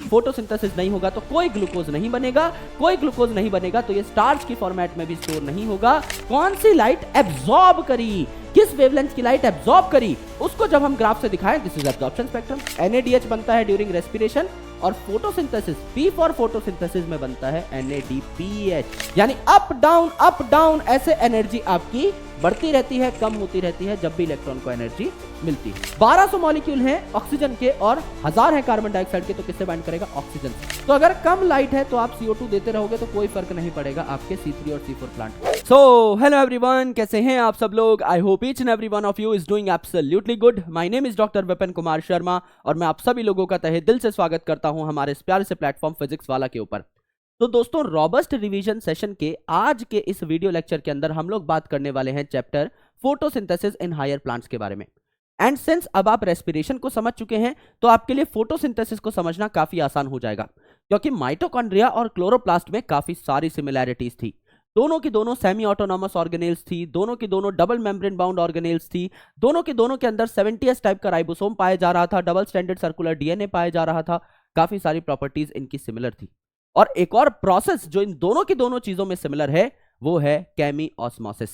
Photosynthesis नहीं होगा तो कोई ग्लूकोज नहीं बनेगा, कोई ग्लूकोज नहीं बनेगा तो ये स्टार्च की फॉर्मेट में भी स्टोर नहीं होगा। कौन सी लाइट एब्जॉर्ब करी, किस वेवलेंथ की लाइट एब्जॉर्ब करी, उसको जब हम ग्राफ से दिखाएं, this is absorption spectrum. NADH बनता है ड्यूरिंग रेस्पिरेशन और फोटोसिंथेसिस, P फॉर फोटोसिंथेसिस में बनता है NADPH। यानी अप डाउन ऐसे एनर्जी आपकी बढ़ती रहती है, कम होती रहती है जब भी इलेक्ट्रॉन को एनर्जी मिलती है। 1200 मॉलिक्यूल हैं ऑक्सीजन के और 1000 है कार्बन डाइऑक्साइड के, तो किससे बाइंड करेगा? ऑक्सीजन से। तो अगर कम लाइट है तो आप CO2 देते रहोगे तो कोई फर्क नहीं पड़ेगा आपके C3 और C4 plant. So hello everyone, कैसे हैं आप सब लोग? I hope each and every one of you is doing absolutely good. My name is doctor Vipin Kumar Sharma और मैं आप सभी लोगों का तहे दिल से स्वागत करता हूं हमारे इस प्यारे से प्लेटफॉर्म फिजिक्स वाला के ऊपर। तो दोस्तों, रॉबस्ट रिवीजन सेशन के आज के इस वीडियो लेक्चर के अंदर हम लोग बात करने वाले हैं chapter photosynthesis in higher plants के बारे में। एंड सिंस अब आप रेस्पिरेशन को समझ चुके हैं तो आपके लिए फोटोसिंथेसिस को समझना काफी आसान हो जाएगा, क्योंकि माइटोकॉन्ड्रिया और क्लोरोप्लास्ट में काफी सारी सिमिलैरिटीज थी। दोनों की दोनों सेमी ऑटोनॉमस ऑर्गेनेल्स थी, दोनों की दोनों डबल मेम्ब्रेन बाउंड ऑर्गेनेल्स थी, दोनों के अंदर 70s टाइप का राइबोसोम पाया जा रहा था, डबल स्टैंडर्ड सर्कुलर DNA पाया जा रहा था। काफी सारी प्रॉपर्टीज इनकी सिमिलर थी। और एक और प्रोसेस जो इन दोनों की दोनों चीजों में सिमिलर है वो है केमी ऑस्मोसिस,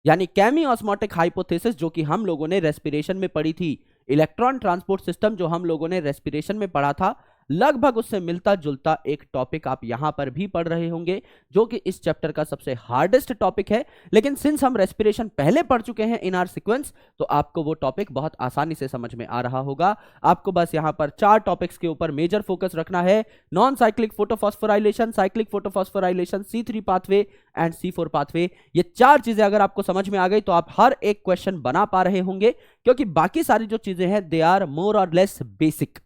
यानी केमी ऑस्मोटिक हाइपोथेसिस, जो कि हम लोगों ने रेस्पिरेशन में पढ़ी थी। इलेक्ट्रॉन ट्रांसपोर्ट सिस्टम जो हम लोगों ने रेस्पिरेशन में पढ़ा था, लगभग उससे मिलता जुलता एक टॉपिक आप यहां पर भी पढ़ रहे होंगे, जो कि इस चैप्टर का सबसे हार्डेस्ट टॉपिक है। लेकिन सिंस हम रेस्पिरेशन पहले पढ़ चुके हैं इन आर सीक्वेंस, तो आपको वो टॉपिक बहुत आसानी से समझ में आ रहा होगा। आपको बस यहां पर 4 टॉपिक्स के ऊपर मेजर फोकस रखना है: non cyclic photophosphorylation, cyclic photophosphorylation, C3 pathway and C4 pathway. ये 4 चीजें अगर आपको समझ में आ गई तो आप हर एक क्वेश्चन बना पा रहे होंगे, क्योंकि बाकी सारी जो चीजें हैं दे आर मोर और लेस बेसिक।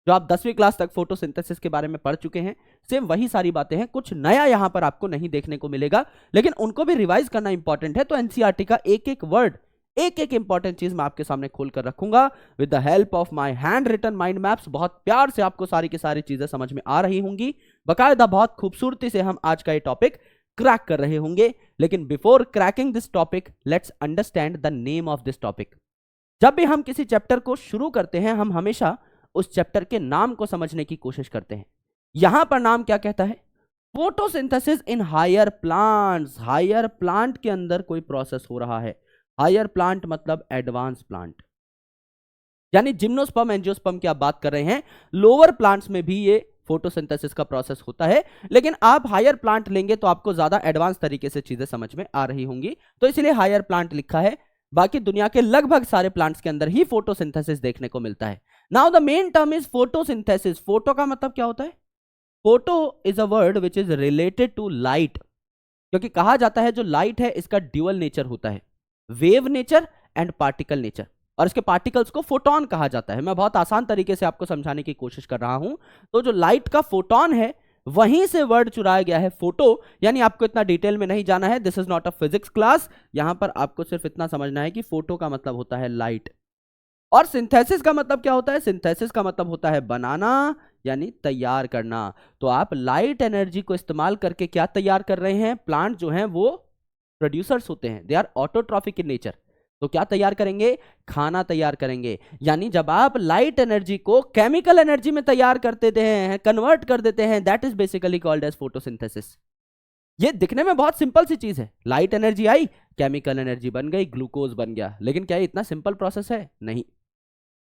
जो आप 10वीं क्लास तक फोटोसिंथेसिस के बारे में पढ़ चुके हैं, सेम वही सारी बातें हैं। कुछ नया यहां पर आपको नहीं देखने को मिलेगा, लेकिन उनको भी रिवाइज करना इंपॉर्टेंट है। तो NCERT का एक एक वर्ड, एक एक इंपॉर्टेंट चीज मैं आपके सामने खोल कर रखूंगा with the help of my hand written mind maps. बहुत प्यार से आपको सारी की सारी चीजें समझ में आ रही होंगी, बकायदा बहुत खूबसूरती से हम आज का ये टॉपिक क्रैक कर रहे होंगे। लेकिन before cracking this topic, let's understand the name of this topic. जब भी हम किसी चैप्टर को शुरू करते हैं, हम हमेशा उस चैप्टर के नाम को समझने की कोशिश करते हैं। यहां पर नाम क्या कहता है? Photosynthesis in higher plants. Higher plant के अंदर कोई प्रोसेस हो रहा है। हायर प्लांट मतलब एडवांस प्लांट, यानी जिम्नोस्पर्म एंजियोस्पर्म की आप बात कर रहे हैं। लोअर प्लांट्स में भी ये फोटोसिंथेसिस का प्रोसेस होता है, लेकिन आप हायर प्लांट लेंगे तो आपको ज्यादा एडवांस तरीके से चीजें समझ में आ रही होंगी, तो इसलिए हायर प्लांट लिखा है। बाकी दुनिया के लगभग सारे प्लांट्स के अंदर ही फोटोसिंथेसिस देखने को मिलता है। Now the main term is photosynthesis. Photo का मतलब क्या होता है? Photo is a word which is related to light, क्योंकि कहा जाता है जो लाइट है इसका ड्यूअल नेचर होता है, wave nature and particle nature, और इसके पार्टिकल्स को फोटोन कहा जाता है। मैं बहुत आसान तरीके से आपको समझाने की कोशिश कर रहा हूं। तो जो लाइट का फोटोन है वहीं से वर्ड चुराया गया है फोटो, यानी आपको इतना डिटेल में नहीं जाना है। This is not a physics class. यहां पर आपको सिर्फ इतना समझना है कि फोटो का मतलब होता है लाइट, और सिंथेसिस का मतलब क्या होता है? सिंथेसिस का मतलब होता है बनाना, यानी तैयार करना। तो आप लाइट एनर्जी को इस्तेमाल करके क्या तैयार कर रहे हैं? प्लांट जो हैं वो प्रोड्यूसर्स होते हैं, they are autotrophic in nature. तो क्या तैयार करेंगे? खाना तैयार करेंगे। यानी जब आप लाइट एनर्जी को केमिकल एनर्जी में तैयार कर देते हैं, कन्वर्ट कर देते हैं, that is basically called as photosynthesis. ये दिखने में बहुत सिंपल सी चीज है। लाइट एनर्जी आई, केमिकल एनर्जी बन गई, ग्लूकोज बन गया। लेकिन क्या ये इतना सिंपल प्रोसेस है? नहीं,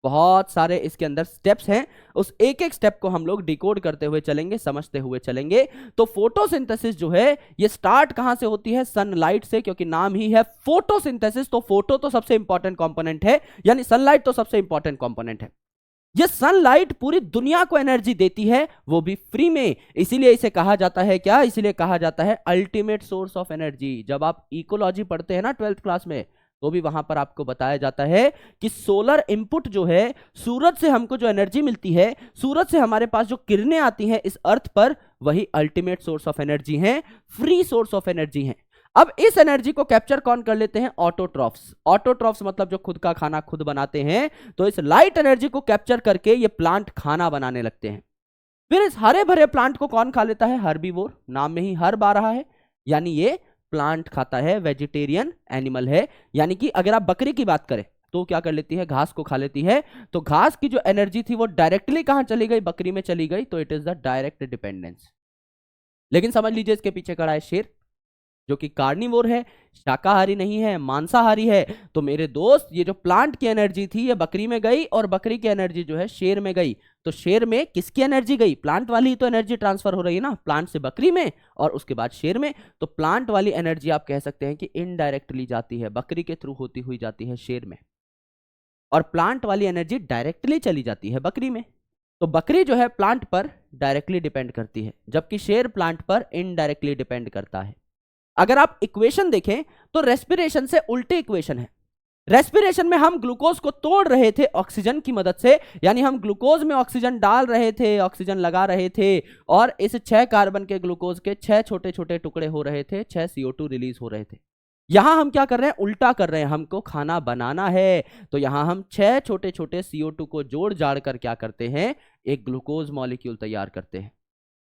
बहुत सारे इसके अंदर स्टेप्स हैं। उस एक एक स्टेप को हम लोग डिकोड करते हुए चलेंगे, समझते हुए चलेंगे। तो फोटोसिंथेसिस जो है ये स्टार्ट कहां से होती है? सनलाइट से, क्योंकि नाम ही है फोटोसिंथेसिस। तो फोटो तो सबसे इंपॉर्टेंट कंपोनेंट है, यानी सनलाइट तो सबसे इंपॉर्टेंट कंपोनेंट है। ये सनलाइट पूरी दुनिया को एनर्जी देती है, वो भी फ्री में। इसीलिए इसे कहा जाता है क्या? इसीलिए कहा जाता है अल्टीमेट सोर्स ऑफ एनर्जी। जब आप इकोलॉजी पढ़ते हैं ना 12th क्लास में, तो भी वहां पर आपको बताया जाता है कि सोलर इनपुट जो है, सूरज से हमको जो एनर्जी मिलती है, सूरज से हमारे पास जो किरणें आती हैं इस अर्थ पर, वही अल्टीमेट सोर्स ऑफ एनर्जी है, फ्री सोर्स ऑफ एनर्जी है। अब इस एनर्जी को कैप्चर कौन कर लेते हैं? ऑटोट्रॉफ्स। ऑटोट्रॉफ्स मतलब जो खुद का खाना खुद बनाते हैं। तो इस लाइट एनर्जी को कैप्चर करके ये प्लांट खाना बनाने लगते हैं। फिर इस हरे भरे प्लांट को कौन खा लेता है? हर्बीवोर। नाम में ही हर्ब आ रहा है, यानी ये प्लांट खाता है, वेजिटेरियन एनिमल है। यानी कि अगर आप बकरी की बात करें तो क्या कर लेती है, घास को खा लेती है। तो घास की जो एनर्जी थी वो डायरेक्टली कहां चली गई, बकरी में चली गई, तो it is the direct dependence. लेकिन समझ लीजिए इसके पीछे खड़ा है शेर, जो कि कार्निवोर है, शाकाहारी नहीं है, मांसाहारी है। तो मेरे दोस्त ये जो प्लांट की एनर्जी थी ये बकरी में गई और बकरी की एनर्जी जो है शेर में गई। तो शेर में किसकी एनर्जी गई, प्लांट वाली ही तो एनर्जी ट्रांसफर हो रही है ना, प्लांट से बकरी में और उसके बाद शेर में। तो प्लांट वाली एनर्जी आप कह सकते हैं कि इनडायरेक्टली जाती है, बकरी के थ्रू होती हुई जाती है शेर में, और प्लांट वाली एनर्जी डायरेक्टली चली जाती है बकरी में। तो बकरी जो है प्लांट पर डायरेक्टली डिपेंड करती है, जबकि शेर प्लांट पर इनडायरेक्टली डिपेंड करता है। अगर आप इक्वेशन देखें तो रेस्पिरेशन से उल्टे इक्वेशन है। रेस्पिरेशन में हम ग्लूकोज को तोड़ रहे थे ऑक्सीजन की मदद से, यानी हम ग्लूकोज में ऑक्सीजन डाल रहे थे, ऑक्सीजन लगा रहे थे, और इस 6 कार्बन के ग्लूकोज के 6 छोटे छोटे टुकड़े हो रहे थे, 6 CO2 रिलीज हो रहे थे। यहां हम क्या कर रहे हैं, उल्टा कर रहे हैं, हमको खाना बनाना है। तो यहां हम 6 छोटे छोटे CO2 को जोड़ जाड़ कर क्या करते हैं, एक ग्लूकोज मॉलिक्यूल तैयार करते हैं।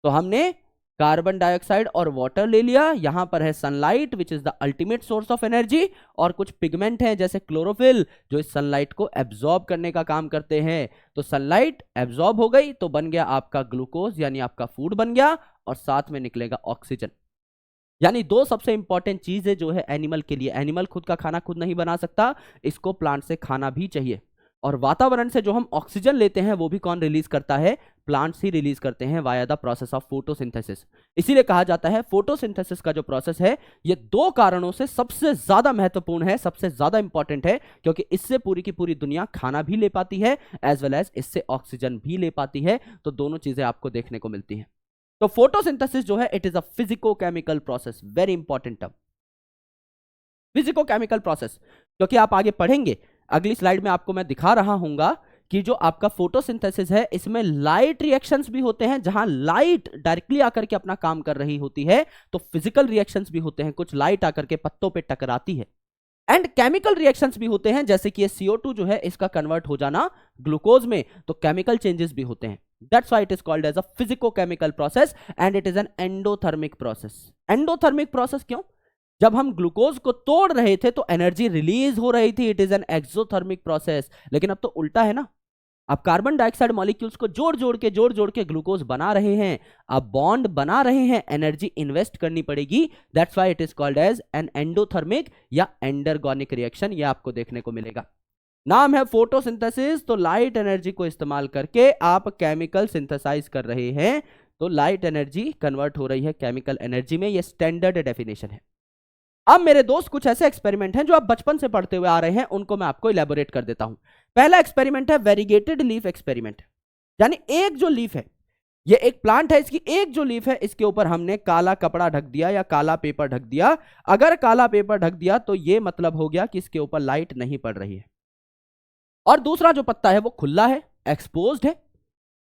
तो हमने कार्बन डाइऑक्साइड और वाटर ले लिया, यहां पर है sunlight which is the ultimate source of energy, और कुछ पिगमेंट हैं जैसे क्लोरोफिल जो इस सनलाइट को एब्जॉर्ब करने का काम करते हैं। तो सनलाइट एब्जॉर्ब हो गई तो बन गया आपका ग्लूकोज, यानी आपका फूड बन गया, और साथ में निकलेगा ऑक्सीजन। यानी 2 सबसे इंपॉर्टेंट चीजें जो है एनिमल के लिए, एनिमल खुद का खाना खुद नहीं बना सकता, इसको प्लांट से खाना भी चाहिए। और वातावरण से जो हम ऑक्सीजन लेते हैं वो भी कौन रिलीज करता है, प्लांट्स ही रिलीज करते हैं via the process of photosynthesis. इसीलिए कहा जाता है फोटोसिंथेसिस का जो प्रोसेस है ये 2 कारणों से सबसे ज्यादा महत्वपूर्ण है, सबसे ज्यादा इंपॉर्टेंट है, क्योंकि इससे पूरी की पूरी दुनिया खाना भी ले पाती है एज वेल एज इससे ऑक्सीजन भी ले पाती है। तो दोनों चीजें आपको देखने को मिलती हैं। तो फोटोसिंथेसिस जो है it is a physico-chemical process, very important term, physico-chemical process. क्योंकि आप आगे पढ़ेंगे, अगली स्लाइड में आपको मैं दिखा रहा हूंगा कि जो आपका फोटोसिंथेसिस है इसमें लाइट रिएक्शंस भी होते हैं, जहां लाइट डायरेक्टली आकर के अपना काम कर रही होती है, तो फिजिकल रिएक्शंस भी होते हैं, कुछ लाइट आकर के पत्तों पे टकराती है, एंड केमिकल रिएक्शंस भी होते हैं, जैसे कि ये CO2 जो है इसका कन्वर्ट हो जाना ग्लूकोज में, तो केमिकल चेंजेस भी होते हैं। That's why it is called as a physico-chemical process and it is an endothermic process. Endothermic process क्यों? जब हम ग्लूकोज को तोड़ रहे थे तो एनर्जी रिलीज हो रही थी, it is an exothermic process. लेकिन अब तो उल्टा है ना, आप कार्बन डाइऑक्साइड मॉलिक्यूल्स को जोड़ जोड़ के ग्लूकोज बना रहे हैं, आप बॉन्ड बना रहे हैं, एनर्जी इन्वेस्ट करनी पड़ेगी। That's why it is called as an endothermic या एंडरगोनिक रिएक्शन, ये आपको देखने को मिलेगा। नाम है फोटोसिंथेसिस, तो लाइट एनर्जी को इस्तेमाल करके आप केमिकल सिंथेसाइज कर रहे हैं, तो लाइट एनर्जी कन्वर्ट हो रही है केमिकल एनर्जी में, ये स्टैंडर्ड डेफिनेशन है। अब मेरे दोस्त कुछ ऐसे एक्सपेरिमेंट हैं जो आप बचपन से पढ़ते हुए आ रहे हैं, उनको मैं आपको इलेबोरेट कर देता हूं। पहला एक्सपेरिमेंट है वेरीगेटेड लीफ एक्सपेरिमेंट, यानी एक जो लीफ है, ये एक प्लांट है, इसकी एक जो लीफ है इसके ऊपर हमने काला कपड़ा ढक दिया या काला पेपर ढक दिया। अगर काला पेपर ढक दिया तो ये मतलब हो गया कि इसके ऊपर लाइट नहीं पड़ रही है, और दूसरा जो पत्ता है वो खुला है, एक्सपोज्ड है।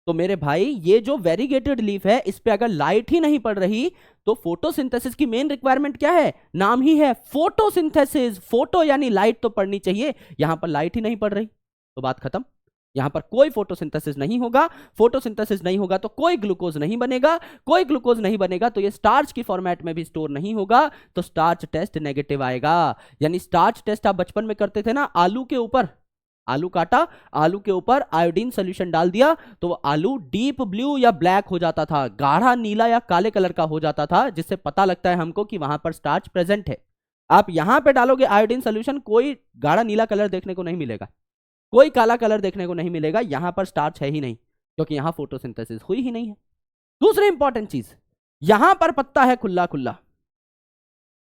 तो मेरे भाई ये जो वेरीगेटेड लीफ है इस पे अगर लाइट ही नहीं पड़ रही तो फोटोसिंथेसिस की मेन रिक्वायरमेंट क्या है, नाम ही है फोटोसिंथेसिस। फोटो यानी लाइट तो पड़नी चाहिए, यहां पर लाइट ही नहीं पड़ रही तो बात खत्म, यहां पर कोई फोटोसिंथेसिस नहीं होगा। फोटोसिंथेसिस नहीं होगा तो कोई ग्लूकोज नहीं बनेगा, कोई ग्लूकोज नहीं बनेगा तो ये स्टार्च की फॉर्मेट में भी स्टोर नहीं होगा, तो स्टार्च टेस्ट नेगेटिव आएगा। यानी स्टार्च टेस्ट आप बचपन में करते थे ना, आलू के ऊपर आलू काटा, आलू के ऊपर आयोडीन सोल्यूशन डाल दिया तो वो आलू डीप ब्लू या ब्लैक हो जाता था, गाढ़ा नीला या काले कलर का हो जाता था, जिससे पता लगता है हमको कि वहां पर स्टार्च प्रेजेंट है। आप यहां पे डालोगे आयोडीन सोल्यूशन, कोई गाढ़ा नीला कलर देखने को नहीं मिलेगा, कोई काला कलर देखने को नहीं मिलेगा, यहां पर स्टार्च है ही नहीं, क्योंकि यहां फोटोसिंथेसिस हुई ही नहीं है। दूसरी इंपॉर्टेंट चीज, यहां पर पत्ता है खुला खुला,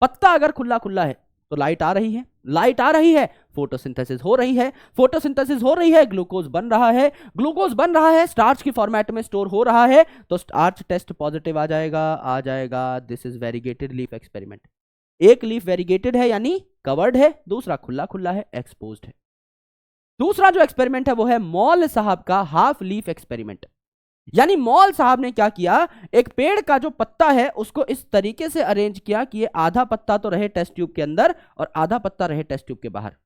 पत्ता अगर खुला खुला है तो लाइट आ रही है, लाइट आ रही है फोटोसिंथेसिस हो रही है, फोटोसिंथेसिस हो रही है ग्लूकोज बन रहा है, ग्लूकोज बन रहा है स्टार्च की फॉर्मेट में स्टोर हो रहा है, तो स्टार्च टेस्ट पॉजिटिव आ जाएगा। This is variegated leaf experiment. एक लीफ वेरीगेटेड है यानी कवर्ड है, दूसरा खुला खुला है, एक्सपोज्ड है। दूसरा जो एक्सपेरिमेंट है वो है मॉल साहब का हाफ लीफ एक्सपेरिमेंट। यानी मॉल साहब ने क्या किया, एक पेड़ का जो पत्ता है उसको इस तरीके से अरेंज किया कि ये आधा पत्ता तो रहे टेस्ट ट्यूब के अंदर और आधा पत्ता रहे टेस्ट ट्यूब के बाहर।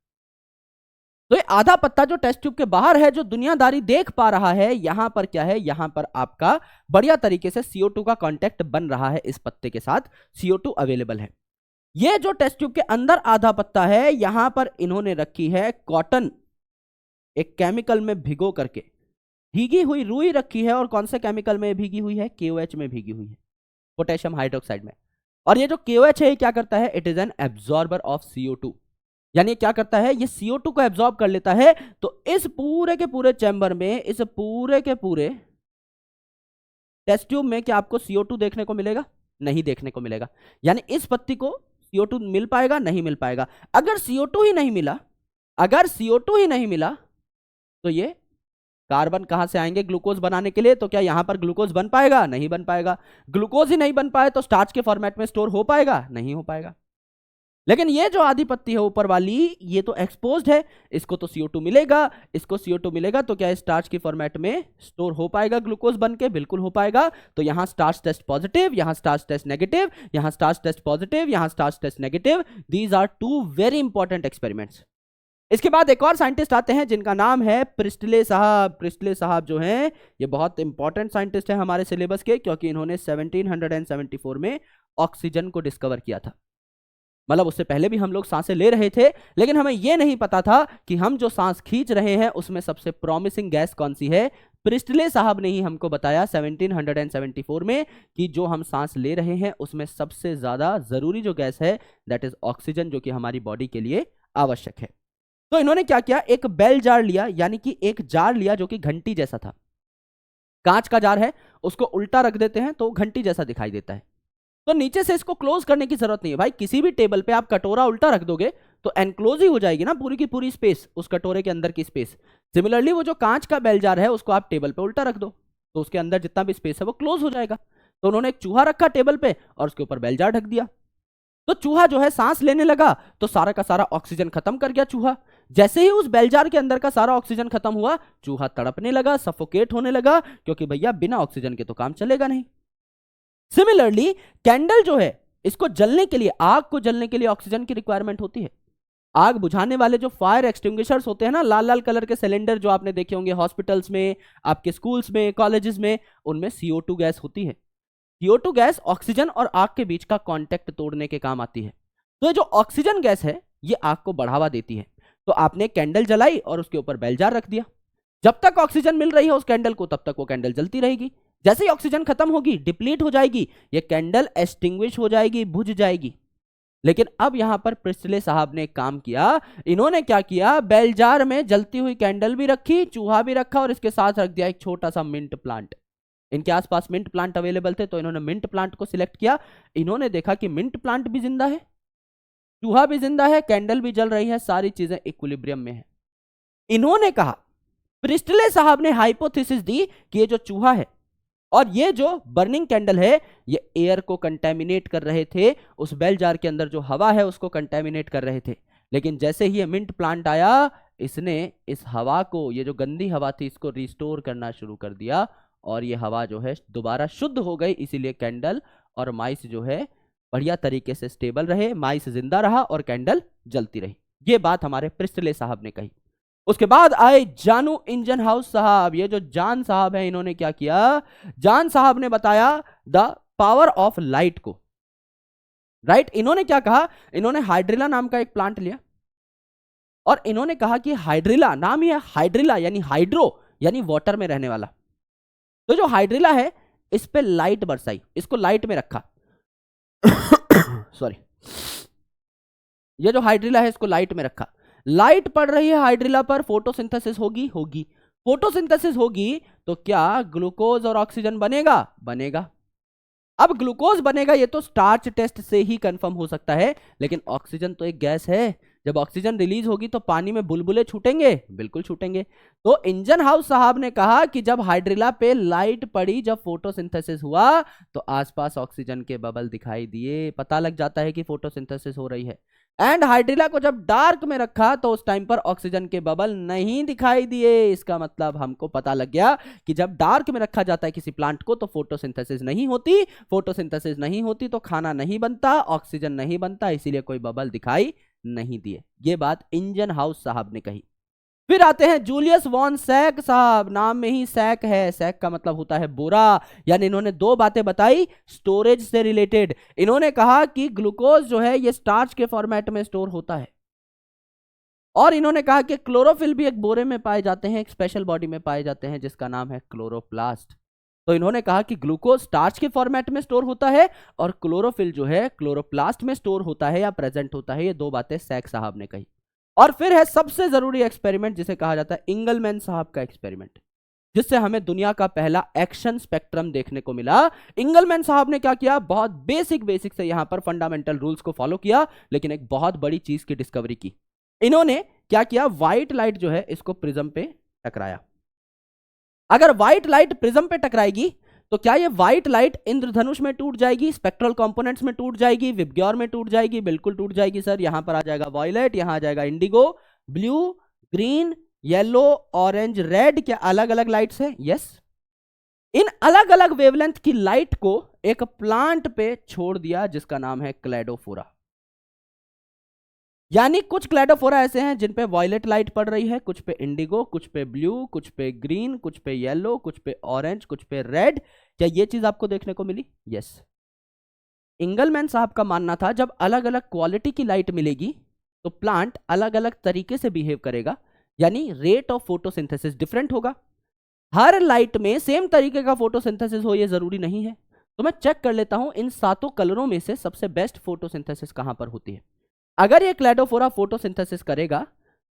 तो ये आधा पत्ता जो टेस्ट ट्यूब के बाहर है, जो दुनियादारी देख पा रहा है, यहां पर क्या है, यहां पर आपका बढ़िया तरीके से CO2 का कांटेक्ट बन रहा है, इस पत्ते के साथ CO2 अवेलेबल है। ये जो टेस्ट ट्यूब के अंदर आधा पत्ता है, यहां पर इन्होंने रखी है कॉटन, एक केमिकल में भिगो करके, भीगी हुई रुई रखी है। और कौन से केमिकल में भीगी हुई है? KOH में भीगी हुई है, पोटेशियम हाइड्रोक्साइड में। और ये जो KOH है, ये क्या करता है? It is an absorber of CO2, यानी क्या करता है? ये CO2 को एब्जॉर्ब कर लेता है। तो इस पूरे के पूरे चैम्बर में, इस पूरे के पूरे टेस्ट ट्यूब में क्या आपको CO2 देखने को मिलेगा? नहीं देखने को मिलेगा। यानी इस पत्ती को CO2 मिल पाएगा? नहीं मिल पाएगा। अगर CO2 ही नहीं मिला, अगर CO2 ही नहीं मिला, तो ये कार्बन कहां से आएंगे ग्लूकोज बनाने के लिए? तो क्या यहां पर ग्लूकोज बन पाएगा? नहीं बन पाएगा। ग्लूकोज ही नहीं बन पाए तो स्टार्च के फॉर्मेट में स्टोर हो पाएगा? नहीं हो पाएगा। लेकिन ये जो आधी पत्ती है ऊपर वाली, ये तो एक्सपोज्ड है, इसको तो CO2 मिलेगा। इसको CO2 मिलेगा तो क्या स्टार्च की फॉर्मेट में स्टोर हो पाएगा ग्लूकोज बन के? बिल्कुल हो पाएगा। तो यहां स्टार्च टेस्ट पॉजिटिव, यहां स्टार्च टेस्ट नेगेटिव, यहां स्टार्च टेस्ट पॉजिटिव, यहां starch test negative. These are two very important experiments. इसके बाद एक और साइंटिस्ट आते हैं जिनका नाम है प्रिस्टले साहब। प्रिस्टले साहब जो हैं, ये बहुत इंपॉर्टेंट साइंटिस्ट है हमारे सिलेबस के, क्योंकि इन्होंने 1774 में ऑक्सीजन को डिस्कवर किया था। मतलब उससे पहले भी हम लोग सांसें ले रहे थे, लेकिन हमें यह नहीं पता था कि हम जो सांस खींच रहे हैं उसमें सबसे प्रॉमिसिंग गैस कौन सी है। प्रिस्टले साहब ने ही हमको बताया 1774 में कि जो हम सांस ले रहे हैं उसमें सबसे ज्यादा जरूरी जो गैस है दैट इज ऑक्सीजन, जो कि हमारी बॉडी के लिए आवश्यक है। तो इन्होंने क्या किया? एक बेल जार लिया, यानी कि एक जार लिया जो कि घंटी जैसा था। कांच का जार है, उसको उल्टा रख देते हैं तो घंटी जैसा दिखाई देता है। तो नीचे से इसको क्लोज करने की जरूरत नहीं है भाई। किसी भी टेबल पे आप कटोरा उल्टा रख दोगे तो एनक्लोज ही हो जाएगी ना पूरी की पूरी स्पेस, उस कटोरे के अंदर की स्पेस। सिमिलरली वो जो कांच का बेल जार है उसको आप टेबल पे उल्टा रख दो तो उसके अंदर जितना भी स्पेस है वो क्लोज हो जाएगा। तो उन्होंने एक चूहा रखा टेबल पे और उसके ऊपर बेल जार ढक दिया। तो चूहा जो है सांस लेने लगा तो सारा का सारा ऑक्सीजन खत्म कर गया चूहा। जैसे ही उस बेलजार के अंदर का सारा ऑक्सीजन खत्म हुआ, चूहा तड़पने लगा, सफोकेट होने लगा, क्योंकि भैया बिना ऑक्सीजन के तो काम चलेगा नहीं। सिमिलरली कैंडल जो है, इसको जलने के लिए, आग को जलने के लिए ऑक्सीजन की रिक्वायरमेंट होती है। आग बुझाने वाले जो फायर एक्सटिंग्विशर्स होते हैं ना, लाल लाल कलर के सिलेंडर जो आपने देखे होंगे हॉस्पिटल्स में, आपके स्कूल्स में, कॉलेजेस में, उनमें CO2 गैस होती है। CO2 गैस ऑक्सीजन और आग के बीच का कांटेक्ट तोड़ने के काम आती है। तो ये जो ऑक्सीजन गैस है ये आग को बढ़ावा देती है। तो आपने कैंडल जलाई और उसके ऊपर बेलजार रख दिया। जब तक ऑक्सीजन मिल रही है उस कैंडल को, तब तक वो कैंडल जलती रहेगी। जैसे ही ऑक्सीजन खत्म होगी, डिप्लीट हो जाएगी, ये कैंडल एक्सटिंग्विश हो जाएगी, बुझ जाएगी। लेकिन अब यहां पर प्रिस्टले साहब ने एक काम किया। इन्होंने क्या किया? बेलजार में जलती हुई कैंडल भी रखी, चूहा भी रखा और इसके साथ रख दिया एक छोटा सा मिंट प्लांट। इनके आसपास मिंट प्लांट अवेलेबल थे तो इन्होंने मिंट प्लांट को सिलेक्ट किया। इन्होंने देखा कि मिंट प्लांट भी जिंदा है, चूहा भी जिंदा है, कैंडल भी जल रही है, सारी चीजें इक्विलिब्रियम में है। इन्होंने कहा, प्रिस्टले साहब ने हाइपोथेसिस दी कि ये जो चूहा है और ये जो बर्निंग कैंडल है ये एयर को कंटेमिनेट कर रहे थे, उस बेल जार के अंदर जो हवा है उसको कंटेमिनेट कर रहे थे। लेकिन जैसे ही ये मिंट प्लांट आया, इसने इस हवा को, ये जो गंदी हवा थी, इसको रिस्टोर करना शुरू कर दिया और ये हवा जो है दोबारा शुद्ध हो गई। इसीलिए कैंडल और माइस जो है बढ़िया तरीके से स्टेबल रहे, माइस जिंदा रहा और कैंडल जलती रही। ये बात हमारे प्रिस्टले साहब ने कही। उसके बाद आए जानू इंजन हाउस साहब। ये जो जान साहब है, इन्होंने क्या किया? जान साहब ने बताया द पावर ऑफ लाइट को। राइट, इन्होंने क्या कहा? इन्होंने हाइड्रिला नाम का एक प्लांट लिया और इन्होंने कहा कि हाइड्रिला, नाम ही है हाइड्रिला, यानी हाइड्रो यानी वाटर में रहने वाला। तो जो हाइड्रिला है इस पे लाइट बरसाई, इसको लाइट में रखा। सॉरी, ये जो हाइड्रिला है इसको लाइट में रखा। लाइट पड़ रही है हाइड्रिला पर, फोटोसिंथेसिस होगी, फोटोसिंथेसिस होगी तो क्या ग्लूकोज और ऑक्सीजन बनेगा? बनेगा। अब ग्लूकोज बनेगा ये तो स्टार्च टेस्ट से ही कंफर्म हो सकता है, लेकिन ऑक्सीजन तो एक गैस है। जब ऑक्सीजन रिलीज होगी तो पानी में बुलबुले छूटेंगे? बिल्कुल छूटेंगे। तो इंजन हाउस साहब ने कहा कि जब हाइड्रिला पे लाइट पड़ी, जब फोटोसिंथेसिस हुआ तो आसपास ऑक्सीजन के बबल दिखाई दिए, पता लग जाता है कि फोटोसिंथेसिस हो रही है। एंड हाइड्रिला को जब डार्क में रखा तो उस टाइम पर ऑक्सीजन के बबल नहीं दिखाई दिए। इसका मतलब हमको पता लग गया कि जब डार्क में रखा जाता है किसी प्लांट को तो फोटोसिंथेसिस नहीं होती, फोटोसिंथेसिस नहीं होती तो खाना नहीं बनता, ऑक्सीजन नहीं बनता, इसीलिए कोई बबल दिखाई नहीं दिए। ये बात इंजन हाउस साहब ने कही। फिर आते हैं जूलियस वॉन सैक साहब, नाम में ही सैक है, सैक का मतलब होता है बोरा। यानी इन्होंने दो बातें बताई स्टोरेज से रिलेटेड। इन्होंने कहा कि ग्लूकोज जो है ये स्टार्च के फॉर्मेट में स्टोर होता है, और इन्होंने कहा कि क्लोरोफिल भी एक बोरे में पाए जाते हैं, एक स्पेशल बॉडी में पाए जाते हैं जिसका नाम है क्लोरोप्लास्ट। तो इन्होंने कहा कि ग्लूकोज स्टार्च के फॉर्मेट में स्टोर होता है और क्लोरोफिल जो है क्लोरोप्लास्ट में स्टोर होता है या प्रेजेंट होता है। ये दो बातें सैक साहब ने कही। और फिर है सबसे जरूरी एक्सपेरिमेंट जिसे कहा जाता है इंगलमैन साहब का एक्सपेरिमेंट, जिससे हमें दुनिया का पहला एक्शन स्पेक्ट्रम देखने को मिला। इंगलमैन साहब ने क्या किया, बहुत बेसिक से यहां पर फंडामेंटल रूल्स को फॉलो किया, लेकिन एक बहुत बड़ी चीज की डिस्कवरी की। इन्होंने क्या किया, व्हाइट लाइट जो है इसको प्रिज्म पे टकराया। अगर व्हाइट लाइट प्रिज्म पे टकराएगी तो क्या ये व्हाइट लाइट इंद्रधनुष में टूट जाएगी, स्पेक्ट्रल कंपोनेंट्स में टूट जाएगी, विबग्योर में टूट जाएगी? बिल्कुल टूट जाएगी सर। यहां पर आ जाएगा वॉयलेट, यहां आ जाएगा Indigo, blue, green, yellow, orange, red. क्या अलग अलग लाइट्स हैं? यस। इन अलग अलग वेवलेंथ की लाइट को एक प्लांट पे छोड़ दिया जिसका नाम है क्लेडोफोरा। यानी कुछ क्लेडोफोरा ऐसे हैं जिन पे वॉयलेट लाइट पड़ रही है, कुछ पे इंडिगो, कुछ पे ब्लू, कुछ पे ग्रीन, कुछ पे येलो, कुछ पे ऑरेंज, कुछ पे रेड। क्या ये चीज आपको देखने को मिली? यस। इंगलमैन साहब का मानना था जब अलग अलग क्वालिटी की लाइट मिलेगी तो प्लांट अलग अलग तरीके से बिहेव करेगा, यानी रेट ऑफ फोटोसिंथेसिस डिफरेंट होगा। हर लाइट में सेम तरीके का फोटोसिंथेसिस हो ये जरूरी नहीं है। तो मैं चेक कर लेता हूं इन सातों कलरों में से सबसे बेस्ट फोटोसिंथेसिस कहां पर होती है। अगर ये क्लेडोफोरा फोटोसिंथेसिस करेगा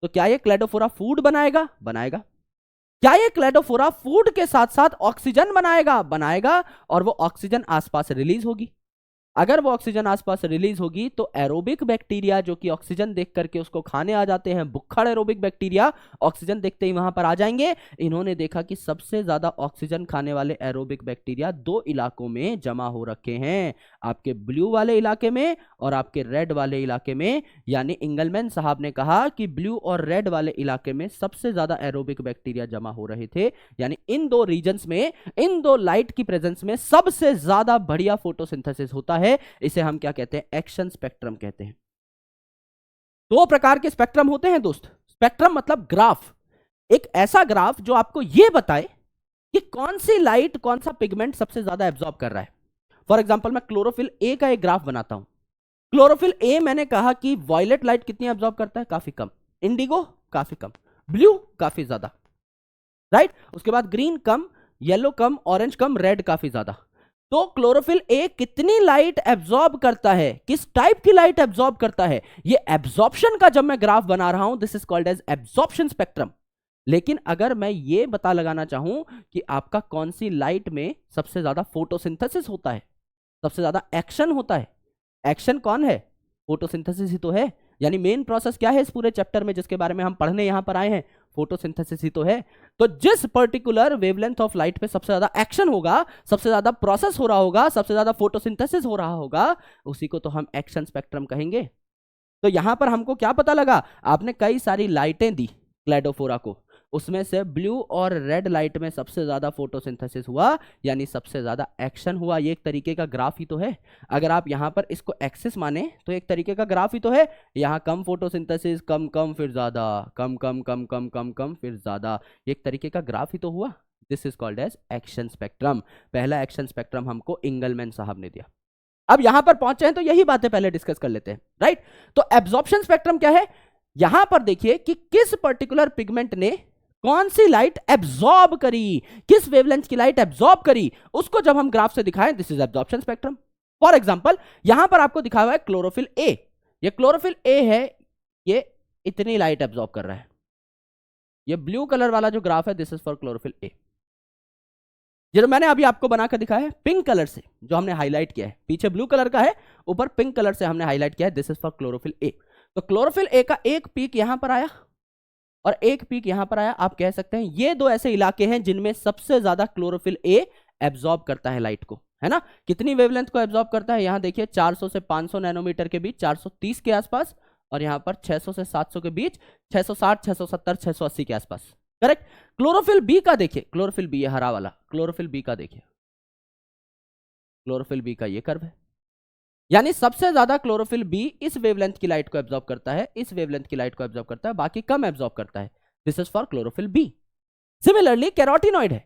तो क्या ये क्लेडोफोरा फूड बनाएगा? बनाएगा। क्या ये क्लेडोफोरा फूड के साथ साथ ऑक्सीजन बनाएगा? बनाएगा। और वो ऑक्सीजन आसपास रिलीज होगी। अगर वो ऑक्सीजन आसपास रिलीज होगी तो एरोबिक बैक्टीरिया जो कि ऑक्सीजन देख करके उसको खाने आ जाते हैं, भुक्खड़ एरोबिक बैक्टीरिया ऑक्सीजन देखते ही वहां पर आ जाएंगे। इन्होंने देखा कि सबसे ज्यादा ऑक्सीजन खाने वाले एरोबिक बैक्टीरिया दो इलाकों में जमा हो रखे हैं, आपके ब्लू वाले इलाके में और आपके रेड वाले इलाके में। यानी इंगलमैन साहब ने कहा कि ब्लू और रेड वाले इलाके में सबसे ज्यादा एरोबिक बैक्टीरिया जमा हो रहे थे। यानी इन दो रीजन्स में, इन दो लाइट की प्रेजेंस में सबसे ज्यादा बढ़िया फोटोसिंथेसिस होता है। इसे हम क्या कहते हैं? एक्शन स्पेक्ट्रम कहते हैं। दो प्रकार के स्पेक्ट्रम होते हैं दोस्त। स्पेक्ट्रम मतलब ग्राफ, एक ऐसा ग्राफ जो आपको यह बताए कि कौन सी लाइट, कौन सा पिगमेंट सबसे ज्यादा एब्जॉर्ब कर रहा है। फॉर एग्जांपल मैं क्लोरोफिल ए का एक ग्राफ बनाता हूं। क्लोरोफिल ए मैंने कहा कि वॉयलेट लाइट कितनी एब्जॉर्ब करता है? काफी कम। इंडिगो काफी कम, ब्लू काफी ज्यादा, राइट। उसके बाद ग्रीन कम, येलो कम, ऑरेंज कम, रेड काफी ज्यादा। तो क्लोरोफिल ए कितनी लाइट एब्जॉर्ब करता है, किस टाइप की लाइट एब्जॉर्ब करता है, ये एब्जॉर्प्शन का जब मैं ग्राफ बना रहा हूं, this is called as absorption spectrum. लेकिन अगर मैं ये पता लगाना चाहूं कि आपका कौन सी लाइट में सबसे ज्यादा फोटोसिंथेसिस होता है, सबसे ज्यादा एक्शन होता है, एक्शन कौन है? फोटोसिंथेसिस ही तो है। यानी मेन प्रोसेस क्या है इस पूरे चैप्टर में जिसके बारे में हम पढ़ने यहां पर आए हैं? फोटोसिंथेसिस ही तो है। तो जिस पर्टिकुलर वेवलेंथ ऑफ लाइट पे सबसे ज्यादा एक्शन होगा, सबसे ज्यादा प्रोसेस हो रहा होगा, सबसे ज्यादा फोटोसिंथेसिस हो रहा होगा, उसी को तो हम एक्शन स्पेक्ट्रम कहेंगे। तो यहां पर हमको क्या पता लगा? आपने कई सारी लाइटें दी क्लेडोफोरा को, उसमें से ब्लू और रेड लाइट में सबसे ज्यादा फोटोसिंथेसिस हुआ, यानी सबसे ज्यादा एक्शन हुआ। ये एक तरीके का ग्राफ ही तो है। अगर आप यहां पर इसको एक्सिस माने तो एक तरीके का ग्राफ ही तो है। यहां कम फोटोसिंथेसिस, कम कम फिर ज्यादा, कम कम कम कम कम कम फिर ज्यादा, एक तरीके का ग्राफ ही तो हुआ। This is called as action spectrum. पहला एक्शन स्पेक्ट्रम हमको इंगलमैन साहब ने दिया। अब यहां पर पहुंचे हैं तो यही बातें पहले डिस्कस कर लेते हैं, राइट। तो एब्जॉर्प्शन स्पेक्ट्रम क्या है? यहां पर देखिए कि किस पर्टिकुलर पिगमेंट ने कौन सी लाइट एब्जॉर्ब करी, किस वेवलेंथ की लाइट एब्जॉर्ब करी, उसको जब हम ग्राफ से दिखाएं, this is absorption spectrum. For example यहां पर आपको दिखा हुआ है क्लोरोफिल ए। ये क्लोरोफिल ए है, ये इतनी लाइट एब्जॉर्ब कर रहा है। ये ब्लू कलर वाला जो ग्राफ है, this is for chlorophyll A. जो मैंने अभी आपको बनाकर दिखाया है पिंक कलर से, जो हमने हाईलाइट किया है, पीछे ब्लू कलर का है, ऊपर पिंक कलर से हमने हाईलाइट किया है, this is for chlorophyll A. तो क्लोरोफिल ए का एक पीक यहां पर आया और एक पीक यहां पर आया। आप कह सकते हैं ये दो ऐसे इलाके हैं जिनमें सबसे ज्यादा क्लोरोफिल ए एब्जॉर्ब करता है लाइट को, है ना। कितनी वेवलेंथ को एब्जॉर्ब करता है? यहां देखिए 400 से 500 नैनोमीटर के बीच, 430 के आसपास, और यहां पर 600 से 700 के बीच, 660, 670, 680 के आसपास, करेक्ट। क्लोरोफिल बी का देखिए, क्लोरोफिल बी, ये हरा वाला क्लोरोफिल बी का देखिए, क्लोरोफिल बी का ये कर्व है। यानी सबसे ज्यादा क्लोरोफिल बी इस वेवलेंथ की लाइट को एब्जॉर्ब करता है, इस वेवलेंथ की लाइट को एब्जॉर्ब करता है, बाकी कम एब्जॉर्ब करता है। This is for chlorophyll B. Similarly carotenoid है,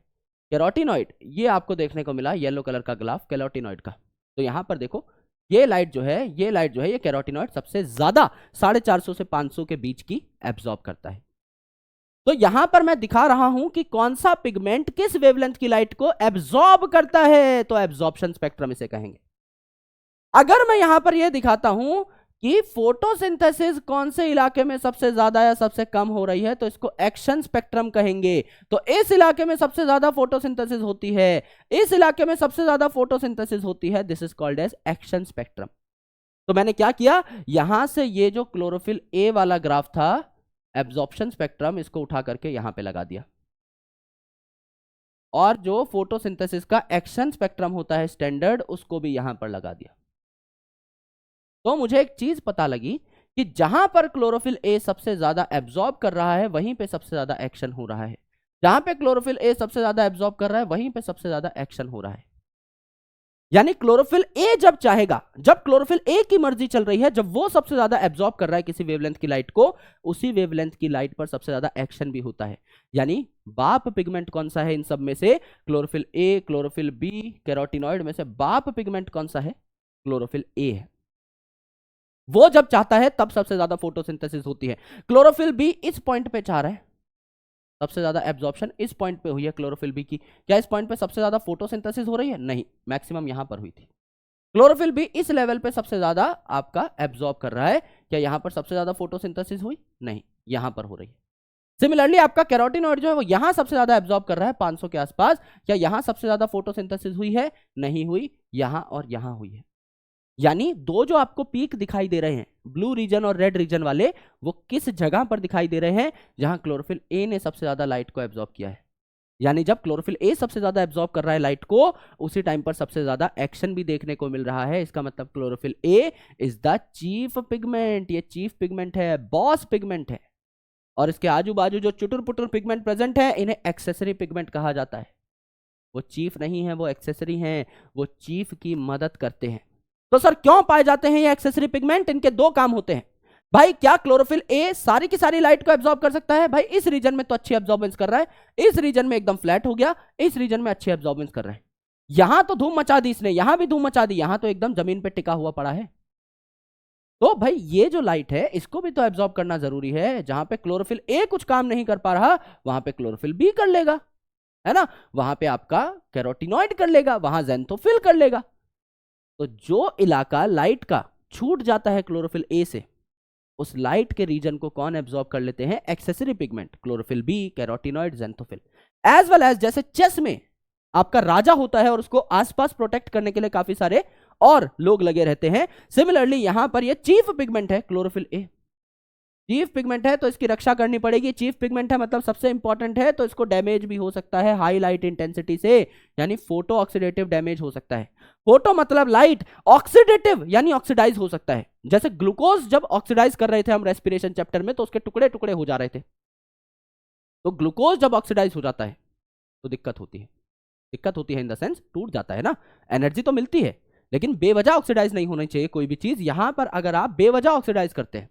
कैरोटिनॉइड ये आपको देखने को मिला येलो कलर का ग्राफ कैरोटिनॉइड का। तो यहां पर देखो ये लाइट जो है ये कैरोटिनॉइड सबसे ज्यादा 450 से 500 के बीच की एब्जॉर्ब करता है। तो यहां पर मैं दिखा रहा हूं कि कौन सा पिगमेंट किस वेवलेंथ की लाइट को एब्जॉर्ब करता है, तो एब्जॉर्प्शन स्पेक्ट्रम इसे कहेंगे। अगर मैं यहां पर यह दिखाता हूं कि फोटोसिंथेसिस कौन से इलाके में सबसे ज्यादा या सबसे कम हो रही है, तो इसको एक्शन स्पेक्ट्रम कहेंगे। तो इस इलाके में सबसे ज्यादा फोटोसिंथेसिस होती है, इस इलाके में सबसे ज्यादा फोटोसिंथेसिस होती है, this is called as action spectrum. तो मैंने क्या किया, यहां से ये जो क्लोरोफिल ए वाला ग्राफ था एब्जॉर्प्शन स्पेक्ट्रम, इसको उठा करके यहां पे लगा दिया, और जो फोटोसिंथेसिस का एक्शन स्पेक्ट्रम होता है स्टैंडर्ड, उसको भी यहां पर लगा दिया। तो मुझे एक चीज पता लगी कि जहां पर क्लोरोफिल ए सबसे ज्यादा एब्जॉर्ब कर रहा है वहीं पे सबसे ज्यादा एक्शन हो रहा है, जहां पे क्लोरोफिल ए सबसे ज्यादा एब्जॉर्ब कर रहा है वहीं पे सबसे ज्यादा एक्शन हो रहा है। यानी क्लोरोफिल ए जब चाहेगा, जब क्लोरोफिल ए की मर्जी चल रही है, जब वो सबसे ज्यादा एब्जॉर्ब कर रहा है किसी वेवलेंथ की लाइट को, उसी वेवलेंथ की लाइट पर सबसे ज्यादा एक्शन भी होता है। यानी बाप पिगमेंट कौन सा है इन सब में से, chlorophyll A, chlorophyll B, carotenoid में से बाप पिगमेंट कौन सा है, क्लोरोफिल ए है। वो जब चाहता है तब सबसे ज्यादा फोटोसिंथेसिस होती है। क्लोरोफिल बी इस पॉइंट पे चाह रहा है, सबसे ज्यादा एब्जॉर्प्शन इस पॉइंट पे हुई है क्लोरोफिल बी की। क्या इस पॉइंट पे सबसे ज्यादा फोटोसिंथेसिस हो रही है? नहीं, मैक्सिमम यहां पर हुई थी। क्लोरोफिल बी इस लेवल पे सबसे ज्यादा आपका एब्जॉर्ब कर रहा है, क्या यहां पर सबसे ज्यादा फोटोसिंथेसिस हुई? नहीं, यहां पर हो रही है। सिमिलरली आपका कैरोटिनॉइड जो है वो यहां सबसे ज्यादा एब्जॉर्ब कर रहा है 500 के आसपास, क्या यहां सबसे ज्यादा फोटोसिंथेसिस हुई है? नहीं हुई, यहां और यहां हुई है। यानी दो जो आपको पीक दिखाई दे रहे हैं, ब्लू रीजन और रेड रीजन वाले, वो किस जगह पर दिखाई दे रहे हैं? जहां क्लोरोफिल ए ने सबसे ज्यादा लाइट को एब्जॉर्ब किया है। यानी जब क्लोरोफिल ए सबसे ज्यादा एब्जॉर्ब कर रहा है लाइट को, उसी टाइम पर सबसे ज्यादा एक्शन भी देखने को मिल रहा है। इसका मतलब chlorophyll A is the chief pigment. ये चीफ पिगमेंट है, बॉस पिगमेंट है। और इसके आजू बाजू जो चुटुर पुटुर पिगमेंट प्रेजेंट है, इन्हें एक्सेसरी पिगमेंट कहा जाता है। वो चीफ नहीं है, वो एक्सेसरी हैं, वो चीफ की मदद करते हैं। तो सर क्यों पाए जाते हैं ये एक्सेसरी पिगमेंट? इनके दो काम होते हैं भाई। क्या क्लोरोफिल ए सारी की सारी लाइट को एब्जॉर्ब कर सकता है? भाई इस रीजन में तो अच्छी एब्जॉर्बेंस कर रहा है, इस रीजन में एकदम फ्लैट हो गया, इस रीजन में अच्छी एब्जॉर्बेंस कर रहा है। यहां तो धूम मचा दी इसने, यहां भी धूम मचा दी, यहां तो एकदम जमीन पे टिका हुआ पड़ा है। तो भाई ये जो लाइट है इसको भी तो एब्जॉर्ब करना जरूरी है। जहां पे क्लोरोफिल ए कुछ काम नहीं कर पा रहा, वहां पे क्लोरोफिल बी कर लेगा, है ना? वहां पे आपका कैरोटिनॉइड कर लेगा, वहां ज़ैंथोफिल कर लेगा। तो जो इलाका लाइट का छूट जाता है क्लोरोफिल ए से, उस लाइट के रीजन को कौन एब्जॉर्ब कर लेते हैं? Accessory pigment, chlorophyll B, carotenoid, xanthophyll. As well as जैसे चेस में आपका राजा होता है और उसको आसपास प्रोटेक्ट करने के लिए काफी सारे और लोग लगे रहते हैं, सिमिलरली यहां पर ये चीफ पिगमेंट है क्लोरोफिल ए। चीफ पिगमेंट है तो इसकी रक्षा करनी पड़ेगी। चीफ पिगमेंट है मतलब सबसे इंपॉर्टेंट है, तो इसको डैमेज भी हो सकता है हाई लाइट इंटेंसिटी से, यानी फोटो ऑक्सीडेटिव डैमेज हो सकता है। फोटो मतलब लाइट, ऑक्सीडेटिव यानी ऑक्सीडाइज हो सकता है। जैसे ग्लूकोज जब ऑक्सीडाइज कर रहे थे हम रेस्पिरेशन चैप्टर में, तो उसके टुकड़े टुकड़े हो जा रहे थे। तो ग्लूकोज जब ऑक्सीडाइज हो जाता है तो दिक्कत होती है। दिक्कत होती है इन द सेंस टूट जाता है ना, एनर्जी तो मिलती है लेकिन बेवजह ऑक्सीडाइज नहीं होनी चाहिए कोई भी चीज। यहां पर अगर आप बेवजह ऑक्सीडाइज करते हैं,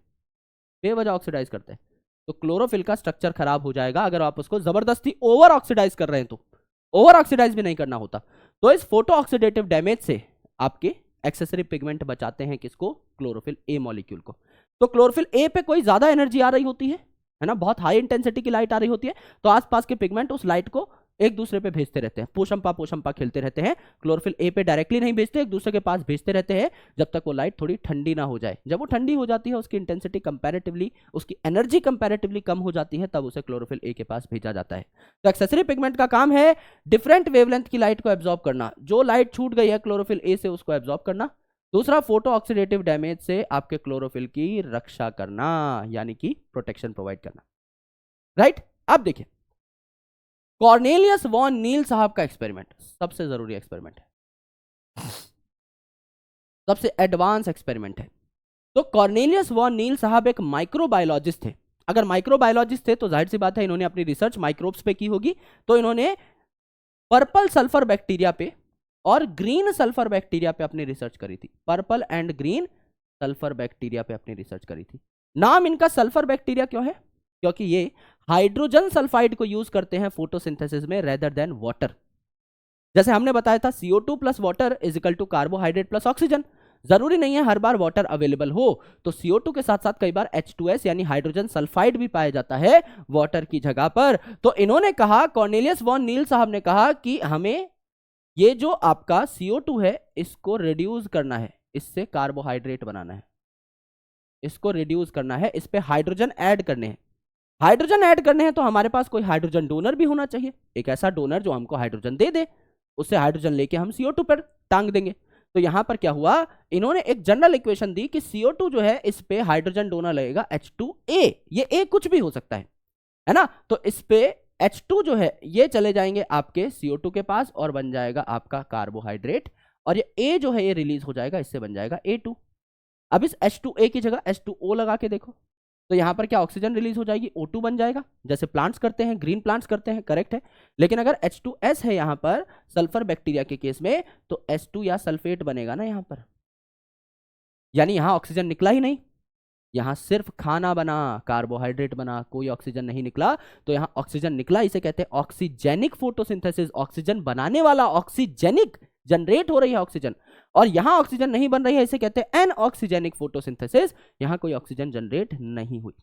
बेवजह ऑक्सीडाइज करते हैं, तो क्लोरोफिल का स्ट्रक्चर खराब हो जाएगा। अगर आप उसको जबरदस्ती ओवर ऑक्सीडाइज कर रहे हैं, तो ओवर ऑक्सीडाइज भी नहीं करना होता। तो इस फोटो ऑक्सीडेटिव डैमेज से आपके एक्सेसरी पिगमेंट बचाते हैं किसको? क्लोरोफिल ए मॉलिक्यूल को। तो क्लोरोफिल ए पे कोई ज्यादा एनर्जी आ रही होती है ना, बहुत हाई इंटेंसिटी की लाइट आ रही होती है, तो आसपास के पिगमेंट उस लाइट को एक दूसरे पे भेजते रहते हैं, पोशंपा खेलते रहते हैं। क्लोरोफिल ए पे डायरेक्टली नहीं भेजते, एक दूसरे के पास भेजते रहते हैं जब तक वो लाइट थोड़ी ठंडी ना हो जाए। जब वो ठंडी हो जाती है, उसकी इंटेंसिटी कंपैरेटिवली, उसकी एनर्जी कंपैरेटिवली कम हो जाती है, तब उसे क्लोरोफिल ए के पास भेजा जाता है। तो एक्सेसरी पिगमेंट का काम है डिफरेंट वेवलेंथ की लाइट को एब्जॉर्ब करना। जो लाइट छूट गई है क्लोरोफिल ए से, उसको एब्जॉर्ब करना। दूसरा, फोटो ऑक्सीडेटिव डैमेज से आपके क्लोरोफिल की रक्षा करना, यानी कि प्रोटेक्शन प्रोवाइड करना। राइट? अब देखिए, कॉर्नेलियस वॉन नील साहब का एक्सपेरिमेंट सबसे जरूरी एक्सपेरिमेंट है, सबसे एडवांस एक्सपेरिमेंट है। तो कॉर्नेलियस वॉन नील साहब एक माइक्रोबायोलॉजिस्ट थे। अगर माइक्रोबायोलॉजिस्ट थे तो जाहिर सी बात है इन्होंने अपनी रिसर्च माइक्रोब्स पे की होगी। तो इन्होंने पर्पल सल्फर बैक्टीरिया पे और ग्रीन सल्फर बैक्टीरिया पे अपनी रिसर्च करी थी। Purple and green sulphur bacteria पे अपनी रिसर्च करी थी। नाम इनका सल्फर बैक्टीरिया क्यों है? क्योंकि ये हाइड्रोजन सल्फाइड को यूज करते हैं फोटोसिंथेसिस में रेदर देन वाटर। जैसे हमने बताया था CO2 plus water is equal to carbohydrate plus oxygen. जरूरी नहीं है हर बार वाटर अवेलेबल हो, तो CO2 के साथ साथ कई बार H2S यानी हाइड्रोजन सल्फाइड भी पाया जाता है वाटर की जगह पर। तो इन्होंने कहा, कॉर्नेलियस वॉन नील साहब ने कहा कि हमें ये जो आपका CO2 है इसको रिड्यूस करना है, इससे कार्बोहाइड्रेट बनाना है, इसको रिड्यूस करना है, इस पे हाइड्रोजन ऐड करने हैं। हाइड्रोजन ऐड करने हैं तो हमारे पास कोई हाइड्रोजन डोनर भी होना चाहिए, एक ऐसा डोनर जो हमको हाइड्रोजन दे दे, उससे हाइड्रोजन लेके हम CO2 पर टांग देंगे। तो यहां पर क्या हुआ, इन्होंने एक जनरल इक्वेशन दी कि CO2 जो है इस पे हाइड्रोजन डोनर लगेगा H2A, ये A कुछ भी हो सकता है ना। तो इस पे H2 जो है ये चले जाएंगे आपके CO2 के पास और बन जाएगा आपका कार्बोहाइड्रेट, और ये A जो है ये रिलीज हो जाएगा, इससे बन जाएगा A2। अब इस H2A की जगह H2O लगा के देखो, तो यहां पर क्या ऑक्सीजन रिलीज हो जाएगी, O2 बन जाएगा, जैसे प्लांट्स करते हैं, ग्रीन प्लांट्स करते हैं, करेक्ट है। लेकिन अगर H2S है यहां पर सल्फर बैक्टीरिया के केस में, तो S2 या सल्फेट बनेगा ना यहां पर, यानी यहां ऑक्सीजन निकला ही नहीं, यहां सिर्फ खाना बना, कार्बोहाइड्रेट बना, कोई ऑक्सीजन नहीं निकला। तो यहां ऑक्सीजन निकला, इसे कहते हैं ऑक्सीजेनिक फोटोसिंथेसिस, ऑक्सीजन बनाने वाला, ऑक्सीजेनिक जनरेट हो रही है ऑक्सीजन, और यहां ऑक्सीजन नहीं बन रही है, इसे कहते हैं एनऑक्सीजेनिक फोटोसिंथेसिस, यहां कोई ऑक्सीजन जनरेट नहीं हुई।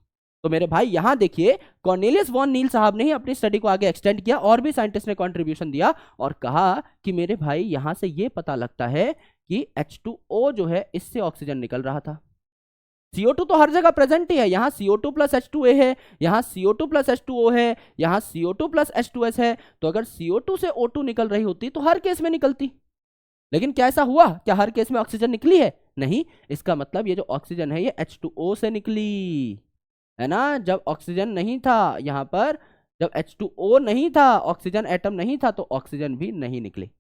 तो मेरे भाई यहां देखिए, कॉर्नेलियस वॉन नील साहब ने ही अपनी स्टडी को आगे एक्सटेंड किया, और भी साइंटिस्ट ने कंट्रीब्यूशन दिया और कहा कि मेरे भाई यहां से यह पता लगता है कि H2O जो है इससे ऑक्सीजन निकल रहा था। CO2 तो हर जगह प्रेजेंट ही है, यहां CO2 प्लस H2A है, यहां CO2 प्लस H2O है, यहां CO2 प्लस H2S है। तो अगर CO2 से O2 निकल रही होती तो हर केस में निकलती, लेकिन क्या ऐसा हुआ, क्या हर केस में ऑक्सीजन निकली है, नहीं। इसका मतलब ये जो ऑक्सीजन है ये H2O से निकली है ना। जब ऑक्सीजन नहीं था यहां पर, जब H2O नहीं था, ऑक्सीजन एटम नहीं था, तो ऑक्सीजन भी नहीं निकली।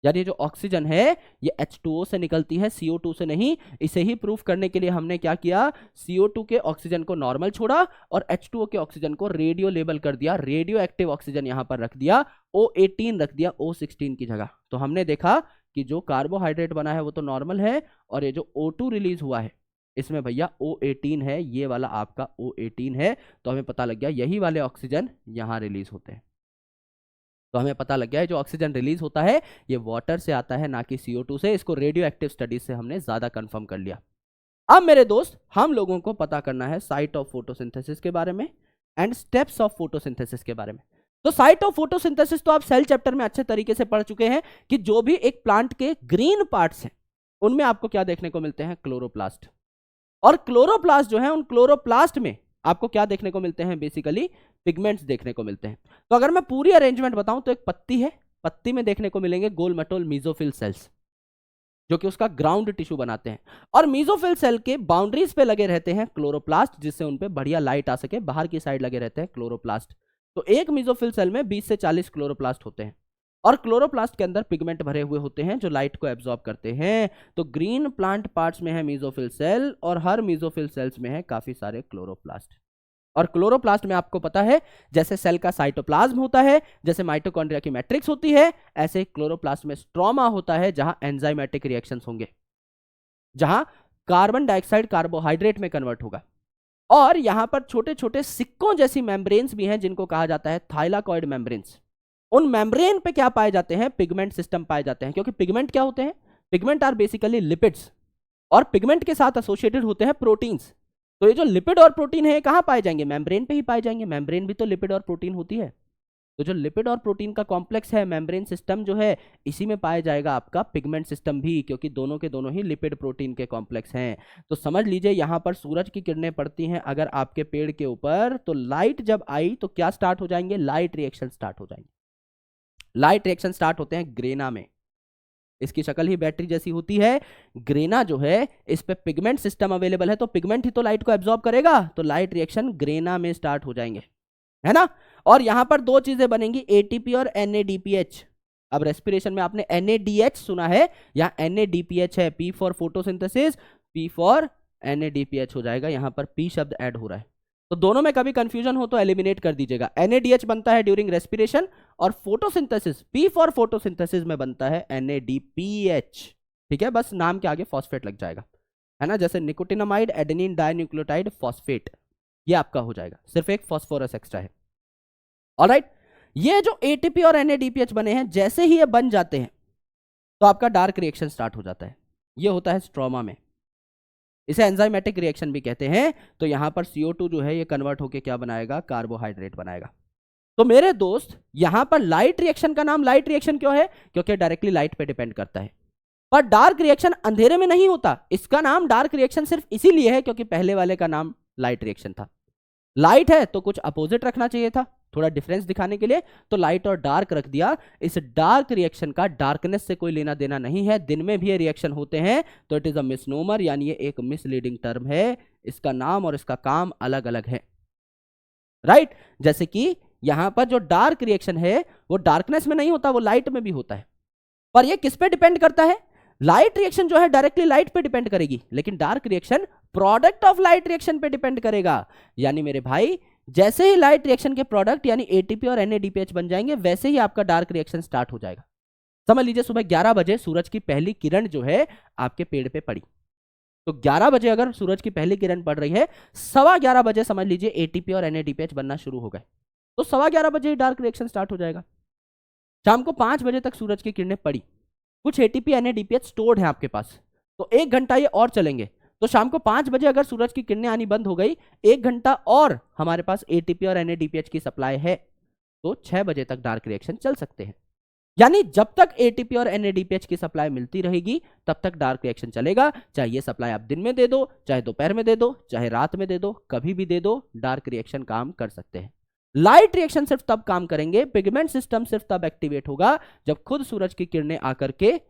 यानी जो ऑक्सीजन है ये H2O से निकलती है, CO2 से नहीं। इसे ही प्रूफ करने के लिए हमने क्या किया, CO2 के ऑक्सीजन को नॉर्मल छोड़ा और H2O के ऑक्सीजन को रेडियो लेबल कर दिया, रेडियो एक्टिव ऑक्सीजन यहां पर रख दिया, O18 रख दिया O16 की जगह। तो हमने देखा कि जो कार्बोहाइड्रेट बना है वो तो नॉर्मल है, और ये जो O2 रिलीज हुआ है इसमें भैया O18 है, ये वाला आपका O18 है। तो हमें पता लग गया यही वाले ऑक्सीजन यहां रिलीज होते हैं। तो हमें पता लग गया है जो ऑक्सीजन रिलीज होता है ये वाटर से आता है, ना कि CO2 से। इसको रेडियो एक्टिव स्टडीज से हमने ज्यादा कंफर्म कर लिया। अब मेरे दोस्त हम लोगों को पता करना है साइट ऑफ फोटोसिंथेसिस के बारे में एंड स्टेप्स ऑफ फोटोसिंथेसिस के बारे में। तो साइट ऑफ फोटोसिंथेसिस तो आप सेल चैप्टर में अच्छे तरीके से पढ़ चुके हैं कि जो भी एक प्लांट के ग्रीन पार्ट्स हैं उनमें आपको क्या देखने को मिलते हैं, क्लोरोप्लास्ट। और क्लोरोप्लास्ट जो है, उन क्लोरोप्लास्ट में आपको क्या देखने को मिलते हैं, बेसिकली पिगमेंट्स देखने को मिलते हैं। तो अगर मैं पूरी अरेंजमेंट बताऊं तो एक पत्ती है, पत्ती में देखने को मिलेंगे गोल मेटोल मीजोफिल सेल्स जो कि उसका ग्राउंड टिश्यू बनाते हैं, और मीजोफिल सेल के बाउंड्रीज पे लगे रहते हैं क्लोरोप्लास्ट, जिससे उन पे बढ़िया लाइट आ सके, बाहर की साइड लगे रहते हैं क्लोरोप्लास्ट। तो एक मीजोफिल सेल में 20 से 40 क्लोरोप्लास्ट होते हैं, और क्लोरोप्लास्ट के अंदर पिगमेंट भरे हुए होते हैं जो लाइट को एब्जॉर्ब करते हैं। तो ग्रीन प्लांट पार्ट्स में है मीजोफिल सेल, और हर मीजोफिल सेल्स में है काफी सारे क्लोरोप्लास्ट। और क्लोरोप्लास्ट में आपको पता है जैसे सेल का साइटोप्लाज्म होता है, जैसे माइटोकॉन्ड्रिया की मैट्रिक्स होती है, ऐसे क्लोरोप्लास्ट में स्ट्रोमा होता है जहां एंजाइमेटिक रिएक्शंस होंगे, जहां कार्बन डाइऑक्साइड कार्बोहाइड्रेट में कन्वर्ट होगा। और यहां पर छोटे छोटे सिक्कों जैसी मेम्ब्रेन्स भी हैं जिनको कहा जाता है थाइलाकॉइड मेम्ब्रेन्स। उन मेम्ब्रेन पे क्या पाए जाते हैं, पिगमेंट सिस्टम पाए जाते हैं। क्योंकि पिगमेंट क्या होते हैं, पिगमेंट आर बेसिकली लिपिड्स, और पिगमेंट के साथ एसोसिएटेड होते हैं प्रोटीन्स। तो ये जो लिपिड और प्रोटीन है कहां पाए जाएंगे, मेम्ब्रेन पे ही पाए जाएंगे। मेम्ब्रेन भी तो लिपिड और प्रोटीन होती है। तो जो लिपिड और प्रोटीन का कॉम्प्लेक्स है, मेम्ब्रेन सिस्टम जो है, इसी में पाया जाएगा आपका पिगमेंट सिस्टम भी, क्योंकि दोनों के दोनों ही लिपिड प्रोटीन के कॉम्प्लेक्स हैं। तो समझ लीजिए यहां पर सूरज की किरणें पड़ती हैं अगर आपके पेड़ के ऊपर, तो लाइट जब आई तो क्या स्टार्ट हो जाएंगे, लाइट रिएक्शन स्टार्ट हो जाएंगे। लाइट रिएक्शन स्टार्ट होते हैं ग्रेना में, इसकी शक्ल ही बैटरी जैसी होती है। ग्रेना जो है इस पे पिगमेंट सिस्टम अवेलेबल है, तो पिगमेंट ही तो लाइट को एब्जॉर्ब करेगा, तो लाइट रिएक्शन ग्रेना में स्टार्ट हो जाएंगे, है ना। और यहां पर दो चीजें बनेंगी, ATP और NADPH। अब रेस्पिरेशन में आपने NADH सुना है, यहां NADPH है, P for photosynthesis, P for NADPH हो जाएगा, यहां पर P शब्द ऐड हो रहा है। तो दोनों में कभी कंफ्यूजन हो तो एलिमिनेट कर दीजिएगा। NADH बनता है ड्यूरिंग रेस्पिरेशन, और फोटोसिंथेसिस P फॉर फोटोसिंथेसिस में बनता है NADPH। ठीक है, बस नाम के आगे फॉस्फेट लग जाएगा, है ना, जैसे निकोटिनामाइड एडेनिन डाइन्यूक्लियोटाइड फॉस्फेट, ये आपका हो जाएगा, सिर्फ एक फॉस्फोरस एक्स्ट्रा है। ऑलराइट, ये जो एटीपी और एनएडीपीएच बने हैं, जैसे ही ये बन जाते हैं तो आपका डार्क रिएक्शन स्टार्ट हो जाता है। ये होता है स्ट्रोमा में, इसे एंजाइमेटिक रिएक्शन भी कहते हैं। तो यहां पर CO2 जो है ये कन्वर्ट होकर क्या बनाएगा, कार्बोहाइड्रेट बनाएगा। तो मेरे दोस्त, यहां पर लाइट रिएक्शन का नाम लाइट रिएक्शन क्यों है, क्योंकि डायरेक्टली लाइट पे डिपेंड करता है। पर डार्क रिएक्शन अंधेरे में नहीं होता, इसका नाम डार्क रिएक्शन सिर्फ इसीलिए है क्योंकि पहले वाले का नाम लाइट रिएक्शन था। लाइट है तो कुछ अपोजिट रखना चाहिए था, थोड़ा डिफरेंस दिखाने के लिए, तो लाइट और डार्क रख दिया। इस डार्क रिएक्शन का डार्कनेस से कोई लेना देना नहीं है, दिन में भी ये रिएक्शन होते हैं, तो इट इज अ मिसनोमर, यानी ये एक मिसलीडिंग टर्म है। इसका नाम और इसका काम अलग अलग है, राइट। जैसे कि यहां पर जो डार्क रिएक्शन है वो डार्कनेस में नहीं होता, वो लाइट में भी होता है। पर ये किस पे डिपेंड करता है, लाइट रिएक्शन जो है डायरेक्टली लाइट पे डिपेंड करेगी, लेकिन dark reaction product of light reaction पे डिपेंड करेगा। यानी मेरे भाई, जैसे ही लाइट रिएक्शन के प्रोडक्ट यानी एटीपी और एनएडीपीएच बन जाएंगे, वैसे ही आपका डार्क रिएक्शन स्टार्ट हो जाएगा। समझ लीजिए सुबह 11 बजे सूरज की पहली किरण जो है आपके पेड़ पे पड़ी, तो 11 बजे अगर सूरज की पहली किरण पड़ रही है, 11:15 बजे समझ लीजिए एटीपी और एनएडीपीएच बनना शुरू हो गए, तो 11:15 बजे डार्क रिएक्शन स्टार्ट हो जाएगा। शाम को 5 बजे तक सूरज की किरणें पड़ी, कुछ एटीपी एनएडीपीएच स्टोर्ड है आपके पास, तो 1 घंटा ये और चलेंगे। तो शाम को 5 बजे अगर सूरज की किरणें आनी बंद हो गई, 1 घंटा और हमारे पास एटीपी और एनएडीपीएच की सप्लाई है, तो 6 बजे तक डार्क रिएक्शन चल सकते हैं। यानी जब तक एटीपी और एनएडीपीएच की सप्लाई मिलती रहेगी तब तक डार्क रिएक्शन चलेगा। चाहे ये सप्लाई आप दिन में दे दो, चाहे दोपहर में दे दो, चाहे रात में दे दो, कभी भी दे दो, डार्क रिएक्शन काम कर सकते हैं। लाइट रिएक्शन सिर्फ तब काम करेंगे, पिगमेंट सिस्टम सिर्फ तब एक्टिवेट होगा जब खुद सूरज की किरणें आकर के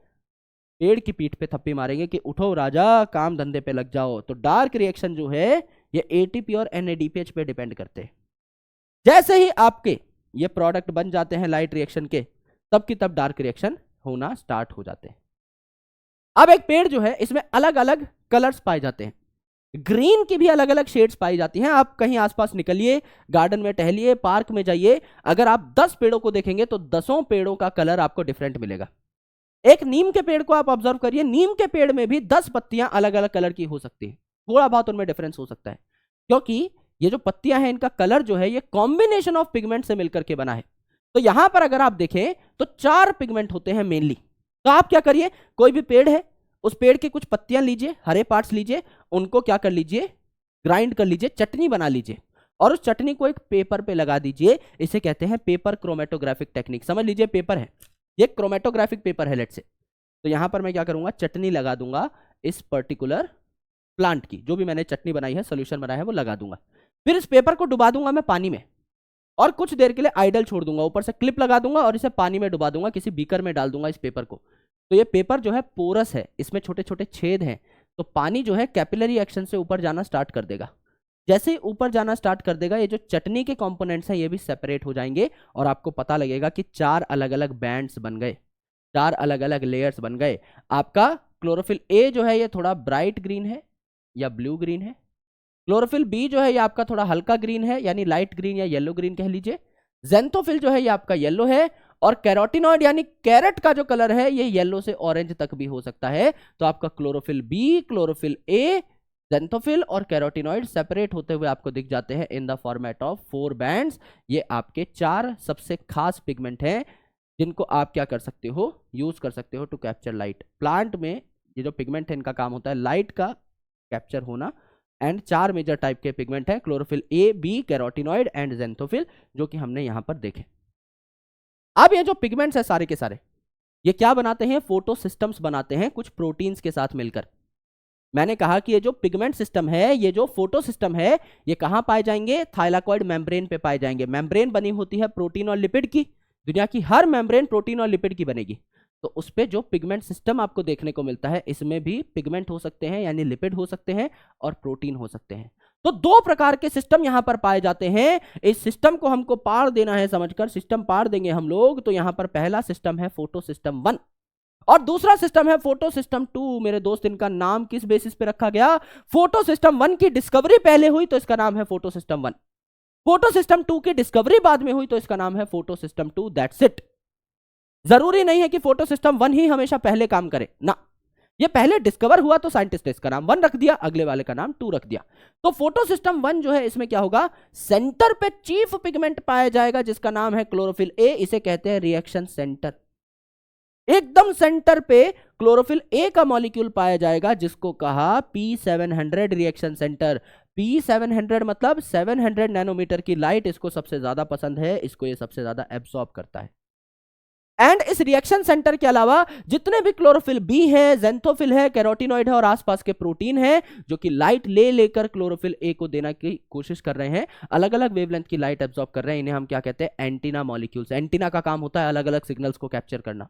पेड़ की पीठ पे थप्पी मारेंगे कि उठो राजा, काम धंधे पे लग जाओ। तो डार्क रिएक्शन जो है ये एटीपी और एनएडीपीएच पे डिपेंड करते हैं। जैसे ही आपके ये प्रोडक्ट बन जाते हैं लाइट रिएक्शन के, तब की तब डार्क रिएक्शन होना स्टार्ट हो जाते हैं। अब एक पेड़ जो है इसमें अलग अलग कलर्स पाए जाते हैं, ग्रीन की भी अलग अलग शेड्स पाई जाती हैं। आप कहीं आसपास निकलिए, गार्डन में टहलिए, पार्क में जाइए, अगर आप 10 पेड़ों को देखेंगे तो 10 पेड़ों का कलर आपको डिफरेंट मिलेगा। एक नीम के पेड़ को आप ऑब्जर्व करिए, नीम के पेड़ में भी 10 पत्तियां अलग अलग कलर की हो सकती है, थोड़ा बहुत उनमें डिफरेंस हो सकता है, क्योंकि ये जो पत्तियां हैं इनका कलर जो है ये कॉम्बिनेशन ऑफ पिगमेंट से मिलकर के बना है। तो यहां पर अगर आप देखें तो 4 पिगमेंट होते हैं मेनली। तो आप क्या करिए, कोई भी पेड़ है, उस पेड़ की कुछ पत्तियां लीजिए, हरे पार्ट्स लीजिए, उनको क्या कर लीजिए, ग्राइंड कर लीजिए, चटनी बना लीजिए, और उस चटनी को एक पेपर पे लगा दीजिए। इसे कहते हैं पेपर क्रोमेटोग्राफिक टेक्निक। समझ लीजिए पेपर है, ये क्रोमेटोग्राफिक पेपर है लेट से। तो यहां पर मैं क्या करूंगा, चटनी लगा दूंगा इस पर्टिकुलर प्लांट की, जो भी मैंने चटनी बनाई है, सोल्यूशन बनाया है, वो लगा दूंगा। फिर इस पेपर को डुबा दूंगा मैं पानी में, और कुछ देर के लिए आइडल छोड़ दूंगा, ऊपर से क्लिप लगा दूंगा और इसे पानी में डुबा दूंगा, किसी बीकर में डाल दूंगा इस पेपर को। तो ये पेपर जो है पोरस है, इसमें छोटे छोटे छेद हैं, तो पानी जो है कैपिलरी एक्शन से ऊपर जाना स्टार्ट कर देगा। जैसे ही ऊपर जाना स्टार्ट कर देगा, ये जो चटनी के कंपोनेंट्स हैं ये भी सेपरेट हो जाएंगे, और आपको पता लगेगा कि 4 अलग अलग बैंड्स बन गए, 4 अलग अलग लेयर्स बन गए। आपका क्लोरोफिल ए जो है ये थोड़ा ब्राइट ग्रीन है या ब्लू ग्रीन है, क्लोरोफिल बी जो है ये आपका थोड़ा हल्का ग्रीन है, यानी लाइट ग्रीन या येलो ग्रीन कह लीजिए। जेंथोफिल जो है ये आपका येलो है, और कैरोटिनॉइड यानी कैरेट का जो कलर है ये येलो से ऑरेंज तक भी हो सकता है। तो आपका chlorophyll B, chlorophyll A, xanthophyll और कैरोटिनॉइड सेपरेट होते हुए आपको दिख जाते हैं इन द फॉर्मेट ऑफ 4 बैंड्स। ये आपके 4 सबसे खास पिगमेंट हैं जिनको आप क्या कर सकते हो, यूज कर सकते हो टू कैप्चर लाइट। प्लांट में ये जो पिगमेंट है इनका काम होता है लाइट का कैप्चर होना, एंड 4 मेजर टाइप के पिगमेंट हैं, chlorophyll A, B, carotenoid and xanthophyll, जो कि हमने यहां पर देखे। अब ये जो पिगमेंट्स है सारे के सारे ये क्या बनाते हैं, फोटो सिस्टम्स बनाते हैं कुछ प्रोटीन्स के साथ मिलकर। मैंने कहा कि ये जो पिगमेंट सिस्टम है, ये जो फोटो सिस्टम है, ये कहां पाए जाएंगे, थाइलाकॉइड मेम्ब्रेन पे पाए जाएंगे। मेम्ब्रेन बनी होती है प्रोटीन और लिपिड की, दुनिया की हर मेम्ब्रेन प्रोटीन और लिपिड की बनेगी। तो उस पे जो पिगमेंट सिस्टम आपको देखने को मिलता है, इसमें भी पिगमेंट हो सकते हैं, यानी लिपिड हो सकते हैं और प्रोटीन हो सकते हैं। तो 2 प्रकार के सिस्टम यहां पर पाए जाते हैं। इस सिस्टम को हमको पार देना है, समझकर सिस्टम पार देंगे हम लोग। तो यहां पर पहला सिस्टम है फोटो सिस्टम 1 और दूसरा सिस्टम है फोटो सिस्टम 2। मेरे दोस्त, इनका नाम किस बेसिस पे रखा गया, फोटो सिस्टम 1 की डिस्कवरी पहले हुई तो इसका नाम है फोटो सिस्टम 1, फोटो सिस्टम 2 की डिस्कवरी बाद में हुई तो इसका नाम है फोटो सिस्टम 2। That's it. जरूरी नहीं है कि फोटो सिस्टम 1 ही हमेशा पहले काम करे ना, ये पहले डिस्कवर हुआ तो साइंटिस्ट ने इसका नाम 1 रख दिया, अगले वाले का नाम 2 रख दिया। तो फोटो सिस्टम 1 जो है इसमें क्या होगा, सेंटर पे चीफ पिगमेंट पाया जाएगा जिसका नाम है क्लोरोफिल ए, इसे कहते हैं रिएक्शन सेंटर। एकदम सेंटर पे क्लोरोफिल ए का मॉलिक्यूल पाया जाएगा जिसको कहा P700 रिएक्शन सेंटर। P700 मतलब 700 नैनोमीटर की लाइट इसको सबसे ज्यादा पसंद है, इसको ये सबसे ज्यादा एब्सॉर्ब करता है। एंड इस रिएक्शन सेंटर के अलावा जितने भी क्लोरोफिल बी है, जेंथोफिल है, कैरोटिनॉइड है और आसपास के प्रोटीन है जो कि लाइट ले लेकर क्लोरोफिल ए को देने की कोशिश कर रहे हैं, अलग अलग वेवलेंथ की लाइट एब्सॉर्ब कर रहे हैं, इन्हें हम क्या कहते हैं, एंटीना मॉलिक्यूल्स। एंटीना का काम होता है अलग अलग सिग्नल्स को कैप्चर करना,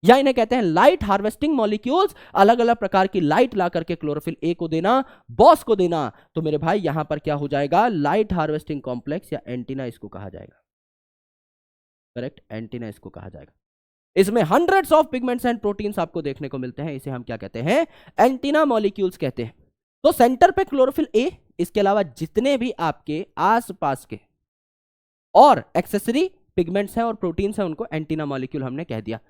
या इन्हें कहते हैं लाइट हार्वेस्टिंग मॉलिक्यूल्स, अलग अलग प्रकार की लाइट ला करके क्लोरोफिल ए को देना, बॉस को देना। तो मेरे भाई यहां पर क्या हो जाएगा, लाइट हार्वेस्टिंग कॉम्प्लेक्स या एंटीना इसको कहा जाएगा। करेक्ट, एंटीना इसको कहा जाएगा। इसमें hundreds of pigments and proteins आपको देखने को मिलते हैं, इसे हम क्या कहते हैं, एंटीना मॉलिक्यूल्स कहते हैं। तो सेंटर पे क्लोरोफिल ए, इसके अलावा जितने भी आपके आसपास के और एक्सेसरी पिगमेंट्स हैं और प्रोटीन्स हैं उनको एंटीना मॉलिक्यूल हमने कह दिया।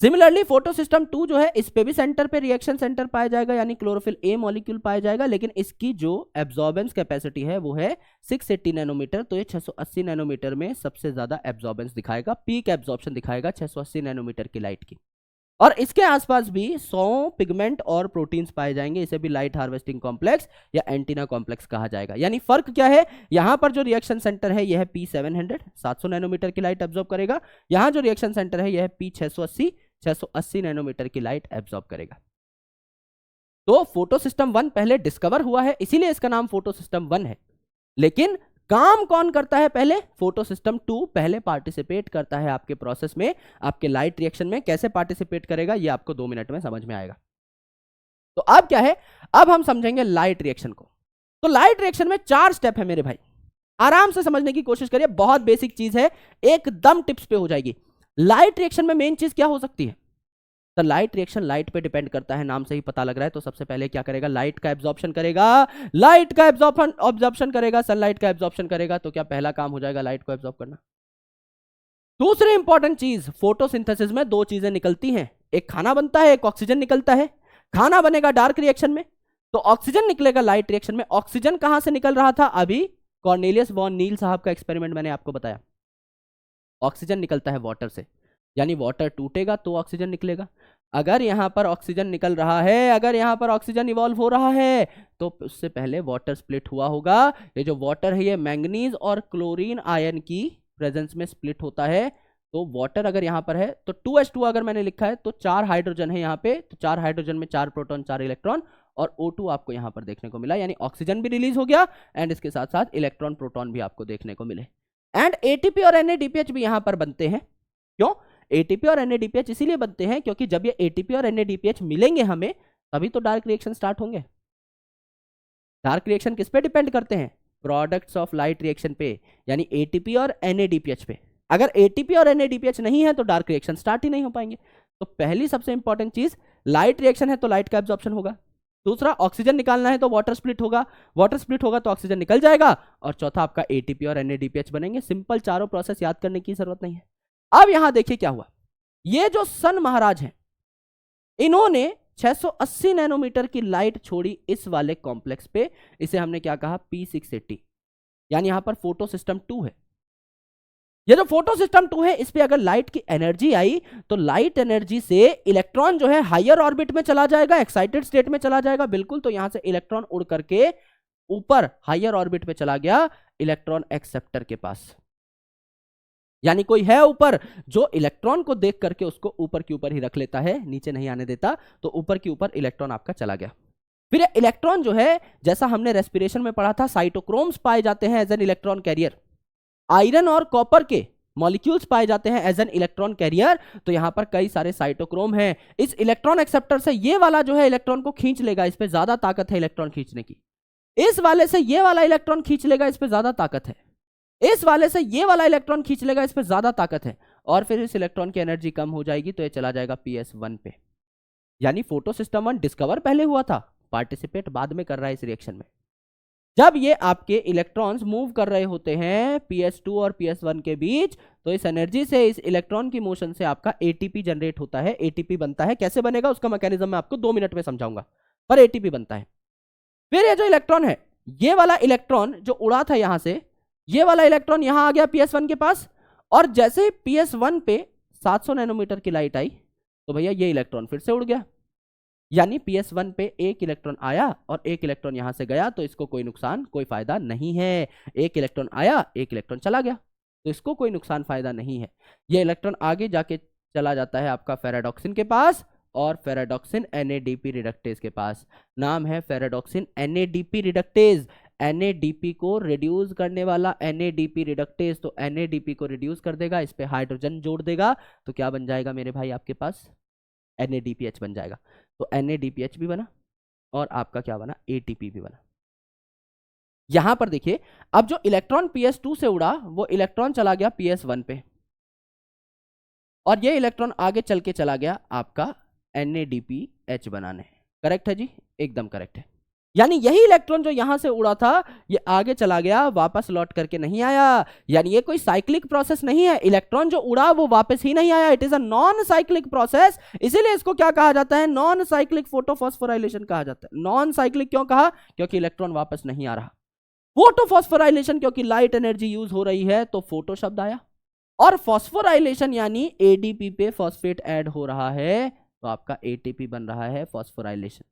सिमिलरली फोटो सिस्टम 2 जो है इस पे भी सेंटर पे रिएक्शन सेंटर पाया जाएगा, यानी क्लोरोफिल ए मॉलिक्यूल पाया जाएगा, लेकिन इसकी जो एब्जॉर्बेंस कैपेसिटी है वो है 680 नैनोमीटर। तो ये 680 नैनोमीटर में सबसे ज्यादा एब्जॉर्बेंस दिखाएगा, पीक एब्जॉर्प्शन दिखाएगा 680 नैनोमीटर की लाइट की। और इसके आसपास भी 100 पिगमेंट और प्रोटीन्स पाए जाएंगे, इसे भी लाइट हार्वेस्टिंग कॉम्प्लेक्स या एंटीना कॉम्प्लेक्स कहा जाएगा। यानी फर्क क्या है, यहां पर जो रिएक्शन सेंटर है यह है P700 700 नैनोमीटर की लाइट एब्जॉर्ब करेगा, यहां जो रिएक्शन सेंटर है यह है P680 680 नैनोमीटर की लाइट एब्जॉर्ब करेगा। तो फोटो सिस्टम 1 पहले डिस्कवर हुआ है, इसीलिए इसका नाम फोटो सिस्टम 1 है। लेकिन काम कौन करता है पहले, फोटो सिस्टम 2 पहले पार्टिसिपेट करता है आपके प्रोसेस में, आपके लाइट रिएक्शन में। कैसे पार्टिसिपेट करेगा ये आपको 2 मिनट में समझ में आएगा। तो अब क्या है, अब हम समझेंगे लाइट रिएक्शन को। तो लाइट रिएक्शन में 4 स्टेप है मेरे भाई, आराम से समझने की कोशिश करिए, बहुत बेसिक चीज है, एकदम टिप्स पे हो जाएगी। लाइट रिएक्शन में मेन चीज क्या हो सकती है, तो लाइट रिएक्शन लाइट पे डिपेंड करता है, नाम से ही पता लग रहा है। तो सबसे पहले क्या करेगा, लाइट का एब्जॉर्प्शन करेगा, लाइट का एब्जॉर्प्शन करेगा, सनलाइट का एब्जॉर्प्शन करेगा। तो क्या पहला काम हो जाएगा लाइट को एब्जॉर्ब करना। दूसरी इंपॉर्टेंट चीज, फोटोसिंथेसिस में 2 चीजें निकलती हैं, एक खाना बनता है, एक ऑक्सीजन निकलता है। खाना बनेगा डार्क रिएक्शन में, तो ऑक्सीजन निकलेगा लाइट रिएक्शन में। ऑक्सीजन कहां से निकल रहा था, अभी कॉर्नेलियस वॉन नील साहब का एक्सपेरिमेंट मैंने आपको बताया। ऑक्सीजन निकलता है वाटर से, यानी वाटर टूटेगा तो ऑक्सीजन निकलेगा। अगर यहां पर ऑक्सीजन निकल रहा है, अगर यहां पर ऑक्सीजन इवॉल्व हो रहा है, तो उससे पहले वाटर स्प्लिट हुआ होगा। ये जो वाटर है ये मैंगनीज और क्लोरीन आयन की प्रेजेंस में स्प्लिट होता है। तो वाटर अगर यहां पर है तो 2H2 अगर मैंने लिखा है तो 4 हाइड्रोजन है यहां पे, तो 4 हाइड्रोजन में 4 प्रोटॉन 4 इलेक्ट्रॉन, और O2 आपको यहां पर देखने को मिला, यानी ऑक्सीजन भी रिलीज हो गया एंड इसके साथ साथ इलेक्ट्रॉन प्रोटॉन भी आपको देखने को मिले। एंड ATP और NADPH भी यहां पर बनते हैं। क्यों ATP और NADPH इसीलिए बनते हैं क्योंकि जब ये ATP और NADPH मिलेंगे हमें, तभी तो डार्क रिएक्शन स्टार्ट होंगे। डार्क रिएक्शन किस पे डिपेंड करते हैं, प्रोडक्ट्स ऑफ लाइट रिएक्शन पे, यानी ATP और NADPH पे। अगर ATP और NADPH नहीं है तो डार्क रिएक्शन स्टार्ट ही नहीं हो पाएंगे। तो पहली सबसे इंपॉर्टेंट चीज, लाइट रिएक्शन है तो लाइट का एब्जॉर्प्शन होगा। दूसरा, ऑक्सीजन निकालना है तो वाटर स्प्लिट होगा, वाटर स्प्लिट होगा तो ऑक्सीजन निकल जाएगा। और चौथा आपका ATP और NADPH बनेंगे। सिंपल चारों प्रोसेस याद करने की जरूरत नहीं है। अब यहां देखिए क्या हुआ, ये जो सन महाराज हैं इन्होंने 680 नैनोमीटर की लाइट छोड़ी इस वाले कॉम्प्लेक्स पे, इसे हमने क्या कहा, P680, यानी यहां पर फोटो सिस्टम 2 है। ये जो फोटो सिस्टम 2 है, इस पे अगर लाइट की एनर्जी आई तो लाइट एनर्जी से इलेक्ट्रॉन जो है हायर ऑर्बिट में चला जाएगा, एक्साइटेड स्टेट में चला जाएगा, बिल्कुल। तो यहां से इलेक्ट्रॉन उड़ करके ऊपर हायर ऑर्बिट पे चला गया, इलेक्ट्रॉन एक्सेप्टर के पास। यानी कोई है ऊपर जो इलेक्ट्रॉन को देख करके उसको ऊपर के ऊपर ही रख लेता है, नीचे नहीं आने देता। तो ऊपर के ऊपर इलेक्ट्रॉन आपका चला गया। फिर इलेक्ट्रॉन जो है, जैसा हमने रेस्पिरेशन में पढ़ा था, साइटोक्रोम्स पाए जाते हैं as an electron carrier. Iron और कॉपर के मॉलिक्यूल्स पाए जाते हैं एज एन इलेक्ट्रॉन कैरियर। तो यहां पर कई सारे साइटोक्रोम हैं। इस इलेक्ट्रॉन एक्सेप्टर से ये वाला जो है इलेक्ट्रॉन को खींच लेगा, इस पे ज्यादा ताकत है इलेक्ट्रॉन खींचने की। इस वाले से ये वाला इलेक्ट्रॉन खींच लेगा, इस पे ज्यादा ताकत है। इस वाले से ये वाला इलेक्ट्रॉन खींच लेगा, इस पे ज्यादा ताकत है। और फिर इस इलेक्ट्रॉन की एनर्जी कम हो जाएगी तो ये चला जाएगा PS1 पे। यानी फोटो सिस्टम 1 डिस्कवर पहले हुआ था, पार्टिसिपेट बाद में कर रहा है इस रिएक्शन में। जब ये आपके इलेक्ट्रॉन्स मूव कर रहे होते हैं PS2 और PS1 के बीच, तो इस एनर्जी से, इस इलेक्ट्रॉन की मोशन से आपका एटीपी जनरेट होता है, एटीपी बनता है। कैसे बनेगा उसका मैकेनिज्म मैं आपको 2 मिनट में समझाऊंगा, पर एटीपी बनता है। फिर ये जो इलेक्ट्रॉन है, ये वाला इलेक्ट्रॉन जो उड़ा था यहां से, ये वाला इलेक्ट्रॉन यहां आ गया PS1 के पास, और जैसे ही PS1 पे 700 नैनोमीटर की लाइट आई, तो भैया ये इलेक्ट्रॉन फिर से उड़ गया। यानी PS1 पे एक इलेक्ट्रॉन आया और एक इलेक्ट्रॉन यहां से गया, तो इसको कोई नुकसान, कोई फायदा नहीं है। एक इलेक्ट्रॉन आया, एक इलेक्ट्रॉन चला गया, तो इसको कोई नुकसान फायदा नहीं है। ये इलेक्ट्रॉन आगे जाके चला जाता है आपका फेराडॉक्सिन के पास, और फेराडॉक्सिन NADP रिडक्टेज के पास। नाम है फेराडॉक्सिन NADP रिडक्टेज। NADP को रिड्यूस करने वाला NADP रिडक्टेज, तो NADP को रिड्यूस कर देगा, इस पे हाइड्रोजन जोड़ देगा, तो क्या बन जाएगा मेरे भाई आपके पास? NADPH बन जाएगा। तो NADPH भी बना और आपका क्या बना? ATP भी बना। यहां पर देखिए, अब जो इलेक्ट्रॉन PS2 से उड़ा, वो इलेक्ट्रॉन चला गया PS1 पे, और ये इलेक्ट्रॉन आगे चल के चला गया आपका NADPH बनाने। करेक्ट है जी? एकदम करेक्ट है। यानी यही इलेक्ट्रॉन जो यहां से उड़ा था, ये आगे चला गया, वापस लौट करके नहीं आया। यानी ये कोई साइक्लिक प्रोसेस नहीं है, इलेक्ट्रॉन जो उड़ा वो वापस ही नहीं आया। It is a non cyclic process, इसीलिए इसको क्या कहा जाता है? नॉन साइक्लिक फोटोफॉस्फोराइलेशन कहा जाता है। नॉन साइक्लिक क्यों कहा? क्योंकि इलेक्ट्रॉन वापस नहीं आ रहा। फोटोफॉस्फोराइलेशन क्योंकि लाइट एनर्जी यूज हो रही है, तो फोटो शब्द आया। और फॉस्फोराइलेशन यानी एडीपी पे फॉस्फेट ऐड हो रहा है, तो आपका एटीपी बन रहा है, फॉस्फोराइलेशन।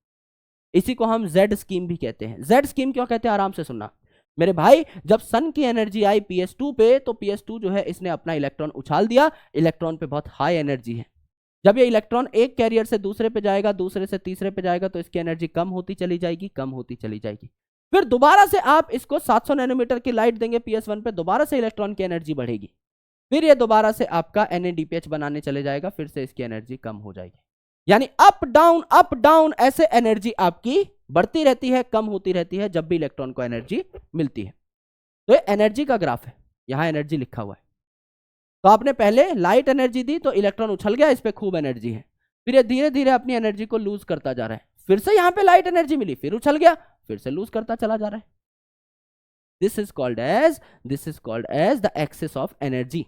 इसी को हम जेड स्कीम भी कहते हैं। जेड स्कीम क्यों कहते हैं? आराम से सुनना मेरे भाई। जब सन की एनर्जी आई PS2 पे, तो PS2 जो है इसने अपना इलेक्ट्रॉन उछाल दिया। इलेक्ट्रॉन पे बहुत हाई एनर्जी है। जब ये इलेक्ट्रॉन एक कैरियर से दूसरे पे जाएगा, दूसरे से तीसरे पे जाएगा, तो इसकी एनर्जी कम होती चली जाएगी, कम होती चली जाएगी। फिर दोबारा से आप इसको 700 नैनोमीटर की लाइट देंगे PS1 पे, दोबारा से इलेक्ट्रॉन की एनर्जी बढ़ेगी। फिर ये दोबारा से आपका NADPH बनाने चले जाएगा, फिर से इसकी एनर्जी कम हो जाएगी। यानी अप डाउन ऐसे एनर्जी आपकी बढ़ती रहती है, कम होती रहती है, जब भी इलेक्ट्रॉन को एनर्जी मिलती है। तो ये एनर्जी का ग्राफ है, यहां एनर्जी लिखा हुआ है। तो आपने पहले लाइट एनर्जी दी, तो इलेक्ट्रॉन उछल गया, इस पे खूब एनर्जी है। फिर ये धीरे धीरे अपनी एनर्जी को लूज करता जा रहा है। फिर से यहां पे लाइट एनर्जी मिली, फिर उछल गया, फिर से लूज करता चला जा रहा है। This is called as the axis of energy.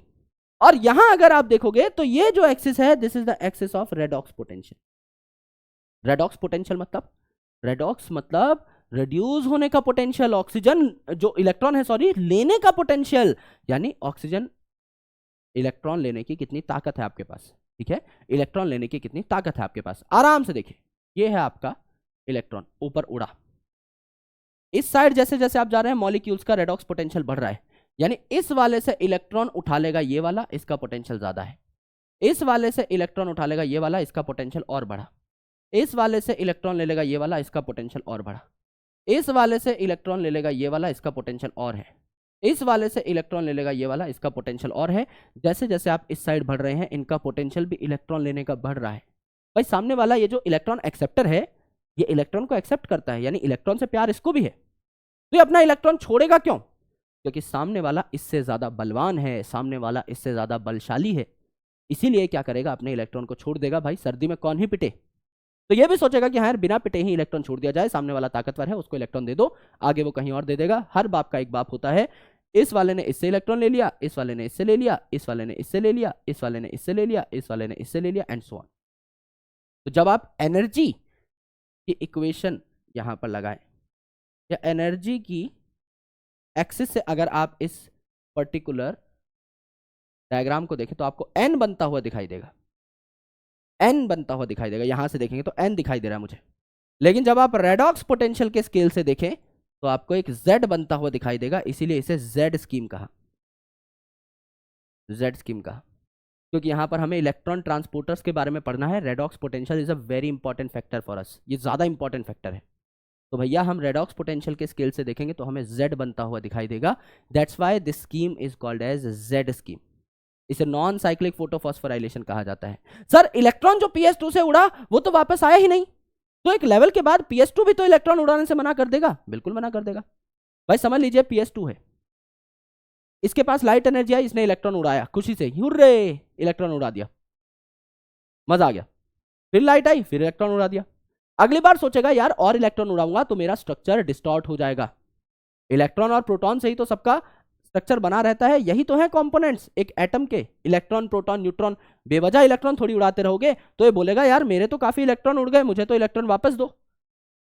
और यहां अगर आप देखोगे, तो ये जो एक्सिस है, this is the axis of redox potential. Redox potential मतलब, रेडॉक्स मतलब रिड्यूस होने का पोटेंशियल, ऑक्सीजन जो इलेक्ट्रॉन है, सॉरी, लेने का पोटेंशियल। यानी ऑक्सीजन इलेक्ट्रॉन लेने की कितनी ताकत है आपके पास, ठीक है? इलेक्ट्रॉन लेने की कितनी ताकत है आपके पास। आराम से देखिए, ये है आपका इलेक्ट्रॉन, ऊपर उड़ा। इस साइड जैसे जैसे आप जा रहे हैं, मॉलिक्यूल्स का रेडॉक्स पोटेंशियल बढ़ रहा है। यानी इस वाले से इलेक्ट्रॉन उठा लेगा ये वाला, इसका पोटेंशियल ज्यादा है। इस वाले से इलेक्ट्रॉन उठा लेगा ये वाला, इसका पोटेंशियल और बढ़ा। इस वाले से इलेक्ट्रॉन ले लेगा ये वाला, इसका पोटेंशियल और बढ़ा। इस वाले से इलेक्ट्रॉन ले लेगा ये वाला, इसका पोटेंशियल और है। इस वाले से इलेक्ट्रॉन ले लेगा ये वाला, इसका पोटेंशियल और है। जैसे जैसे आप इस साइड बढ़ रहे हैं, इनका पोटेंशियल भी इलेक्ट्रॉन लेने का बढ़ रहा है। भाई सामने वाला ये जो इलेक्ट्रॉन एक्सेप्टर है, ये इलेक्ट्रॉन को एक्सेप्ट करता है, यानी इलेक्ट्रॉन से प्यार इसको भी है। तो ये अपना इलेक्ट्रॉन छोड़ेगा क्यों? क्योंकि सामने वाला इससे ज्यादा बलवान है, सामने वाला इससे ज्यादा बलशाली है। इसीलिए क्या करेगा? अपने इलेक्ट्रॉन को छोड़ देगा। भाई सर्दी में कौन ही पिटे? तो ये भी सोचेगा कि हाँ यार, बिना पिटे ही इलेक्ट्रॉन छोड़ दिया जाए, सामने वाला ताकतवर है, उसको इलेक्ट्रॉन दे दो, आगे वो कहीं और दे देगा। हर बाप का एक बाप होता है। इस वाले ने इससे इलेक्ट्रॉन ले लिया, इस वाले ने इससे ले लिया, इस वाले ने इससे ले लिया, इस वाले ने इससे ले लिया, इस वाले ने इससे ले लिया, एंड सो ऑन। तो जब आप एनर्जी की इक्वेशन यहां पर लगाएं, या एनर्जी की एक्सिस से अगर आप इस पर्टिकुलर डायग्राम को देखें, तो आपको एन बनता हुआ दिखाई देगा। एन बनता हुआ दिखाई देगा, यहां से देखेंगे तो एन दिखाई दे रहा है मुझे। लेकिन जब आप रेडॉक्स पोटेंशियल के स्केल से देखें, तो आपको एक जेड बनता हुआ दिखाई देगा। इसीलिए इसे जेड स्कीम कहा, जेड स्कीम कहा, क्योंकि यहां पर हमें इलेक्ट्रॉन ट्रांसपोर्टर्स के बारे में पढ़ना है। Redox potential is a very important factor for us, ये ज्यादा इंपॉर्टेंट फैक्टर है। तो भैया हम रेडॉक्स पोटेंशियल के स्केल से देखेंगे तो हमें Z बनता हुआ दिखाई देगा। That's why this scheme is called as Z scheme. इसे नॉन साइक्लिक फोटोफॉस्फोराइलेशन कहा जाता है। सर इलेक्ट्रॉन जो PS2 से उड़ा वो तो वापस आया ही नहीं, तो एक लेवल के बाद PS2 भी तो इलेक्ट्रॉन उड़ाने से मना कर देगा? बिल्कुल मना कर देगा। भाई समझ लीजिए PS2 है, इसके पास लाइट एनर्जी आई, इसने इलेक्ट्रॉन उड़ाया खुशी से, हुर्रे इलेक्ट्रॉन उड़ा दिया, मजा आ गया। फिर लाइट आई, फिर इलेक्ट्रॉन उड़ा दिया। अगली बार सोचेगा यार और इलेक्ट्रॉन उड़ाऊंगा तो मेरा स्ट्रक्चर डिस्टॉर्ट हो जाएगा, इलेक्ट्रॉन और प्रोटॉन से ही तो सबका स्ट्रक्चर बना रहता है, यही तो है कंपोनेंट्स एक एटम के, इलेक्ट्रॉन प्रोटॉन न्यूट्रॉन। बेवजह इलेक्ट्रॉन थोड़ी उड़ाते रहोगे तो ये बोलेगा यार मेरे तो काफी इलेक्ट्रॉन उड़ गए, मुझे तो इलेक्ट्रॉन वापस दो।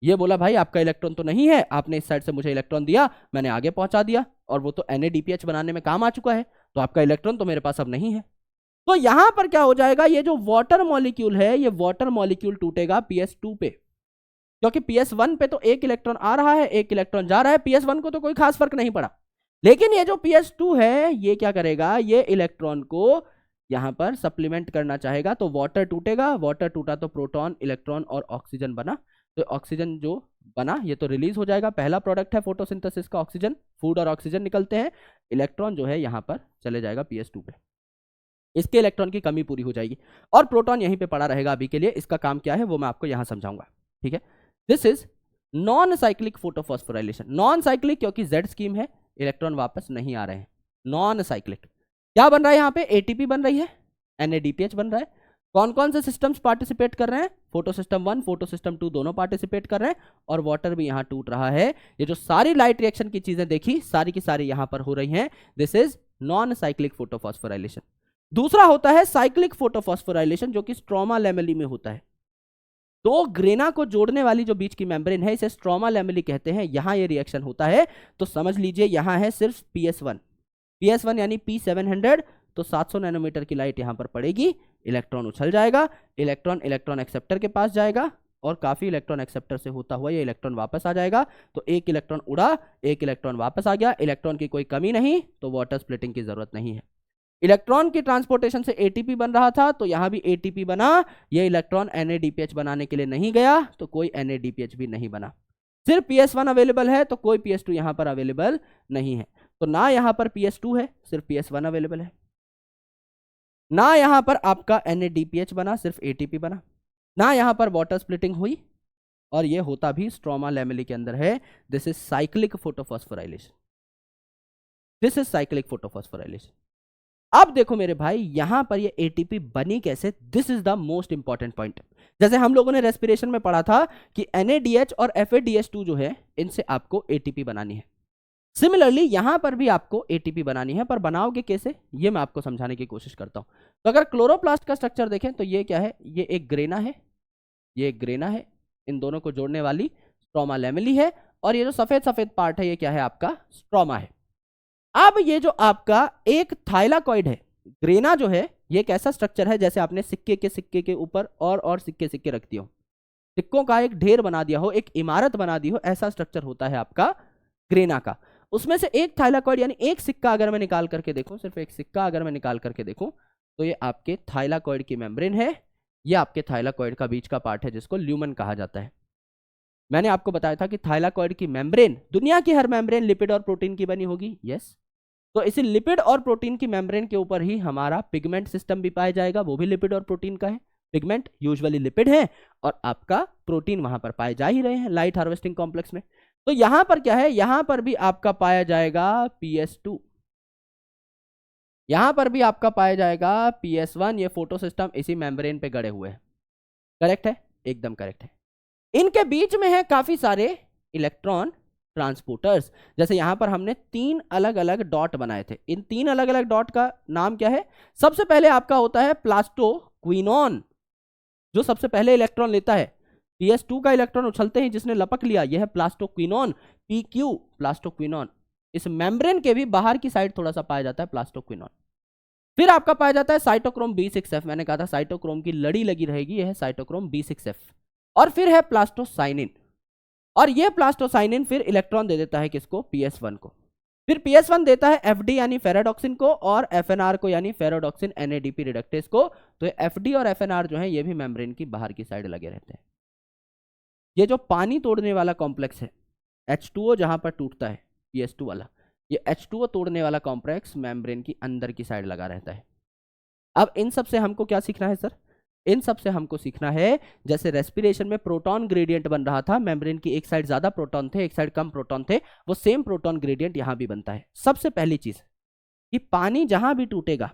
ये बोला भाई आपका इलेक्ट्रॉन तो नहीं है, आपने इस साइड से मुझे इलेक्ट्रॉन दिया, मैंने आगे पहुंचा दिया और वो तो NADPH बनाने में काम आ चुका है, तो आपका इलेक्ट्रॉन तो मेरे पास अब नहीं है। तो यहां पर क्या हो जाएगा, ये जो वाटर मॉलिक्यूल है ये वाटर मॉलिक्यूल टूटेगा PS2 पे, क्योंकि PS1 पे तो एक इलेक्ट्रॉन आ रहा है एक इलेक्ट्रॉन जा रहा है, PS1 को तो कोई खास फर्क नहीं पड़ा। लेकिन ये जो PS2 है ये क्या करेगा, ये इलेक्ट्रॉन को यहां पर सप्लीमेंट करना चाहेगा, तो वाटर टूटेगा, वाटर टूटा तो प्रोटॉन इलेक्ट्रॉन और ऑक्सीजन बना, तो ऑक्सीजन जो बना ये तो रिलीज हो जाएगा, पहला प्रोडक्ट है फोटोसिंथेसिस का ऑक्सीजन, फूड और ऑक्सीजन निकलते हैं, इलेक्ट्रॉन जो है यहां पर चले जाएगा PS2 पे, इसके इलेक्ट्रॉन की कमी पूरी हो जाएगी और प्रोटॉन यहीं पे पड़ा रहेगा अभी के लिए। इसका काम क्या है वो मैं आपको यहां समझाऊंगा, ठीक है। This is non cyclic photophosphorylation. Non cyclic क्योंकि Z स्कीम है, इलेक्ट्रॉन वापस नहीं आ रहे हैं। नॉन साइक्लिक क्या बन रहा है यहाँ पे, ATP बन रही है, NADPH बन रहा है। कौन कौन से सिस्टम्स पार्टिसिपेट कर रहे हैं, फोटो सिस्टम 1 फोटो सिस्टम 2 दोनों पार्टिसिपेट कर रहे हैं और वाटर भी यहाँ टूट रहा है। ये जो सारी लाइट रिएक्शन की चीजें देखी सारी की सारी यहाँ पर हो रही हैं। This is non cyclic photophosphorylation. दूसरा होता है साइक्लिक फोटोफॉस्फोराइलेशन जो कि स्ट्रोमा लैमेली में होता है। दो ग्रेना को जोड़ने वाली जो बीच की मेम्ब्रेन है इसे स्ट्रोमा लैमेली कहते हैं, यहां ये रिएक्शन होता है। तो समझ लीजिए यहां है सिर्फ PS1 यानी P700, तो 700 नैनोमीटर की लाइट यहां पर पड़ेगी, इलेक्ट्रॉन उछल जाएगा, इलेक्ट्रॉन इलेक्ट्रॉन एक्सेप्टर के पास जाएगा और काफी इलेक्ट्रॉन एक्सेप्टर से होता हुआ ये इलेक्ट्रॉन वापस आ जाएगा। तो एक इलेक्ट्रॉन उड़ा, एक इलेक्ट्रॉन वापस आ गया, इलेक्ट्रॉन की कोई कमी नहीं, तो वाटर स्प्लिटिंग की जरूरत नहीं है। इलेक्ट्रॉन की ट्रांसपोर्टेशन से ATP बन रहा था तो यहां भी ATP बना, ये इलेक्ट्रॉन NADPH बनाने के लिए नहीं गया तो कोई NADPH भी नहीं बना। सिर्फ PS1 अवेलेबल है तो कोई PS2 यहां पर अवेलेबल नहीं है। तो ना यहां पर PS2 है, सिर्फ PS1 अवेलेबल है, ना यहां पर आपका NADPH बना, सिर्फ ATP बना, ना यहां पर वाटर स्प्लिटिंग हुई और ये होता भी स्ट्रोमा लैमेली के अंदर है। This is cyclic photophosphorylation, this is cyclic photophosphorylation. अब देखो मेरे भाई यहां पर ये ATP बनी कैसे, this is the most important point. जैसे हम लोगों ने रेस्पिरेशन में पढ़ा था कि NADH और FADH2 जो है इनसे आपको ATP बनानी है, सिमिलरली यहां पर भी आपको ATP बनानी है, पर बनाओगे कैसे ये मैं आपको समझाने की कोशिश करता हूं। तो अगर क्लोरोप्लास्ट का स्ट्रक्चर देखें तो ये क्या है, ये एक ग्रेना है, ये एक ग्रेना है, इन दोनों को जोड़ने वाली स्ट्रोमा लैमेली है और ये जो सफेद सफेद पार्ट है ये क्या है आपका स्ट्रोमा है। अब ये जो आपका एक थाइलाकॉइड है, ग्रेना जो है ये एक ऐसा स्ट्रक्चर है जैसे आपने सिक्के के ऊपर और सिक्के रख दिए हो, सिक्कों का एक ढेर बना दिया हो, एक इमारत बना दी हो, ऐसा स्ट्रक्चर होता है आपका ग्रेना का। उसमें से एक थाइलाकॉइड यानी एक सिक्का अगर मैं निकाल करके देखूं, सिर्फ एक सिक्का अगर मैं निकाल करके देखूं तो ये आपके थाइलाकॉइड की मेम्ब्रेन है, ये आपके थाइलाकॉइड का बीच का पार्ट है जिसको ल्यूमन कहा जाता है। मैंने आपको बताया था कि थाइलाकॉइड की मेम्ब्रेन, दुनिया की हर मेम्ब्रेन लिपिड और प्रोटीन की बनी होगी, यस। तो इसी लिपिड और प्रोटीन की मेम्ब्रेन के ऊपर ही हमारा पिगमेंट सिस्टम भी पाया जाएगा, वो भी लिपिड और प्रोटीन का है। पिगमेंट यूजुअली लिपिड है और आपका प्रोटीन वहां पर पाए जा ही रहे हैं लाइट हार्वेस्टिंग कॉम्प्लेक्स में। तो यहां पर क्या है, यहां पर भी आपका पाया जाएगा PS2, यहां पर भी आपका पाया जाएगा PS1। ये फोटो सिस्टम इसी मेम्ब्रेन पे गड़े हुए हैं, करेक्ट है, एकदम करेक्ट है। इनके बीच में है काफी सारे इलेक्ट्रॉन ट्रांसपोर्टर्स। जैसे यहां पर हमने 3 अलग अलग डॉट बनाए थे, इन 3 अलग अलग डॉट का नाम क्या है, सबसे पहले आपका होता है प्लास्टोक्विनोन, जो सबसे पहले इलेक्ट्रॉन लेता है। PS2 का इलेक्ट्रॉन उछलते ही जिसने लपक लिया यह है प्लास्टोक्विनोन, PQ प्लास्टोक्विनोन। इस मेम्ब्रेन के भी बाहर की साइड थोड़ा सा पाया जाता है प्लास्टोक्विनोन। फिर आपका पाया जाता है साइटोक्रोम B6F, मैंने कहा था साइटोक्रोम की लड़ी लगी रहेगी, यह है साइटोक्रोम B6F। और फिर है प्लास्टोसाइनिन, और ये प्लास्टोसाइनिन फिर इलेक्ट्रॉन दे देता है किसको, PS1 को। फिर PS1 देता है FD यानी फेराडॉक्सिन को और FNR को यानी फेराडॉक्सिन NADP रिडक्टेस को। तो ये FD और FNR जो है ये भी मेम्ब्रेन की बाहर की साइड लगे रहते हैं। ये जो पानी तोड़ने वाला कॉम्प्लेक्स है H2O जहां पर टूटता है PS2 वाला, ये H2O तोड़ने वाला कॉम्प्लेक्स मेम्ब्रेन की अंदर की साइड लगा रहता है। अब इन सब से हमको क्या सीखना है सर, इन सब से हमको सीखना है जैसे रेस्पिरेशन में प्रोटॉन ग्रेडियंट बन रहा था, मेम्ब्रेन की एक साइड ज्यादा प्रोटॉन थे एक साइड कम प्रोटॉन थे, वो सेम प्रोटॉन ग्रेडियंट यहां भी बनता है। सबसे पहली चीज कि पानी जहां भी टूटेगा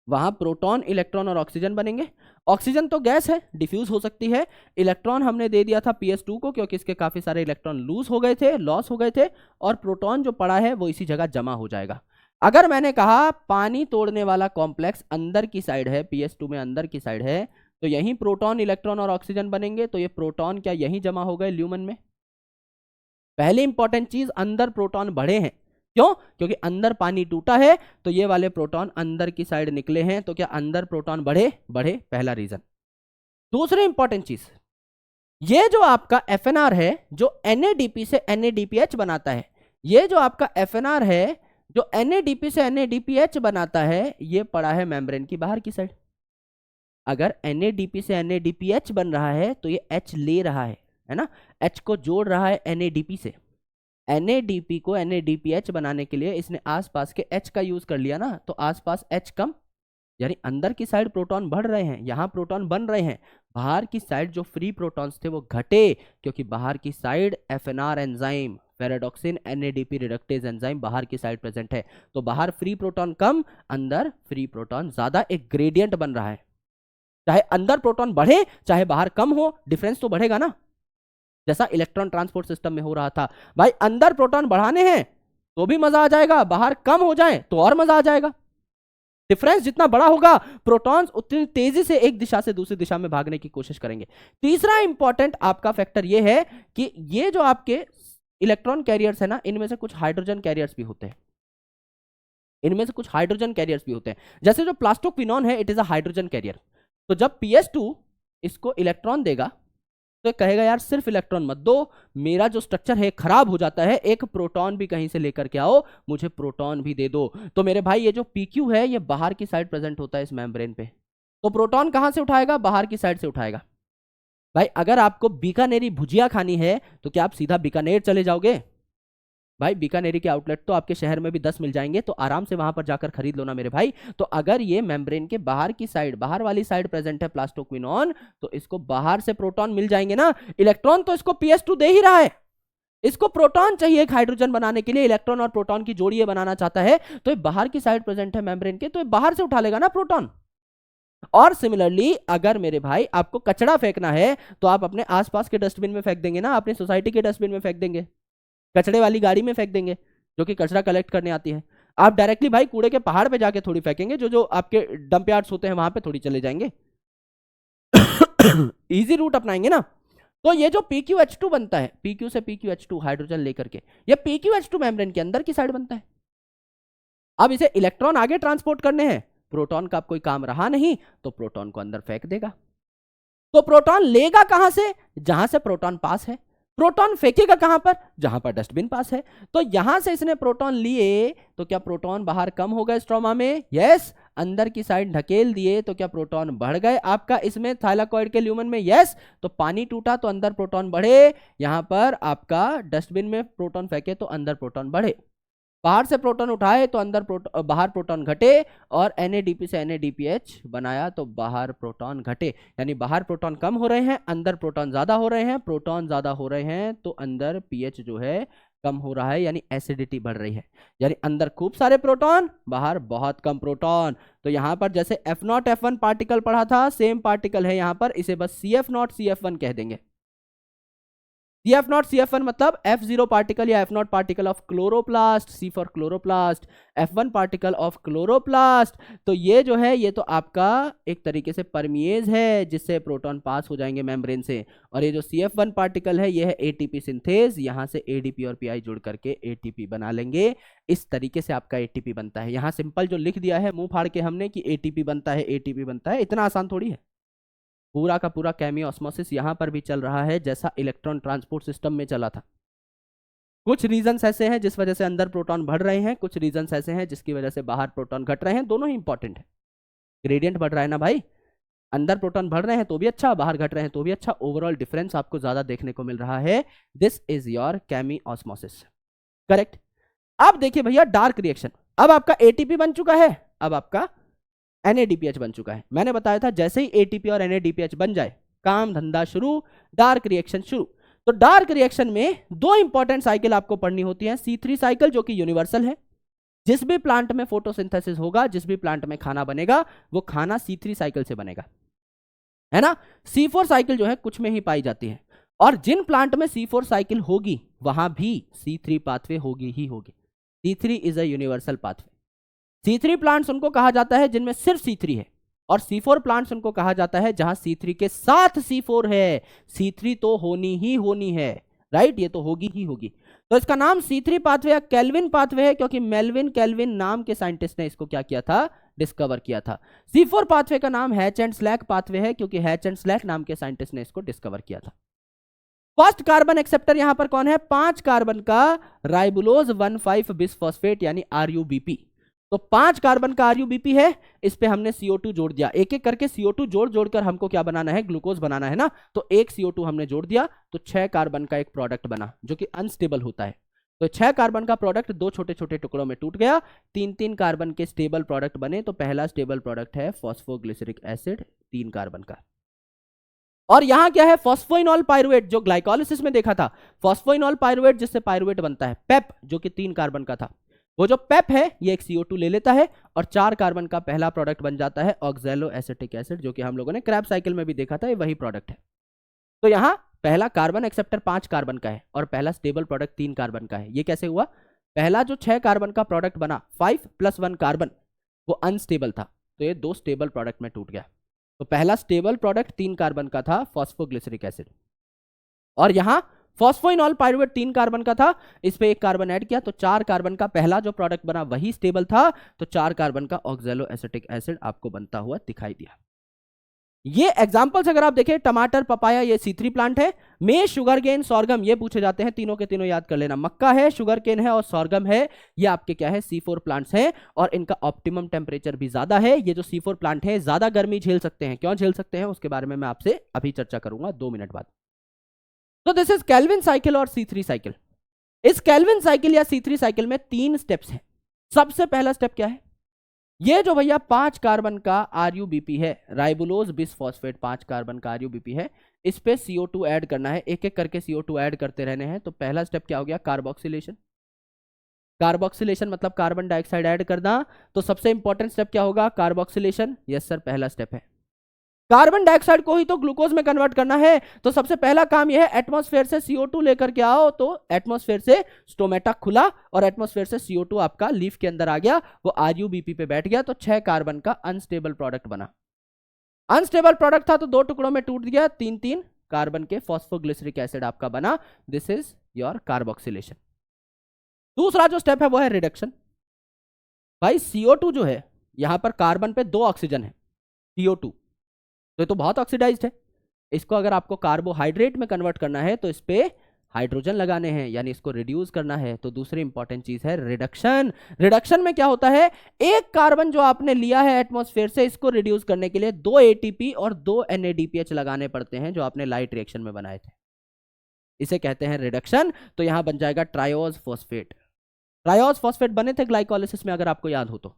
वहां प्रोटॉन, इलेक्ट्रॉन और ऑक्सीजन बनेंगे। ऑक्सीजन तो गैस है, डिफ्यूज हो सकती है। इलेक्ट्रॉन हमने दे दिया था PS2 को, क्योंकि इसके काफी सारे इलेक्ट्रॉन लूज हो गए थे, लॉस हो गए थे। और प्रोटॉन जो पड़ा है वो इसी जगह जमा हो जाएगा। अगर मैंने कहा पानी तोड़ने वाला कॉम्प्लेक्स अंदर की साइड है, PS2 में अंदर की साइड है, तो यहीं प्रोटॉन, इलेक्ट्रॉन और ऑक्सीजन बनेंगे। तो ये प्रोटॉन क्या यहीं जमा हो गए ल्यूमन में? पहली इंपॉर्टेंट चीज, अंदर प्रोटॉन बढ़े हैं। क्यों? क्योंकि अंदर पानी टूटा है, तो ये वाले प्रोटॉन अंदर की साइड निकले हैं। तो क्या अंदर प्रोटॉन बढ़े? बढ़े, पहला रीजन। दूसरी इंपॉर्टेंट चीज, ये जो आपका FNR है, जो NADP से NADPH बनाता है, ये जो आपका FNR है जो NADP से NADPH बनाता है, ये पड़ा है मेम्ब्रेन की बाहर की साइड। अगर NADP से NADPH बन रहा है तो ये H ले रहा है ना, H को जोड़ रहा है NADP से। NADP को NADPH बनाने के लिए इसने आसपास के H का यूज कर लिया ना, तो आसपास H कम, यानी अंदर की साइड प्रोटॉन बढ़ रहे हैं, यहां प्रोटॉन बन रहे हैं। बाहर की साइड जो फ्री प्रोटॉन्स थे वो घटे, क्योंकि बाहर की side FNR enzyme, ferredoxin NADP reductase enzyme बाहर की साइड प्रेजेंट है। तो बाहर फ्री प्रोटॉन कम, अंदर फ्री प्रोटॉन ज्यादा, एक ग्रेडियंट बन रहा है। चाहे अंदर प्रोटॉन बढ़े चाहे बाहर कम हो, डिफरेंस तो बढ़ेगा ना, जैसा इलेक्ट्रॉन ट्रांसपोर्ट सिस्टम में हो रहा था। भाई अंदर प्रोटॉन बढ़ाने हैं तो भी मजा आ जाएगा, बाहर कम हो जाए तो और मजा आ जाएगा। डिफरेंस जितना बड़ा होगा, प्रोटॉन्स उतनी तेजी से एक दिशा से दूसरी दिशा में भागने की कोशिश करेंगे। तीसरा इंपॉर्टेंट आपका फैक्टर यह है कि ये जो आपके इलेक्ट्रॉन कैरियर्स है ना, इनमें से कुछ हाइड्रोजन कैरियर्स भी होते हैं। इनमें से कुछ हाइड्रोजन कैरियर्स भी होते हैं, जैसे जो प्लास्टोक्विनोन है, it is a hydrogen carrier. तो जब PS2 इसको इलेक्ट्रॉन देगा तो कहेगा यार सिर्फ इलेक्ट्रॉन मत दो, मेरा जो स्ट्रक्चर है खराब हो जाता है, एक प्रोटॉन भी कहीं से लेकर के आओ, मुझे प्रोटॉन भी दे दो। तो मेरे भाई ये जो PQ है ये बाहर की साइड प्रेजेंट होता है इस मेम्ब्रेन पे, तो प्रोटॉन कहां से उठाएगा? बाहर की साइड से उठाएगा। भाई अगर आपको बीकानेरी भुजिया खानी है तो क्या आप सीधा बीकानेर चले जाओगे? भाई बीकानेरी के आउटलेट तो आपके शहर में भी 10 मिल जाएंगे, तो आराम से वहां पर जाकर खरीद लो ना मेरे भाई। तो अगर ये मेम्ब्रेन के बाहर की साइड, बाहर वाली साइड प्रेजेंट है प्लास्टोक्विनोन, तो इसको बाहर से प्रोटॉन मिल जाएंगे ना। इलेक्ट्रॉन तो इसको PS2 दे ही रहा है, इसको प्रोटॉन चाहिए एक हाइड्रोजन बनाने के लिए, इलेक्ट्रॉन और प्रोटॉन की जोड़ी बनाना चाहता है, तो ये बाहर की साइड प्रेजेंट है मेम्ब्रेन के, तो ये बाहर से उठा लेगा ना प्रोटॉन। और सिमिलरली अगर मेरे भाई आपको कचरा फेंकना है तो आप अपने आसपास के डस्टबिन में फेंक देंगे ना, अपनी सोसाइटी के डस्टबिन में फेंक देंगे, कचरे वाली गाड़ी में फेंक देंगे जो कि कचरा कलेक्ट करने आती है। आप डायरेक्टली भाई कूड़े के पहाड़ पे जाके थोड़ी फेंकेंगे, जो जो आपके डंप यार्ड्स होते हैं वहां पे थोड़ी चले जाएंगे। इजी रूट अपनाएंगे ना। तो ये जो PQH2 बनता है, PQ से PQH2 हाइड्रोजन लेकर के, ये PQH2 मेम्ब्रेन के अंदर की साइड बनता है। अब इसे इलेक्ट्रॉन आगे ट्रांसपोर्ट करने हैं, प्रोटॉन का कोई काम रहा नहीं तो प्रोटॉन को अंदर फेंक देगा। तो प्रोटॉन लेगा कहां से? जहां से प्रोटॉन पास है। प्रोटॉन फेंकेगा कहां पर? जहां पर डस्टबिन पास है। तो यहां से इसने प्रोटॉन लिए, तो क्या प्रोटॉन बाहर कम हो गए स्ट्रोमा में? यस। अंदर की साइड ढकेल दिए तो क्या प्रोटॉन बढ़ गए आपका इसमें थाइलाकॉइड के ल्यूमन में? यस। तो पानी टूटा तो अंदर प्रोटॉन बढ़े, यहां पर आपका डस्टबिन में प्रोटॉन फेंके तो अंदर प्रोटॉन बढ़े, बाहर से प्रोटॉन उठाए तो अंदर बाहर प्रोटॉन घटे, और NADP से NADPH बनाया तो बाहर प्रोटॉन घटे। यानी बाहर प्रोटॉन कम हो रहे हैं, अंदर प्रोटॉन ज्यादा हो रहे हैं, प्रोटॉन ज्यादा हो रहे हैं तो अंदर pH जो है कम हो रहा है, यानी एसिडिटी बढ़ रही है। यानी अंदर खूब सारे प्रोटॉन, बाहर बहुत कम प्रोटॉन। तो यहां पर जैसे F0 F1 पार्टिकल पढ़ा था, सेम पार्टिकल है यहां पर, इसे बस CF0 CF1 कह देंगे। CF0 CF1 मतलब F0 पार्टिकल या F0 particle of chloroplast, C for chloroplast, F1 particle of chloroplast. तो ये जो है ये तो आपका एक तरीके से परमिएज है जिससे प्रोटॉन पास हो जाएंगे मेम्ब्रेन से। और ये जो CF1 पार्टिकल है ये है ATP सिंथेज, यहां से ADP और PI जुड़ करके ATP बना लेंगे। इस तरीके से आपका ATP बनता है। यहां सिंपल जो लिख दिया है मुंह फाड़ के हमने कि ATP बनता है, ATP बनता है, इतना आसान थोड़ी है। पूरा का पूरा केमियो ऑस्मोसिस यहां पर भी चल रहा है जैसा इलेक्ट्रॉन ट्रांसपोर्ट सिस्टम में चला था। कुछ रीजंस ऐसे हैं जिस वजह से अंदर प्रोटॉन बढ़ रहे हैं, कुछ रीजंस ऐसे हैं जिसकी वजह से बाहर प्रोटॉन घट रहे हैं। दोनों ही इंपॉर्टेंट है। ग्रेडियंट बढ़ रहा है ना भाई, अंदर प्रोटॉन बढ़ रहे हैं तो भी अच्छा, बाहर घट रहे हैं तो भी अच्छा, ओवरऑल डिफरेंस आपको ज्यादा देखने को मिल रहा है। This is your chemiosmosis, correct. अब देखिए भैया डार्क रिएक्शन, अब आपका ATP बन चुका है, अब आपका NADPH बन चुका है। मैंने बताया था जैसे ही ATP और NADPH बन जाए काम धंधा शुरू, डार्क रिएक्शन शुरू। तो डार्क रिएक्शन में दो इंपॉर्टेंट साइकिल आपको पढ़नी होती है। C3 साइकिल जो कि यूनिवर्सल है, जिस भी प्लांट में फोटोसिंथेसिस होगा, जिस भी प्लांट में खाना बनेगा, वो खाना C3 साइकिल से बनेगा, है ना। C4 साइकिल जो है कुछ में ही पाई जाती है, और जिन प्लांट में C4 साइकिल होगी वहां भी C3 पाथवे होगी ही होगी। C3 is a universal pathway. C3 plants उनको कहा जाता है जिनमें सिर्फ C3 है, और C4 प्लांट्स उनको कहा जाता है जहां C3 के साथ C4 है। C3 तो होनी ही होनी है, राइट, ये तो होगी ही होगी। तो इसका नाम C3 पाथवे या केल्विन पाथवे है, क्योंकि मेल्विन केल्विन नाम के साइंटिस्ट ने इसको क्या किया था, डिस्कवर किया था। C4 पाथवे का नाम हैच एंड स्लैक पाथवे है, क्योंकि हैच एंड स्लैक नाम के साइंटिस्ट ने इसको डिस्कवर किया था। फर्स्ट कार्बन एक्सेप्टर यहां पर कौन है, 5 कार्बन का राइबुलोज 1,5 बिसफॉस्फेट यानी RUBP। तो 5 कार्बन का RUBP है, इस पे हमने CO2 जोड़ दिया, एक एक करके CO2 जोड़ जोड़कर हमको क्या बनाना है, ग्लूकोज बनाना है ना। तो एक CO2 हमने जोड़ दिया, तो 6 कार्बन का एक प्रोडक्ट बना जो कि अनस्टेबल होता है। तो 6 कार्बन का प्रोडक्ट 2 छोटे छोटे टुकड़ों में टूट गया, 3-3 कार्बन के स्टेबल प्रोडक्ट बने। तो पहला स्टेबल प्रोडक्ट है फॉस्फोग्लिसरिक एसिड 3 कार्बन का। और यहां क्या है, फॉस्फोइनॉल पाइरुवेट, जो ग्लाइकोलिसिस में देखा था, फॉस्फोइनॉल पाइरुवेट जिससे पाइरुवेट बनता है, पेप जो कि 3 कार्बन का था, वो जो पेप है ये एक CO2 ले लेता है और 4 कार्बन का पहला प्रोडक्ट बन जाता है ऑक्सैलो एसिटिक एसिड, जो कि हम लोगों ने क्रैब साइकिल में भी देखा था, ये वही प्रोडक्ट है। तो यहां पहला कार्बन एक्सेप्टर 5 कार्बन का है और पहला स्टेबल प्रोडक्ट 3 कार्बन का है। ये कैसे हुआ, पहला जो 6 कार्बन का प्रोडक्ट बना 5 + 1 कार्बन, वो अनस्टेबल था, तो ये 2 स्टेबल प्रोडक्ट में टूट गया। तो पहला स्टेबल प्रोडक्ट 3 कार्बन का था फॉस्फोग्लिसरिक एसिड, और यहां फॉस्फोइनॉल पाइरुवेट 3 कार्बन का था, इस पे 1 कार्बन ऐड किया, तो 4 कार्बन का पहला जो प्रोडक्ट बना वही स्टेबल था, तो 4 कार्बन का ऑक्सैलो एसिटिक एसिड आपको बनता हुआ दिखाई दिया। ये एग्जांपल्स अगर आप देखें, टमाटर, पपाया, ये C3 प्लांट है। मेज, शुगर केन, सॉर्गम ये पूछे जाते हैं, तीनों के तीनों याद कर लेना। मक्का है, शुगर केन है और सॉर्गम है, ये आपके क्या है, C4 प्लांट्स हैं, और इनका ऑप्टिमम टेम्परेचर भी ज्यादा है। ये जो C4 प्लांट है ज्यादा गर्मी झेल सकते हैं, क्यों झेल सकते हैं उसके बारे में मैं आपसे अभी चर्चा करूंगा 2 मिनट बाद। तो दिस इज केल्विन साइकिल और C3 साइकिल। इस केल्विन साइकिल या C3 साइकिल में 3 स्टेप्स हैं। सबसे पहला स्टेप क्या है, ये जो भैया 5 कार्बन का RUBP है, राइबुलोज बिसफॉस्फेट 5 कार्बन का RUBP है, इस पे CO2 ऐड करना है, एक एक करके CO2 ऐड करते रहने हैं। तो पहला स्टेप क्या हो गया, कार्बोक्सिलेशन। कार्बोक्सिलेशन मतलब कार्बन डाइऑक्साइड ऐड करना। तो सबसे इंपॉर्टेंट स्टेप क्या होगा, कार्बोक्सिलेशन। यस सर, पहला स्टेप है। कार्बन डाइऑक्साइड को ही तो ग्लूकोज में कन्वर्ट करना है, तो सबसे पहला काम यह है एटमॉस्फेयर से CO2 लेकर के आओ। तो एटमॉस्फेयर से स्टोमेटा खुला और एटमॉस्फेयर से CO2 आपका लीफ के अंदर आ गया, वो RUBP पे बैठ गया, तो 6 कार्बन का अनस्टेबल प्रोडक्ट बना। अनस्टेबल प्रोडक्ट था तो 2 टुकड़ों में टूट गया, 3-3 कार्बन के फॉस्फोग्लिसरिक एसिड आपका बना। This is your carboxylation. दूसरा जो स्टेप है वो है रिडक्शन। भाई CO2 जो है, यहां पर कार्बन पे 2 ऑक्सीजन है, CO2 तो ये तो बहुत ऑक्सीडाइज्ड है। इसको अगर आपको कार्बोहाइड्रेट में कन्वर्ट करना है तो इस पे हाइड्रोजन लगाने हैं, यानी इसको रिड्यूस करना है। तो दूसरी इंपॉर्टेंट चीज है रिडक्शन। रिडक्शन में क्या होता है, एक कार्बन जो आपने लिया है एटमॉस्फेयर से, इसको रिड्यूस करने के लिए 2 ATP और 2 NADPH लगाने पड़ते हैं, जो आपने लाइट रिएक्शन में बनाए थे। इसे कहते हैं रिडक्शन। तो यहां बन जाएगा ट्रायोज फॉस्फेट। ट्रायोज फॉस्फेट बने थे ग्लाइकोलिसिस में, अगर आपको याद हो तो।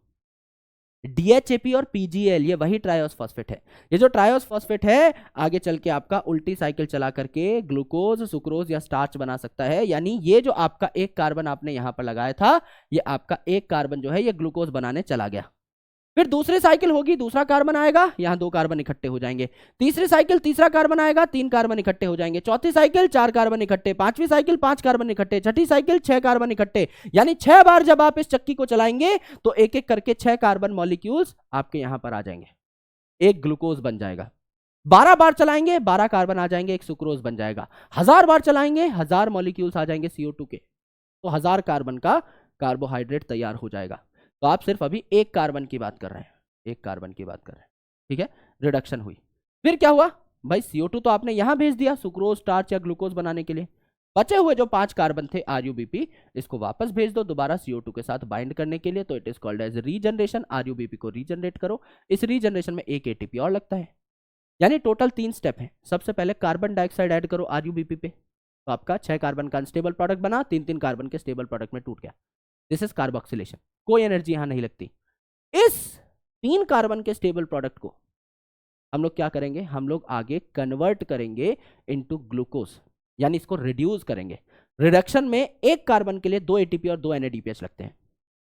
DHAP और PGL ये वही ट्रायोस फॉस्फेट है। ये जो ट्रायोस फॉस्फेट है आगे चल के आपका उल्टी साइकिल चला करके ग्लूकोज, सुक्रोज या स्टार्च बना सकता है। यानी ये जो आपका 1 कार्बन आपने यहां पर लगाया था, ये आपका 1 कार्बन जो है ये ग्लूकोज बनाने चला गया। फिर दूसरी साइकिल होगी, दूसरा कार्बन आएगा, यहां 2 कार्बन इकट्ठे हो जाएंगे। तीसरी साइकिल, तीसरा कार्बन आएगा, 3 कार्बन इकट्ठे हो जाएंगे। चौथी साइकिल 4 कार्बन इकट्ठे, पांचवी साइकिल 5 कार्बन इकट्ठे, छठी साइकिल 6 कार्बन इकट्ठे। यानी 6 बार जब आप इस चक्की को चलाएंगे तो एक एक करके 6 कार्बन मॉलिक्यूल्स आपके यहां पर आ जाएंगे, एक ग्लूकोज बन जाएगा। 12 बार चलाएंगे 12 कार्बन आ जाएंगे, एक सुक्रोज बन जाएगा। 1000 बार चलाएंगे 1000 मॉलिक्यूल्स आ जाएंगे CO2 के, तो 1000 कार्बन का कार्बोहाइड्रेट तैयार हो जाएगा। तो आप सिर्फ अभी 1 कार्बन की बात कर रहे हैं, 1 कार्बन की बात कर रहे हैं, ठीक है। रिडक्शन हुई। फिर क्या हुआ भाई, CO2 तो आपने यहां भेज दिया सुक्रोज, स्टार्च या ग्लूकोज बनाने के लिए। बचे हुए जो 5 कार्बन थे RUBP, इसको वापस भेज दो दोबारा CO2 के साथ बाइंड करने के लिए। तो it is called as regeneration. RUBP को रीजनरेट करो। इस रीजनरेशन में 1 ATP और लगता है। यानी टोटल 3 स्टेप है। सबसे पहले कार्बन डाइऑक्साइड ऐड करो RUBP पे, तो आपका 6 कार्बन का अनस्टेबल प्रोडक्ट बना, 3-3 कार्बन के स्टेबल प्रोडक्ट में टूट गया। This is carboxylation. कोई एनर्जी यहां नहीं लगती। इस 3 कार्बन के स्टेबल प्रोडक्ट को हम लोग क्या करेंगे, हम लोग आगे कन्वर्ट करेंगे इनटू ग्लूकोज, यानी इसको रिड्यूस करेंगे। रिडक्शन में 1 कार्बन के लिए 2 ATP और 2 NADPH लगते हैं।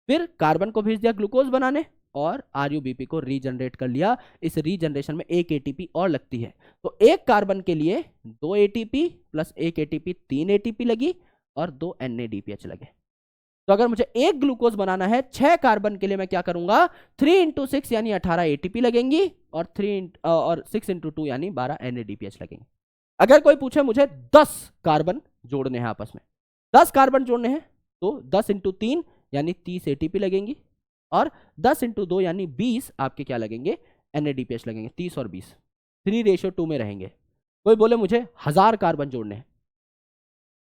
फिर कार्बन को भेज दिया ग्लूकोज बनाने और RuBP को रीजनरेट कर लिया। इस रीजनरेशन में एक ATP और लगती है, तो एक कार्बन के लिए 2 ATP प्लस 1 ATP 3 ATP लगी और 2 NADPH लगे। तो अगर मुझे एक ग्लूकोज बनाना है 6 कार्बन के लिए मैं क्या करूंगा, 3 × 6 यानी 18 ATP लगेंगी और 6 × 2 यानी 12 NADPH लगेंगे। अगर कोई पूछे मुझे 10 कार्बन जोड़ने हैं आपस में, 10 कार्बन जोड़ने हैं, तो 10 × 3 यानी 30 ATP लगेंगी और 10 × 2 यानी 20 आपके क्या लगेंगे, NADPH लगेंगे। 30 और 20 3:2 में रहेंगे। कोई बोले मुझे 1000 कार्बन जोड़ने हैं,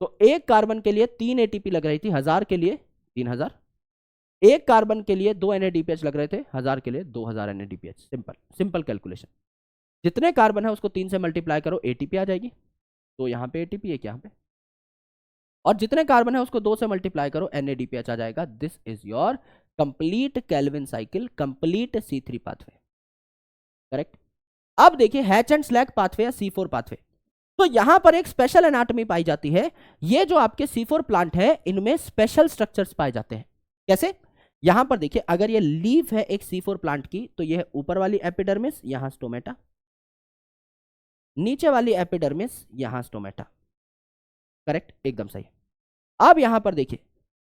तो एक कार्बन के लिए 3 ATP लग रही थी, 1000 के लिए 3000, एक कार्बन के लिए 2 NADPH लग रहे थे, 1000 के लिए 2000 NADPH। Simple calculation. जितने कार्बन है उसको 3 से मल्टीप्लाई करो, ATP आ जाएगी। तो यहाँ पे ATP है, यहाँ पे, और जितने कार्बन है उसको 2 से मल्टीप्लाई करो, NADPH आ जाएगा। This is your complete Calvin cycle, complete C3 pathway. Correct. अब देखिए हैच एंड स्लैग पाथवे या C4 पाथवे, तो यहां पर एक स्पेशल एनाटॉमी पाई जाती है। ये जो आपके C4 प्लांट है इनमें स्पेशल स्ट्रक्चर्स पाए जाते हैं। कैसे? यहां पर देखिए, अगर ये लीफ है एक C4 प्लांट की, तो ये है ऊपर वाली एपिडर्मिस, यहां स्टोमेटा, नीचे वाली एपिडर्मिस, यहां स्टोमेटा। करेक्ट, एकदम सही। अब यहां पर देखिए,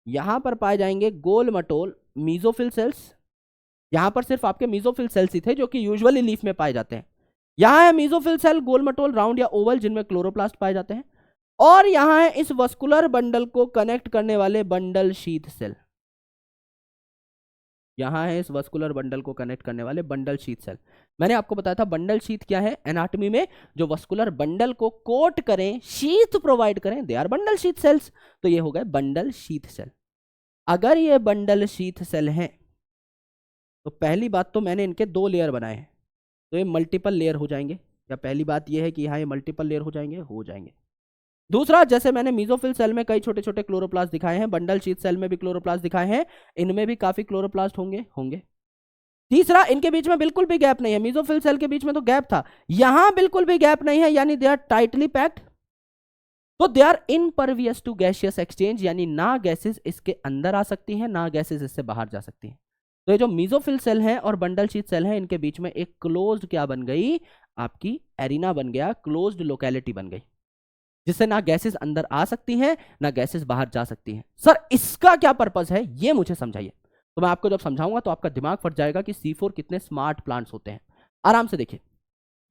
यहां पर पाए जाएंगे गोल मटोल मीजोफिल सेल्स। यहां पर सिर्फ आपके मीजोफिल सेल्स ही थे जो कि यूजुअली लीफ में पाए जाते हैं। यहां है मीजोफिल सेल, गोल मटोल, राउंड या ओवल, जिनमें क्लोरोप्लास्ट पाए जाते हैं। और यहां है इस वस्कुलर बंडल को कनेक्ट करने वाले बंडल शीथ सेल। यहां है इस वस्कुलर बंडल को कनेक्ट करने वाले बंडल शीथ सेल। मैंने आपको बताया था बंडल शीथ क्या है एनाटॉमी में, जो वस्कुलर बंडल को कोट करें, शीथ प्रोवाइड करें, they are bundle sheath cells. तो ये हो गए बंडल शीथ सेल। अगर ये बंडल शीथ सेल हैं तो पहली बात तो मैंने इनके 2 लेयर बनाए हैं, तो ये मल्टीपल लेयर हो जाएंगे। या पहली बात ये है कि यहाँ ये मल्टीपल लेयर हो जाएंगे। दूसरा, जैसे मैंने मीजोफिल सेल में कई छोटे छोटे क्लोरोप्लास्ट दिखाए हैं, बंडल शीथ सेल में भी क्लोरोप्लास्ट दिखाए हैं, इनमें भी काफी क्लोरोप्लास्ट होंगे। तीसरा, इनके बीच में बिल्कुल भी गैप नहीं है। मीजोफिल सेल के बीच में तो गैप था, यहां बिल्कुल भी गैप नहीं है, यानी दे आर टाइटली पैक्ड। तो they are impervious to gaseous exchange, यानी ना गैसेस इसके अंदर आ सकती हैं, ना गैसेस इससे बाहर जा सकती हैं। तो ये जो मीजोफिल सेल है और बंडल शीथ सेल है, इनके बीच में एक क्लोज्ड क्या बन गई, आपकी एरिना बन गया, क्लोज्ड लोकेलिटी बन गई, जिससे ना गैसेस अंदर आ सकती हैं, ना गैसेस बाहर जा सकती हैं। सर इसका क्या पर्पस है, ये मुझे समझाइए। तो मैं आपको जब समझाऊंगा तो आपका दिमाग फट जाएगा कि C4 कितने स्मार्ट प्लांट्स होते हैं। आराम से देखिए,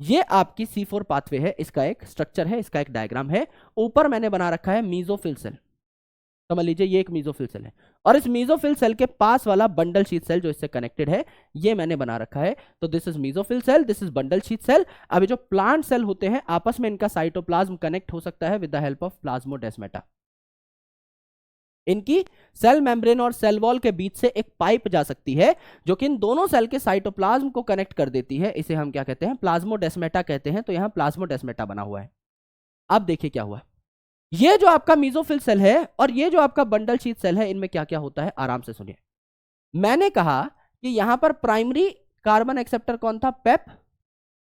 ये आपकी C4 पाथवे है, इसका एक स्ट्रक्चर है, इसका एक डायग्राम है। ऊपर मैंने बना रखा है मीजोफिल सेल, समझ लीजिए ये एक मीजोफिल सेल है, और इस मीजोफिल सेल के पास वाला बंडल शीथ सेल जो इससे कनेक्टेड है, ये मैंने बना रखा है। तो this is mesophyll cell, this is bundle sheath cell. अब जो प्लांट सेल होते हैं आपस में इनका साइटोप्लाज्म कनेक्ट हो सकता है with the help of plasmodesmata. इनकी सेल मेम्ब्रेन और सेल वॉल के बीच से एक पाइप जा सकती है जो कि इन दोनों सेल के साइटोप्लाज्म को कनेक्ट कर देती है। इसे हम क्या कहते हैं, प्लाज्मोडेस्माटा कहते हैं। तो यहां प्लाज्मोडेस्माटा बना हुआ है। अब देखिए क्या हुआ, ये जो आपका मीजोफिल सेल है और ये जो आपका बंडल शीथ सेल है, इनमें क्या क्या होता है आराम से सुनिए। मैंने कहा कि यहां पर प्राइमरी कार्बन एक्सेप्टर कौन था, पेप।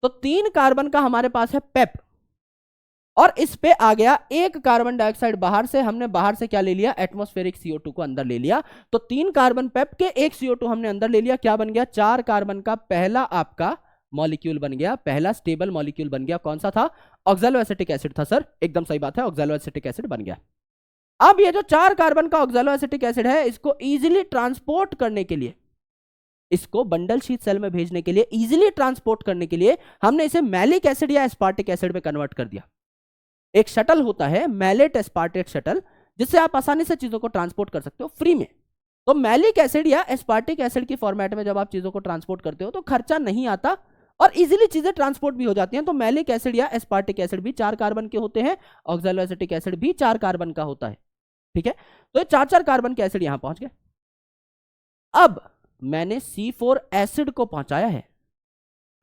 तो 3 कार्बन का हमारे पास है पेप, और इस पे आ गया एक कार्बन डाइऑक्साइड बाहर से। हमने बाहर से क्या ले लिया, एटमॉस्फेरिक CO2 को अंदर ले लिया। तो 3 कार्बन पेप के, एक CO2 हमने अंदर ले लिया। क्या बन गया, 4 कार्बन का पहला आपका मॉलिक्यूल बन गया, पहला स्टेबल मॉलिक्यूल बन गया। कौन सा था, ऑक्सैलोएसिटिक एसिड था। सर एकदम सही बात है, ऑक्सैलोएसिटिक एसिड बन गया। अब ये जो 4 कार्बन का ऑक्सैलोएसिटिक एसिड है, इसको इजीली ट्रांसपोर्ट करने के लिए, इसको बंडल शीथ सेल में भेजने के लिए, इजीली ट्रांसपोर्ट करने के लिए हमने इसे मैलिक एसिड या एस्पार्टिक एसिड में कन्वर्ट कर दिया। एक शटल होता है मैलेट एस्पार्टेट शटल, जिससे आप आसानी से चीजों को ट्रांसपोर्ट कर सकते हो फ्री में। तो मैलिक एसिड या एस्पार्टिक एसिड की फॉर्मेट में जब आप चीजों को ट्रांसपोर्ट करते हो तो खर्चा नहीं आता और इजीली चीजें ट्रांसपोर्ट भी हो जाती हैं। तो मैलिक एसिड या एस्पार्टिक एसिड भी 4 कार्बन के होते हैं, ऑक्सैलोएसिटिक एसिड भी 4 कार्बन का होता है। ठीक है, तो ये 4 कार्बन के एसिड यहां पहुंच गए। अब मैंने C4 एसिड को पहुंचाया है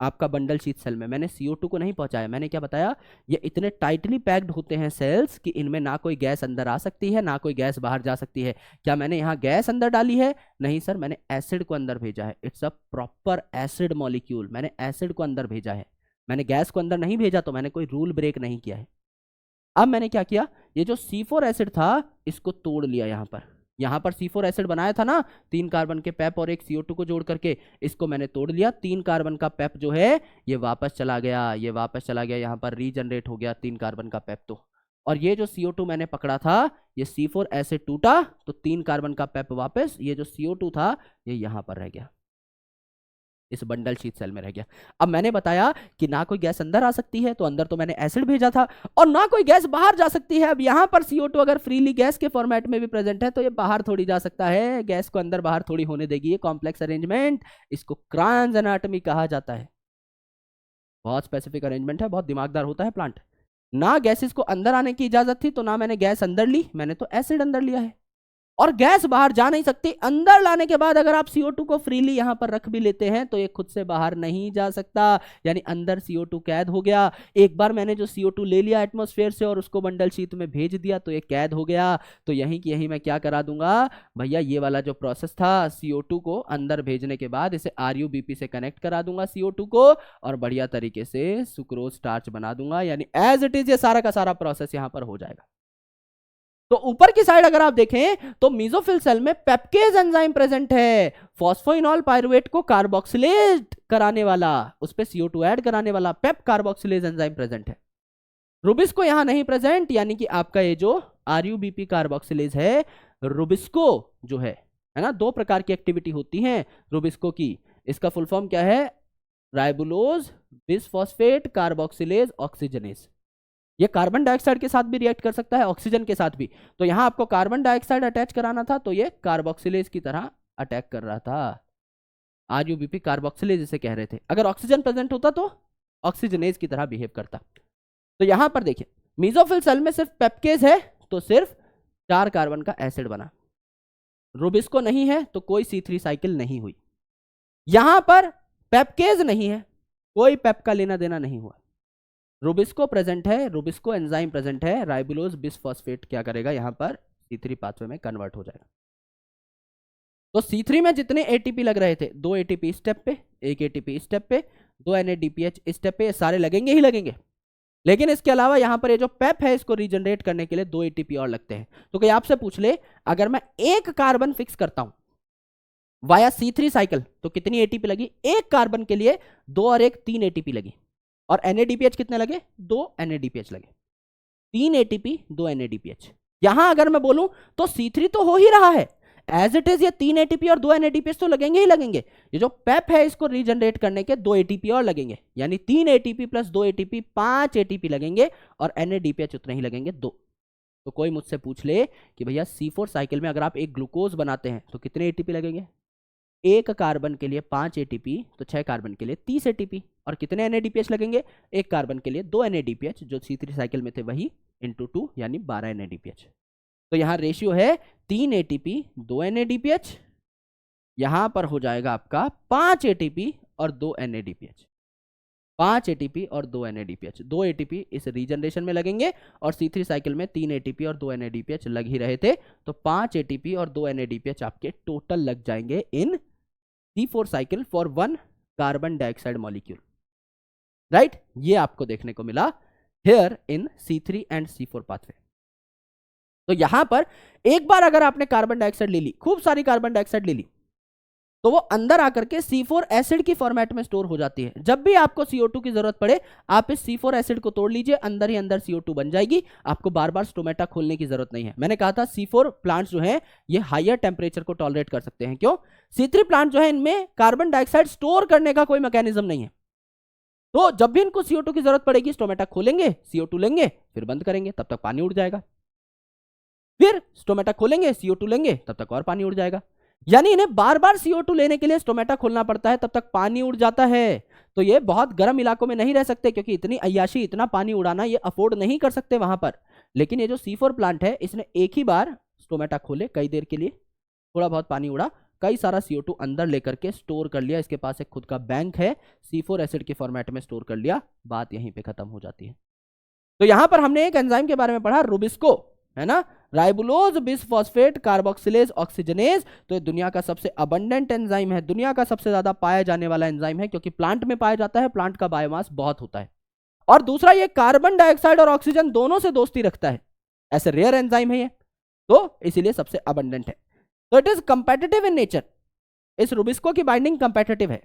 आपका बंडल शीथ सेल में, मैंने CO2 को नहीं पहुंचाया। मैंने क्या बताया, ये इतने टाइटली पैक्ड होते हैं सेल्स कि इनमें ना कोई गैस अंदर आ सकती है, ना कोई गैस बाहर जा सकती है। क्या मैंने यहाँ गैस अंदर डाली है, नहीं सर, मैंने एसिड को अंदर भेजा है। It's a proper acid molecule, मैंने एसिड को अंदर भेजा है, मैंने गैस को अंदर नहीं भेजा। तो मैंने कोई रूल ब्रेक नहीं किया है। अब मैंने क्या किया, ये जो C4 एसिड था इसको तोड़ लिया, यहाँ पर यहाँ पर C4 एसिड बनाया था ना 3 कार्बन के पेप और एक CO2 को जोड़ करके, इसको मैंने तोड़ लिया, 3 कार्बन का पेप जो है ये वापस चला गया, ये वापस चला गया, यहाँ पर रीजनरेट हो गया 3 कार्बन का पेप। तो और ये जो CO2 मैंने पकड़ा था ये C4 एसिड टूटा तो 3 कार्बन का पेप वापस, ये जो CO2 था ये यहाँ पर रह गया, इस बंडल शीट सेल में रह गया। अब मैंने बताया कि ना कोई गैस अंदर आ सकती है, तो अंदर तो मैंने एसिड भेजा था, और ना कोई गैस बाहर जा सकती है। अब यहां पर CO2 अगर फ्रीली गैस के फॉर्मेट में भी प्रेजेंट है तो ये बाहर थोड़ी जा सकता है, गैस को अंदर बाहर थोड़ी होने देगी। ये कॉम्प्लेक्स अरेंजमेंट, इसको क्रायंस एनाटॉमी कहा जाता है। बहुत स्पेसिफिक अरेंजमेंट है, बहुत दिमागदार होता है प्लांट। ना गैसेस को अंदर आने की इजाजत थी तो ना मैंने गैस अंदर ली, मैंने तो एसिड अंदर लिया है, और गैस बाहर जा नहीं सकती। अंदर लाने के बाद अगर आप CO2 को फ्रीली यहां पर रख भी लेते हैं तो ये खुद से बाहर नहीं जा सकता, यानी अंदर CO2 कैद हो गया। एक बार मैंने जो CO2 ले लिया एटमॉस्फेयर से और उसको बंडल शीट में भेज दिया तो ये कैद हो गया। तो यहीं की यहीं मैं क्या करा दूंगा भैया, ये वाला जो प्रोसेस था CO2 को अंदर भेजने के बाद इसे RUBP से कनेक्ट करा दूंगा CO2 को, और बढ़िया तरीके से सुक्रोज स्टार्च बना दूंगा, यानी एज इट इज ये सारा का सारा प्रोसेस यहां पर हो जाएगा। तो ऊपर की साइड अगर आप देखें तो मेसोफिल सेल में पेप्केज एंजाइम प्रेजेंट है, फॉस्फोइनॉल पायरुवेट को कार्बोक्सिलेट कराने वाला, उस पे CO2 ऐड कराने वाला पेप कार्बोक्सिलेज एंजाइम प्रेजेंट है। रुबिस्को यहां नहीं प्रेजेंट, यानी कि आपका ये जो RUBP कार्बोक्सिलेज है, रुबिस्को जो है ना, 2 प्रकार की एक्टिविटी होती है रुबिस्को की। इसका फुल फॉर्म क्या है? Ribulose bisphosphate carboxylase oxygenase. ये कार्बन डाइऑक्साइड के साथ भी रिएक्ट कर सकता है, ऑक्सीजन के साथ भी। तो यहां आपको कार्बन डाइऑक्साइड अटैच कराना था तो ये कार्बोक्सिलेज की तरह अटैक कर रहा था, RUBP कार्बोक्सिलेज इसे कह रहे थे। अगर ऑक्सीजन प्रेजेंट होता तो ऑक्सीजनेज की तरह बिहेव करता। तो यहां पर देखिए मेसोफिल सेल में सिर्फ पेप्केज है तो सिर्फ 4 कार्बन का एसिड बना, रुबिस्को नहीं है तो कोई C3 साइकिल नहीं हुई। यहां पर पेप्केज नहीं है, कोई पेप का लेना देना नहीं हुआ। रुबिस्को प्रेजेंट है, रुबिस्को एंजाइम प्रेजेंट है, राइबुलोज बिसफॉस्फेट क्या करेगा यहाँ पर C3 पाथवे में कन्वर्ट हो जाएगा। तो C3 में जितने ATP लग रहे थे, 2 ATP स्टेप पे, 1 ATP स्टेप पे, 2 NADPH स्टेप पे, ये सारे लगेंगे ही लगेंगे। लेकिन इसके अलावा यहाँ पर ये जो पेप है इसको रीजनरेट करने के लिए 2 ATP और लगते हैं। तो कोई आपसे पूछ ले अगर मैं 1 कार्बन फिक्स करता हूं वाया C3 साइकिल तो कितनी ATP लगी? 1 कार्बन के लिए 2 और 1 3 ATP लगी, और NADPH कितने लगे? 2 NADPH लगे। 3 ATP 2 NADPH। यहां अगर मैं बोलूं तो C3 तो हो ही रहा है एज इट इज, ये 3 ATP और 2 NADPH तो लगेंगे ही लगेंगे। ये जो पेप है इसको रीजनरेट करने के 2 ATP और लगेंगे, यानी 3 ATP प्लस 2 ATP 5 ATP लगेंगे, और NADPH उतने ही लगेंगे 2। तो कोई मुझसे पूछ ले कि भैया C4 साइकिल में अगर आप एक ग्लूकोज बनाते हैं तो कितने ATP लगेंगे? 1 कार्बन के लिए 5 ATP, तो 6 कार्बन के लिए 30 ATP, और कितने NADPH लगेंगे? 1 कार्बन के लिए 2 NADPH जो C3 साइकिल में थे वही इंटू 2 यानी 12 NADPH। तो यहाँ रेशियो है 3 ATP 2 NADPH, यहां पर हो जाएगा आपका 5 ATP और 2 NADPH, 5 ATP और 2 NADPH। 2 ATP इस रीजनरेशन में लगेंगे, और C3 साइकिल में 3 ATP और 2 NADPH लग ही रहे थे, तो 5 ATP और 2 NADPH आपके टोटल लग जाएंगे इन C4 cycle for 1 carbon dioxide molecule, right. ये आपको देखने को मिला here in C3 and C4 pathway. तो यहां पर एक बार अगर आपने कार्बन डाइऑक्साइड ले ली, खूब सारी कार्बन डाइऑक्साइड ले ली, तो वो अंदर आकर के C4 एसिड की फॉर्मेट में स्टोर हो जाती है। जब भी आपको CO2 की जरूरत पड़े आप इस C4 एसिड को तोड़ लीजिए, अंदर ही अंदर CO2 बन जाएगी, आपको बार बार स्टोमेटा खोलने की जरूरत नहीं है। मैंने कहा था C4 प्लांट्स जो है ये हायर टेम्परेचर को टॉलरेट कर सकते हैं, क्यों? C3 प्लांट जो है इनमें कार्बन डाइऑक्साइड स्टोर करने का कोई मैकेनिज्म नहीं है, तो जब भी इनको CO2 की जरूरत पड़ेगी स्टोमेटा खोलेंगे, CO2 लेंगे, फिर बंद करेंगे, तब तक पानी उड़ जाएगा, फिर स्टोमेटा खोलेंगे, CO2 लेंगे, तब तक और पानी उड़ जाएगा। यानी इन्हें बार बार CO2 लेने के लिए स्टोमेटा खोलना पड़ता है, तब तक पानी उड़ जाता है। तो ये बहुत गर्म इलाकों में नहीं रह सकते, क्योंकि इतनी अय्याशी, इतना पानी उड़ाना ये अफोर्ड नहीं कर सकते वहां पर। लेकिन ये जो C4 प्लांट है इसने एक ही बार स्टोमेटा खोले, कई देर के लिए थोड़ा बहुत पानी उड़ा, कई सारा CO2 अंदर लेकर के स्टोर कर लिया, इसके पास एक खुद का बैंक है, C4 एसिड के फॉर्मेट में स्टोर कर लिया, बात यहीं पे खत्म हो जाती है। तो यहां पर हमने एक एंजाइम के बारे में पढ़ा, रुबिस्को, है ना, राइबुलोज बिसफॉस्फेट कार्बोक्सिलेज ऑक्सीजनेज। तो ये दुनिया का सबसे अबंडेंट एंजाइम है, दुनिया का सबसे ज्यादा पाया जाने वाला एंजाइम है, क्योंकि प्लांट में पाया जाता है, प्लांट का बायोमास बहुत होता है। और दूसरा ये कार्बन डाइऑक्साइड और ऑक्सीजन दोनों से दोस्ती रखता है, ऐसे रेयर एंजाइम है ये, तो इसीलिए सबसे अबंडेंट है। तो it is competitive in nature, इस रुबिस्को की बाइंडिंग कंपेटिटिव है।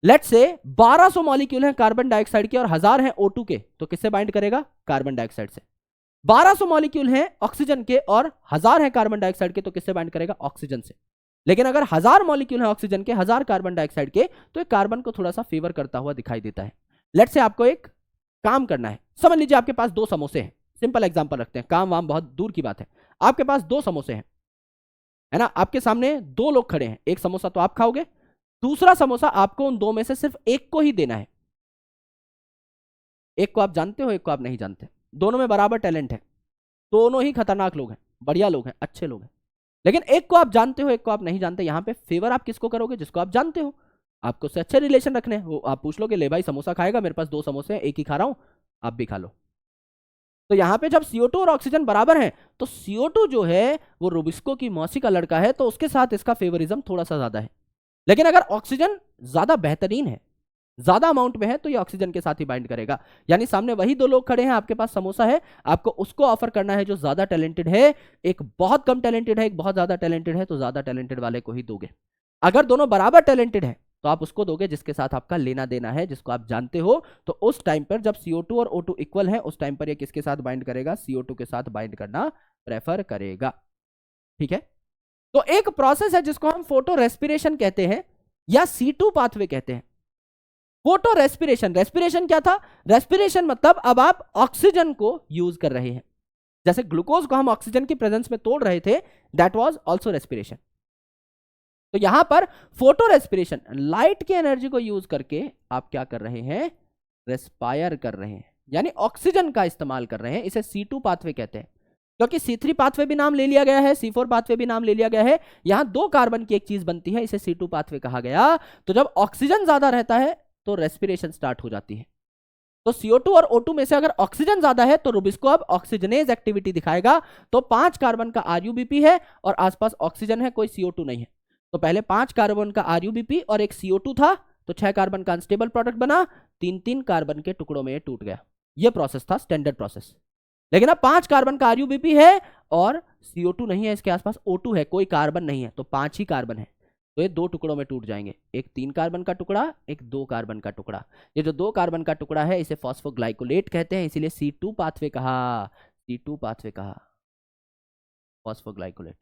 लेट्स से 1200 मॉलिक्यूल हैं कार्बन डाइऑक्साइड के और 1000 हैं O2 के, तो किससे बाइंड करेगा? कार्बन डाइऑक्साइड से। 1200 मॉलिक्यूल हैं ऑक्सीजन के और 1000 हैं कार्बन डाइऑक्साइड के, तो किससे बाइंड करेगा? ऑक्सीजन से। लेकिन अगर 1000 मॉलिक्यूल हैं ऑक्सीजन के, 1000 कार्बन डाइऑक्साइड के, तो एक कार्बन को थोड़ा सा फेवर करता हुआ दिखाई देता है। लेट्स से आपको एक काम करना है, समझ लीजिए आपके पास 2 समोसे हैं, सिंपल एग्जांपल रखते हैं, काम वाम बहुत दूर की बात है। आपके पास 2 समोसे हैं, है ना, आपके सामने 2 लोग खड़े हैं, एक समोसा तो आप खाओगे, दूसरा समोसा आपको उन 2 में से सिर्फ एक को ही देना है। एक को आप जानते हो, एक को आप नहीं जानते, दोनों में बराबर टैलेंट है, दोनों ही खतरनाक लोग हैं, बढ़िया लोग हैं, अच्छे लोग हैं, लेकिन एक को आप जानते हो, एक को आप नहीं जानते। यहां पे फेवर आप किसको करोगे? जिसको आप जानते हो, आपको उससे अच्छे रिलेशन रखने हैं। वो आप पूछ लोगे, ले भाई समोसा खाएगा? मेरे पास 2 समोसे हैं, एक ही खा रहा हूं, आप भी खा लो। तो यहां पे जब CO2 और ऑक्सीजन बराबर हैं, तो CO2 जो है वो रुबिस्को की मौसी का लड़का है, तो उसके साथ इसका फेवरिज्म थोड़ा सा ज्यादा है। लेकिन अगर ऑक्सीजन ज्यादा बेहतरीन है, ज्यादा अमाउंट में है, तो ये ऑक्सीजन के साथ ही बाइंड करेगा। यानी सामने वही 2 लोग खड़े हैं, आपके पास समोसा है, आपको उसको ऑफर करना है जो ज्यादा टैलेंटेड है, एक बहुत कम टैलेंटेड है, एक बहुत ज्यादा टैलेंटेड है, तो ज्यादा टैलेंटेड वाले को ही दोगे। अगर दोनों बराबर टैलेंटेड है तो आप उसको दोगे जिसके साथ आपका लेना देना है, जिसको आप जानते हो। तो उस टाइम पर जब CO2 और O2 इक्वल है, उस टाइम पर ये किसके साथ बाइंड करेगा? CO2 के साथ बाइंड करना प्रेफर करेगा। ठीक है, तो एक प्रोसेस है जिसको हम फोटो रेस्पिरेशन कहते हैं या C2 पाथवे कहते हैं। फोटो रेस्पिरेशन, रेस्पिरेशन क्या था? रेस्पिरेशन मतलब अब आप ऑक्सीजन को यूज कर रहे हैं, जैसे ग्लूकोज को हम ऑक्सीजन की प्रेजेंस में तोड़ रहे थे, दैट वाज आल्सो रेस्पिरेशन। तो यहां पर फोटो रेस्पिरेशन, लाइट की एनर्जी को यूज करके आप क्या कर रहे हैं? रेस्पायर कर रहे हैं, यानी ऑक्सीजन का इस्तेमाल कर रहे हैं। इसे C2 पाथवे कहते हैं, क्योंकि C3 पाथवे भी नाम ले लिया गया है, C4 पाथवे भी नाम ले लिया गया है। यहां 2 कार्बन की एक चीज बनती है, इसे C2 पाथवे कहा गया। तो जब ऑक्सीजन ज्यादा रहता है तो रेस्पिरेशन स्टार्ट हो जाती है। तो CO2 और O2 में से अगर ऑक्सीजन ज्यादा है तो रुबिस्को अब ऑक्सीजनेज एक्टिविटी दिखाएगा। तो 5 कार्बन का RuBP है और आसपास ऑक्सीजन है, कोई CO2 नहीं है। तो पहले 5 कार्बन का RuBP और एक CO2 था, तो 6 कार्बन का अनस्टेबल प्रोडक्ट बना, 3-3 कार्बन के टुकड़ों में ये टूट गया। ये प्रोसेस था स्टैंडर्ड प्रोसेस। लेकिन अब 5 कार्बन का RuBP है और CO2 नहीं है, इसके आसपास O2 है, कोई कार्बन नहीं है, तो 5 ही कार्बन है, तो ये 2 टुकड़ों में टूट जाएंगे, एक 3 कार्बन का टुकड़ा, एक 2 कार्बन का टुकड़ा। ये जो 2 कार्बन का टुकड़ा है इसे फॉस्फोग्लाइकोलेट कहते हैं, इसीलिए C2 पाथवे कहा, C2 पाथवे कहा, फॉस्फोग्लाइकोलेट।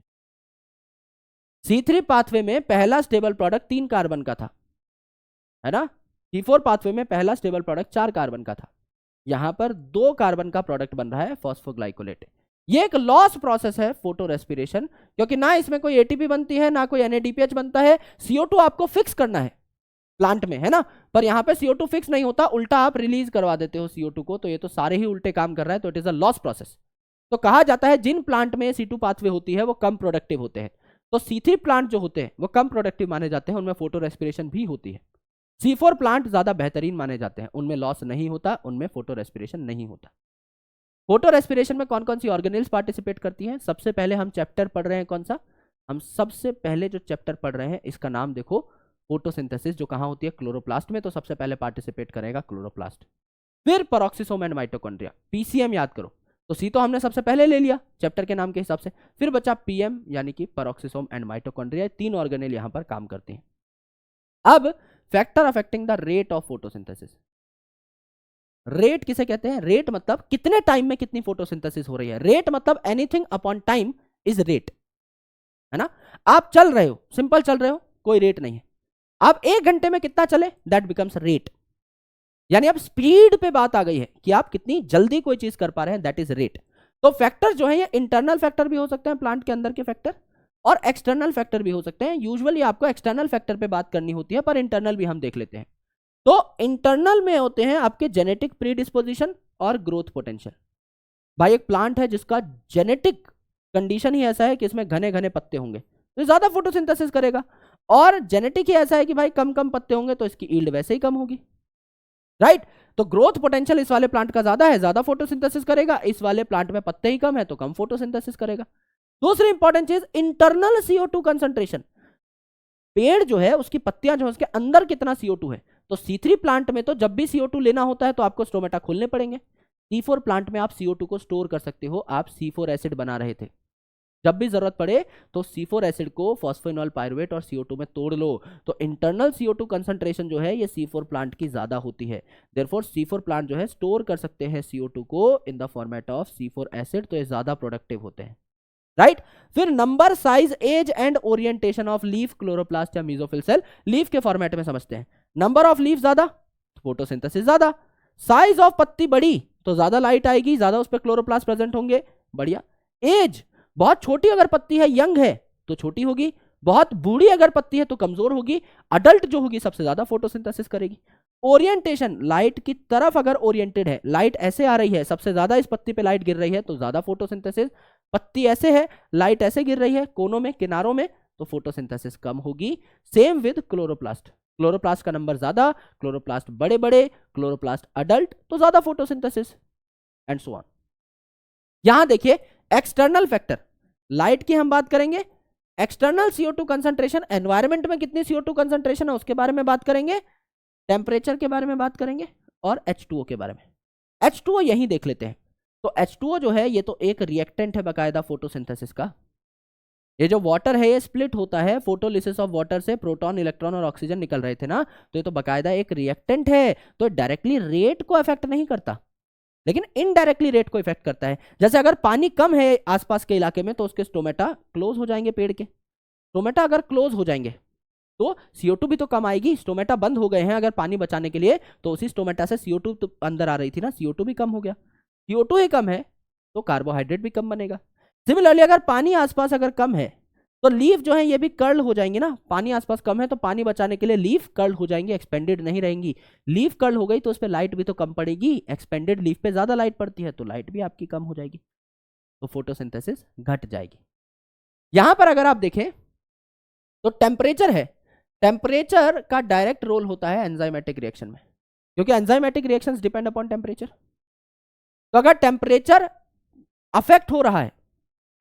C3 पाथवे में पहला स्टेबल प्रोडक्ट 3 कार्बन का था, है ना। C4 पाथवे में पहला स्टेबल प्रोडक्ट 4 कार्बन का था, यहां पर 2 कार्बन का प्रोडक्ट बन रहा है, फॉस्फोग्लाइकोलेट। ये एक लॉस प्रोसेस है फोटो रेस्पिरेशन, क्योंकि ना इसमें कोई ATP बनती है, ना कोई NADPH बनता है। CO2 आपको फिक्स करना है प्लांट में, है ना, पर यहां पे CO2 फिक्स नहीं होता, उल्टा आप रिलीज करवा देते हो CO2 को, तो ये तो सारे ही उल्टे काम कर रहा है, तो it is a loss process. तो कहा जाता है जिन प्लांट में C2 पाथवे होती है वो कम प्रोडक्टिव होते हैं। तो C3 प्लांट जो होते हैं वो कम प्रोडक्टिव माने जाते हैं, उनमें फोटो रेस्पिरेशन भी होती है। C4 प्लांट ज्यादा बेहतरीन माने जाते हैं, उनमें लॉस नहीं होता, उनमें फोटो रेस्पिरेशन नहीं होता। फोटो रेस्पिरेशन में कौन कौन सी ऑर्गेनेल्स पार्टिसिपेट करती हैं? सबसे पहले हम चैप्टर पढ़ रहे हैं, कौन सा? हम सबसे पहले जो चैप्टर पढ़ रहे हैं इसका नाम देखो, फोटोसिंथेसिस, जो कहां होती है? क्लोरोप्लास्ट में। तो सबसे पहले पार्टिसिपेट करेगा क्लोरोप्लास्ट, फिर पेरोक्सिसोम एंड माइटोकॉन्ड्रिया। PCM याद करो, तो C तो हमने सबसे पहले ले लिया चैप्टर के नाम के हिसाब से, फिर बचा PM यानी कि पेरोक्सिसोम एंड माइटोकॉन्ड्रिया। 3 ऑर्गेनेल यहां पर काम करते हैं। अब factor affecting the rate of photosynthesis, rate किसे कहते हैं? रेट मतलब कितने टाइम में कितनी फोटोसिंथेसिस हो रही है। रेट मतलब anything upon time is rate, है ना। आप चल रहे हो, सिंपल चल रहे हो, कोई रेट नहीं है। आप 1 घंटे में कितना चले, दैट बिकम्स रेट। यानी अब स्पीड पे बात आ गई है कि आप कितनी जल्दी कोई चीज कर पा रहे हैं, दैट इज रेट। तो फैक्टर जो है ये इंटरनल फैक्टर भी हो सकते हैं, प्लांट के अंदर के फैक्टर, और एक्सटर्नल फैक्टर भी हो सकते हैं। यूजुअली आपको एक्सटर्नल फैक्टर पे बात करनी होती है, पर इंटरनल भी हम देख लेते हैं। तो इंटरनल में होते हैं आपके जेनेटिक प्रीडिस्पोजिशन और ग्रोथ पोटेंशियल। भाई एक प्लांट है जिसका जेनेटिक कंडीशन ही ऐसा है कि इसमें घने घने पत्ते होंगे तो ज्यादा फोटोसिंथेसिस करेगा, और जेनेटिक ही ऐसा है कि भाई कम कम पत्ते होंगे तो इसकी ईल्ड वैसे ही कम होगी, राइट। तो ग्रोथ पोटेंशियल इस वाले प्लांट का ज्यादा है, ज्यादा फोटोसिंथेसिस करेगा। इस वाले प्लांट में पत्ते ही कम है तो कम फोटोसिंथेसिस करेगा। दूसरी इंपॉर्टेंट चीज, इंटरनल CO2 कंसंट्रेशन। पेड़ जो है उसकी पत्तियां जो है उसके अंदर कितना CO2 है। तो C3 प्लांट में तो जब भी CO2 लेना होता है तो आपको स्टोमेटा खोलने पड़ेंगे। C4 प्लांट में आप CO2 को स्टोर कर सकते हो, आप C4 एसिड बना रहे थे। जब भी जरूरत पड़े तो C4 एसिड को फॉस्फोइनॉल पायरुवेट और CO2 में तोड़ लो, तो इंटरनल CO2 कंसंट्रेशन जो है ये C4 प्लांट की ज्यादा होती है। देयरफॉर C4 प्लांट जो है स्टोर कर सकते हैं CO2 को in the format of C4 acid, तो ये ज्यादा प्रोडक्टिव होते हैं, राइट। फिर number, size, age and orientation of leaf, chloroplast या मेसोफिल सेल। लीफ के फॉर्मेट में समझते हैं, नंबर ऑफ लीफ ज्यादा, फोटोसिंथेसिस ज्यादा, साइज ऑफ पत्ती बड़ी तो ज्यादा लाइट आएगी, ज्यादा उस पर क्लोरोप्लास्ट प्रेजेंट होंगे, बढ़िया। एज, बहुत छोटी अगर पत्ती है, यंग है तो छोटी होगी, बहुत बूढ़ी अगर पत्ती है तो कमजोर होगी, अडल्ट जो होगी सबसे ज्यादा फोटोसिंथेसिस करेगी। ओरिएंटेशन, लाइट की तरफ अगर ओरिएंटेड है, लाइट ऐसे आ रही है, सबसे ज्यादा इस पत्ती पे लाइट गिर रही है तो ज्यादा फोटोसिंथेसिस, पत्ती ऐसे है, लाइट ऐसे गिर रही है कोनों में, किनारों में, तो फोटोसिंथेसिस कम होगी। सेम विद क्लोरोप्लास्ट, क्लोरोप्लास्ट का नंबर ज्यादा, क्लोरोप्लास्ट बड़े बड़े, क्लोरोप्लास्ट अडल्ट तो ज्यादा फोटोसिंथेसिस, एंड सो ऑन। यहां देखिए एक्सटर्नल फैक्टर, लाइट की हम बात करेंगे, एक्सटर्नल CO2 कंसंट्रेशन, एनवायरमेंट में कितनी CO2 कंसंट्रेशन है उसके बारे में बात करेंगे, टेम्परेचर के बारे में बात करेंगे, और H2O के बारे में। H2O यही देख लेते हैं। तो H2O जो है ये तो एक रिएक्टेंट है बकायदा फोटोसिंथेसिस का। ये जो वाटर है ये स्प्लिट होता है, फोटोलिसिस ऑफ वाटर से प्रोटॉन, इलेक्ट्रॉन और ऑक्सीजन निकल रहे थे ना, तो ये तो बकायदा एक रिएक्टेंट है, तो डायरेक्टली रेट को अफेक्ट नहीं करता, लेकिन इनडायरेक्टली रेट को इफेक्ट करता है। जैसे अगर पानी कम है आसपास के इलाके में तो उसके स्टोमेटा क्लोज हो जाएंगे, पेड़ के स्टोमेटा अगर क्लोज हो जाएंगे तो CO2 भी तो कम आएगी, स्टोमेटा बंद हो गए हैं अगर पानी बचाने के लिए, तो उसी स्टोमेटा से CO2 तो अंदर आ रही थी ना, CO2 भी कम हो गया, CO2 ही कम है तो कार्बोहाइड्रेट भी कम बनेगा। सिमिलरली अगर पानी आसपास अगर कम है तो लीफ जो है ये भी कर्ल हो जाएंगी ना, पानी आसपास कम है तो पानी बचाने के लिए लीफ कर्ल हो जाएंगी, एक्सपेंडेड नहीं रहेंगी। लीफ कर्ल हो गई तो उस पर लाइट भी तो कम पड़ेगी, एक्सपेंडेड लीफ पे ज्यादा लाइट पड़ती है तो लाइट भी आपकी कम हो जाएगी, तो फोटोसिंथेसिस घट जाएगी। यहां पर अगर आप देखें तो टेम्परेचर है, टेम्परेचर का डायरेक्ट रोल होता है एंजाइमेटिक रिएक्शन में, क्योंकि enzymatic reactions depend upon temperature. तो अगर टेम्परेचर अफेक्ट हो रहा है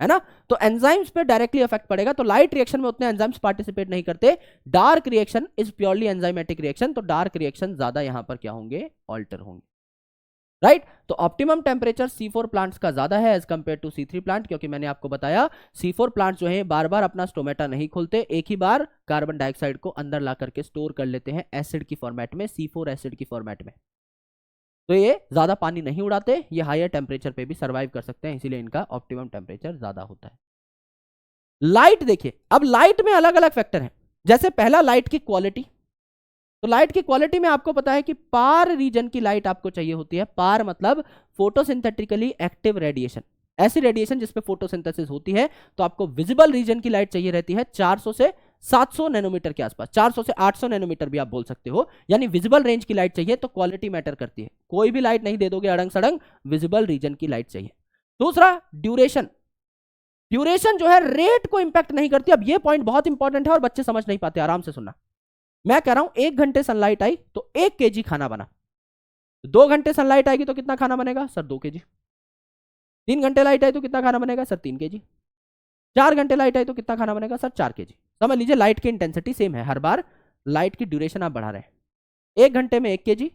ना, तो एंजाइम्स पे डायरेक्टली अफेक्ट पड़ेगा, तो लाइट रिएक्शन में उतने एंजाइम्स पार्टिसिपेट नहीं करते। Dark reaction is purely enzymatic reaction, तो डार्क रिएक्शन ज्यादा यहां पर क्या होंगे, ऑल्टर होंगे, राइट। तो ऑप्टिमम टेम्परेचर C4 प्लांट्स का ज्यादा है as compare to C3 plant, क्योंकि मैंने आपको बताया C4 प्लांट जो है बार बार अपना स्टोमेटा नहीं खोलते, एक ही बार कार्बन डाइऑक्साइड को अंदर ला करके स्टोर कर लेते हैं एसिड की फॉर्मेट में, C4 एसिड की फॉर्मेट में, तो ये ज्यादा पानी नहीं उड़ाते, ये हायर टेम्परेचर पे भी सर्वाइव कर सकते हैं, इसीलिए इनका ऑप्टिमम टेम्परेचर ज्यादा होता है। लाइट देखिए, अब लाइट में अलग अलग फैक्टर हैं, जैसे पहला लाइट की क्वालिटी, तो लाइट की क्वालिटी में आपको पता है कि पार रीजन की लाइट आपको चाहिए होती है, पार मतलब फोटोसिंथेटिकली एक्टिव रेडिएशन, ऐसी रेडिएशन जिसपे फोटोसिंथेसिस होती है, तो आपको विजिबल रीजन की लाइट चाहिए रहती है 400 से 700 नैनोमीटर के आसपास, 400 से 800 नैनोमीटर भी आप बोल सकते हो, यानी विजिबल रेंज की लाइट चाहिए, तो क्वालिटी मैटर करती है, कोई भी लाइट नहीं दे दोगे अड़ंग सड़ंग, विजिबल रीजन की लाइट चाहिए। दूसरा ड्यूरेशन, ड्यूरेशन जो है रेट को इंपैक्ट नहीं करती। अब ये पॉइंट बहुत इंपॉर्टेंट है और बच्चे समझ नहीं पाते, आराम से सुनना। मैं कह रहा हूं 1 घंटे सनलाइट आई तो 1 kg खाना बना, 2 घंटे सनलाइट आएगी तो कितना खाना बनेगा सर, 2 kg, 3 घंटे लाइट आई तो कितना खाना बनेगा सर, 3 kg, 4 घंटे लाइट आई तो कितना खाना बनेगा सर, 4 kg। समझ लीजिए लाइट की इंटेंसिटी सेम है, हर बार लाइट की ड्यूरेशन आप बढ़ा रहे हैं, 1 घंटे में 1 kg,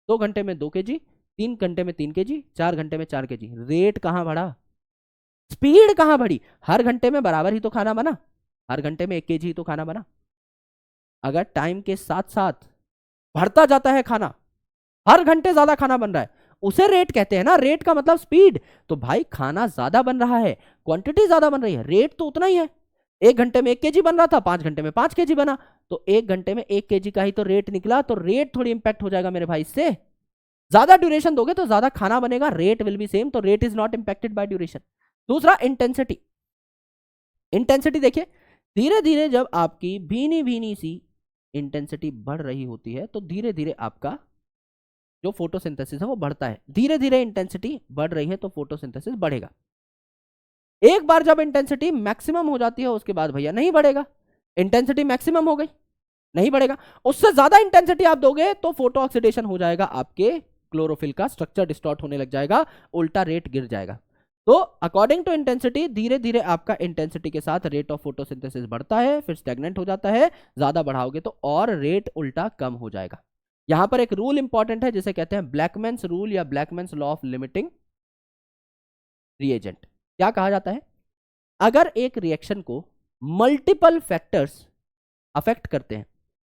2 घंटे में 2 kg, 3 घंटे में 3 kg, 4 घंटे में 4 kg। रेट कहां बढ़ा, स्पीड कहां बढ़ी, हर घंटे में बराबर ही तो खाना बना, हर घंटे में 1 kg ही तो खाना बना। अगर टाइम के साथ साथ बढ़ता जाता है खाना, हर घंटे ज्यादा खाना बन रहा है, उसे रेट कहते हैं ना, रेट का मतलब स्पीड। तो भाई खाना ज्यादा बन रहा है, क्वांटिटी ज्यादा बन रही है, रेट तो उतना ही है। 1 घंटे में 1 kg बन रहा था, 5 घंटे में 5 kg बना, तो 1 घंटे में 1 kg का ही तो रेट निकला, तो रेट थोड़ी इंपैक्ट हो जाएगा मेरे भाई इससे। ज्यादा ड्यूरेशन दोगे तो ज्यादा खाना बनेगा, रेट विल बी सेम, तो rate is not impacted by duration. दूसरा इंटेंसिटी, इंटेंसिटी देखिए, धीरे धीरे जब आपकी भीनी भीनी सी इंटेंसिटी बढ़ रही होती है तो धीरे धीरे आपका जो फोटोसिंथेसिस है वो बढ़ता है, धीरे धीरे इंटेंसिटी बढ़ रही है तो फोटोसिंथेसिस बढ़ेगा। एक बार जब इंटेंसिटी मैक्सिमम हो जाती है उसके बाद भैया नहीं बढ़ेगा, इंटेंसिटी मैक्सिमम हो गई नहीं बढ़ेगा, उससे ज्यादा इंटेंसिटी आप दोगे तो फोटो ऑक्सीडेशन हो जाएगा, आपके क्लोरोफिल का स्ट्रक्चर डिस्टॉर्ट होने लग जाएगा, उल्टा रेट गिर जाएगा। तो अकॉर्डिंग टू इंटेंसिटी धीरे धीरे आपका इंटेंसिटी के साथ रेट ऑफ फोटोसिंथेसिस बढ़ता है, फिर स्टैग्नेंट हो जाता है, ज्यादा बढ़ाओगे तो और रेट उल्टा कम हो जाएगा। यहां पर एक रूल इंपॉर्टेंट है जिसे कहते हैं ब्लैकमैन्स रूल या ब्लैकमैन्स लॉ ऑफ लिमिटिंग रिएजेंट। क्या कहा जाता है, अगर एक रिएक्शन को मल्टीपल फैक्टर्स अफेक्ट करते हैं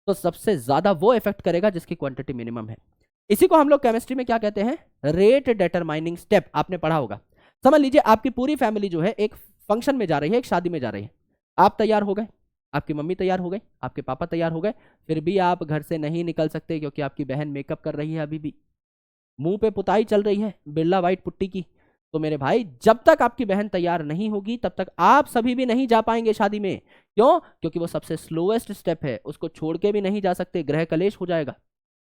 तो सबसे ज्यादा वो इफेक्ट करेगा जिसकी क्वांटिटी मिनिमम है। इसी को हम लोग केमिस्ट्री में क्या कहते हैं, रेट डिटरमाइनिंग स्टेप, आपने पढ़ा होगा। समझ लीजिए आपकी पूरी फैमिली जो है एक फंक्शन में जा रही है, एक शादी में जा रही है। आप तैयार हो गए, आपकी मम्मी तैयार हो गई, आपके पापा तैयार हो गए, फिर भी आप घर से नहीं निकल सकते क्योंकि आपकी बहन मेकअप कर रही है, अभी भी मुंह पे पुताई चल रही है बिरला व्हाइट पुट्टी की। तो मेरे भाई जब तक आपकी बहन तैयार नहीं होगी तब तक आप सभी भी नहीं जा पाएंगे शादी में। क्यों? क्योंकि वो सबसे स्लोएस्ट स्टेप है, उसको छोड़ के भी नहीं जा सकते, गृह कलेश हो जाएगा।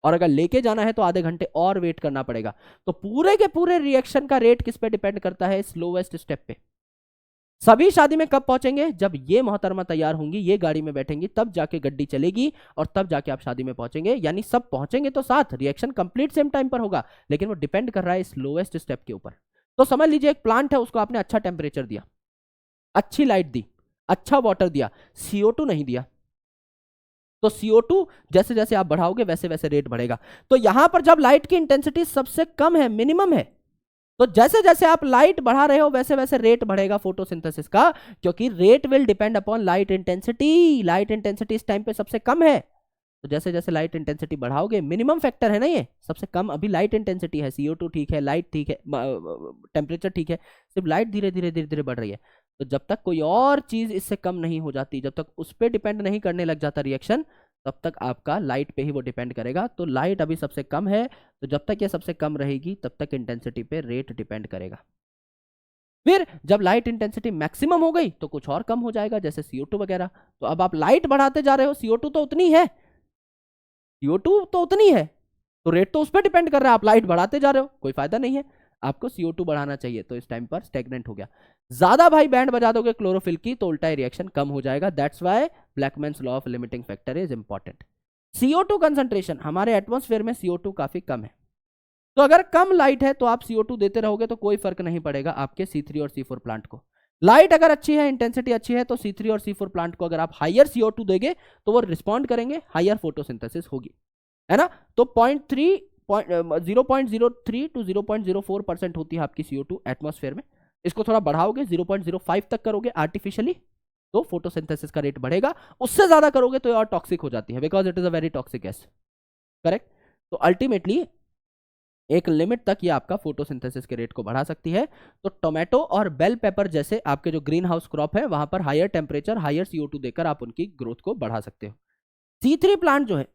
और अगर लेके जाना है तो आधे घंटे और वेट करना पड़ेगा। तो पूरे के पूरे रिएक्शन का रेट किस पे डिपेंड करता है? स्लोएस्ट स्टेप पे। सभी शादी में कब पहुंचेंगे? जब ये मोहतरमा तैयार होंगी, ये गाड़ी में बैठेंगी, तब जाके गड्डी चलेगी और तब जाके आप शादी में पहुंचेंगे। यानी सब पहुंचेंगे तो साथ, रिएक्शन कंप्लीट सेम टाइम पर होगा, लेकिन वो डिपेंड कर रहा है स्लोएस्ट स्टेप के ऊपर। तो समझ लीजिए एक प्लांट है, उसको आपने अच्छा टेम्परेचर दिया, अच्छी लाइट दी, अच्छा वाटर दिया, CO2 नहीं दिया, तो CO2 जैसे जैसे आप बढ़ाओगे वैसे वैसे रेट बढ़ेगा। तो यहां पर जब लाइट की इंटेंसिटी सबसे कम है, मिनिमम है, तो जैसे जैसे आप लाइट बढ़ा रहे हो वैसे वैसे रेट बढ़ेगा फोटोसिंथेसिस का, क्योंकि rate will depend upon light intensity. Light intensity इस टाइम पे सबसे कम है, तो जैसे जैसे लाइट इंटेंसिटी बढ़ाओगे, मिनिमम फैक्टर है ना ये, सबसे कम अभी लाइट इंटेंसिटी है, CO2 ठीक है, लाइट ठीक है, टेम्परेचर ठीक है, सिर्फ लाइट धीरे धीरे धीरे धीरे बढ़ रही है। तो जब तक कोई और चीज इससे कम नहीं हो जाती, जब तक उस पर डिपेंड नहीं करने लग जाता रिएक्शन, तब तक आपका लाइट पे ही वो डिपेंड करेगा। तो लाइट अभी सबसे कम है, तो जब तक ये सबसे कम रहेगी तब तक इंटेंसिटी पे रेट डिपेंड करेगा। फिर जब लाइट इंटेंसिटी मैक्सिमम हो गई तो कुछ और कम हो जाएगा, जैसे CO2 वगैरह। तो अब आप लाइट बढ़ाते जा रहे हो, CO2 तो उतनी है, CO2 तो उतनी है, तो रेट तो उस पर डिपेंड कर रहा है। आप लाइट बढ़ाते जा रहे हो, कोई फायदा नहीं है, आपको CO2 बढ़ाना चाहिए, तो इस टाइम पर स्टेगनेंट हो गया। ज्यादा भाई बैंड बजा दोगे क्लोरोफिल की तो उल्टा रिएक्शन कम हो जाएगा। That's why Blackman's law of limiting factor is important. CO2 concentration, हमारे एटमॉस्फेयर में CO2 काफी कम है, तो अगर कम लाइट है तो आप CO2 देते रहोगे तो कोई फर्क नहीं पड़ेगा आपके C3 और C4 प्लांट को। लाइट अगर अच्छी है, इंटेंसिटी अच्छी है, तो C3 और C4 प्लांट को अगर आप हायर CO2 देंगे तो वो रिस्पॉन्ड करेंगे, हायर फोटोसिंथेसिस होगी, है ना। तो 0.03 to 0.04% होती है आपकी CO2 एटमॉस्फेयर में। इसको थोड़ा बढ़ाओगे, 0.05 तक करोगे आर्टिफिशियली, तो फोटोसिंथेसिस का रेट बढ़ेगा। उससे ज्यादा करोगे तो ये और टॉक्सिक हो जाती है, because it is a very toxic gas, correct. तो अल्टीमेटली एक लिमिट तक ये आपका फोटोसिंथेसिस के रेट को बढ़ा सकती है। तो टोमेटो और बेल पेपर जैसे आपके जो ग्रीन हाउस क्रॉप है, वहां पर हायर टेम्परेचर, हायर CO2 देकर आप उनकी ग्रोथ को बढ़ा सकते हो। C3 प्लांट जो है,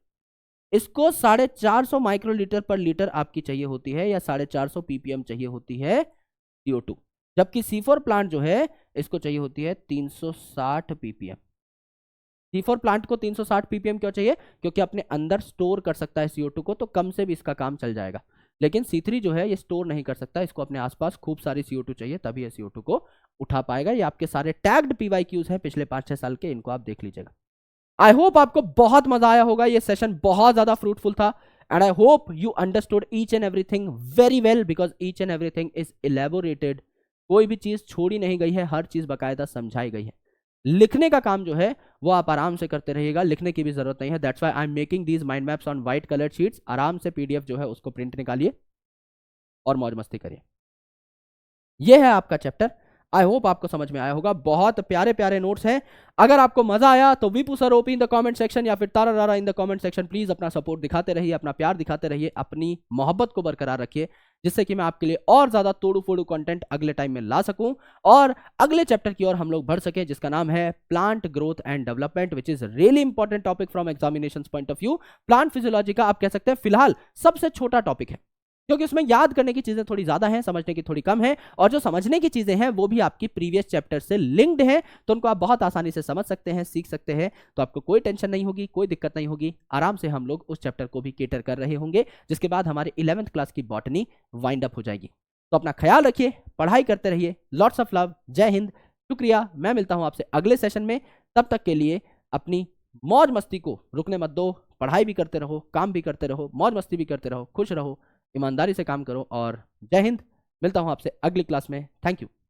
इसको 450 माइक्रोलीटर पर लीटर आपकी चाहिए होती है, या 450 ppm चाहिए होती है CO2, जबकि C4 प्लांट जो है इसको चाहिए होती है 360 ppm। C4 प्लांट को 360 ppm क्यों चाहिए? क्योंकि अपने अंदर स्टोर कर सकता है CO2 को, तो कम से भी इसका काम चल जाएगा। लेकिन C3 जो है ये स्टोर नहीं कर सकता, इसको अपने आसपास खूब सारी CO2 चाहिए, तभी ये CO2 को उठा पाएगा। ये आपके सारे टैग्ड PYQs हैं पिछले 5-6 साल के, इनको आप देख लीजिएगा। आई होप आपको बहुत मजा आया होगा, ये सेशन बहुत ज्यादा फ्रूटफुल था, and I hope you understood each and everything very well, because each and everything is elaborated. कोई भी चीज छोड़ी नहीं गई है, हर चीज बाकायदा समझाई गई है। लिखने का काम जो है वो आप आराम से करते रहिएगा, लिखने की भी जरूरत नहीं है। That's why I am making these mind maps on white coloured sheets. आराम से PDF जो है उसको प्रिंट निकालिए और मौज मस्ती करिए। ये है आपका चैप्टर, आई होप आपको समझ में आया होगा। बहुत प्यारे प्यारे नोट्स हैं। अगर आपको मजा आया तो Vipu sir OP in the comment section या फिर तारा रारा in the comment section. Please अपना सपोर्ट दिखाते रहिए, अपना प्यार दिखाते रहिए, अपनी मोहब्बत को बरकरार रखिए, जिससे कि मैं आपके लिए और ज्यादा तोड़ू फोड़ू कंटेंट अगले टाइम में ला सकूं और अगले चैप्टर की ओर हम लोग बढ़ सके, जिसका नाम है plant growth and development, which is really important topic from examination point of view. Plant physiology का आप कह सकते हैं फिलहाल सबसे छोटा टॉपिक है, क्योंकि उसमें याद करने की चीजें थोड़ी ज्यादा हैं, समझने की थोड़ी कम है, और जो समझने की चीजें हैं वो भी आपकी प्रीवियस चैप्टर से लिंक्ड है, तो उनको आप बहुत आसानी से समझ सकते हैं, सीख सकते हैं। तो आपको कोई टेंशन नहीं होगी, कोई दिक्कत नहीं होगी, आराम से हम लोग उस चैप्टर को भी केटर कर रहे होंगे, जिसके बाद हमारे 11th क्लास की बॉटनी वाइंड अप हो जाएगी। तो अपना ख्याल रखिए, पढ़ाई करते रहिए, लॉट्स ऑफ लव, जय हिंद, शुक्रिया। मैं मिलता हूं आपसे अगले सेशन में, तब तक के लिए अपनी मौज मस्ती को रुकने मत दो, पढ़ाई भी करते रहो, काम भी करते रहो, मौज मस्ती भी करते रहो, खुश रहो, ईमानदारी से काम करो, और जय हिंद। मिलता हूं आपसे अगली क्लास में। Thank you.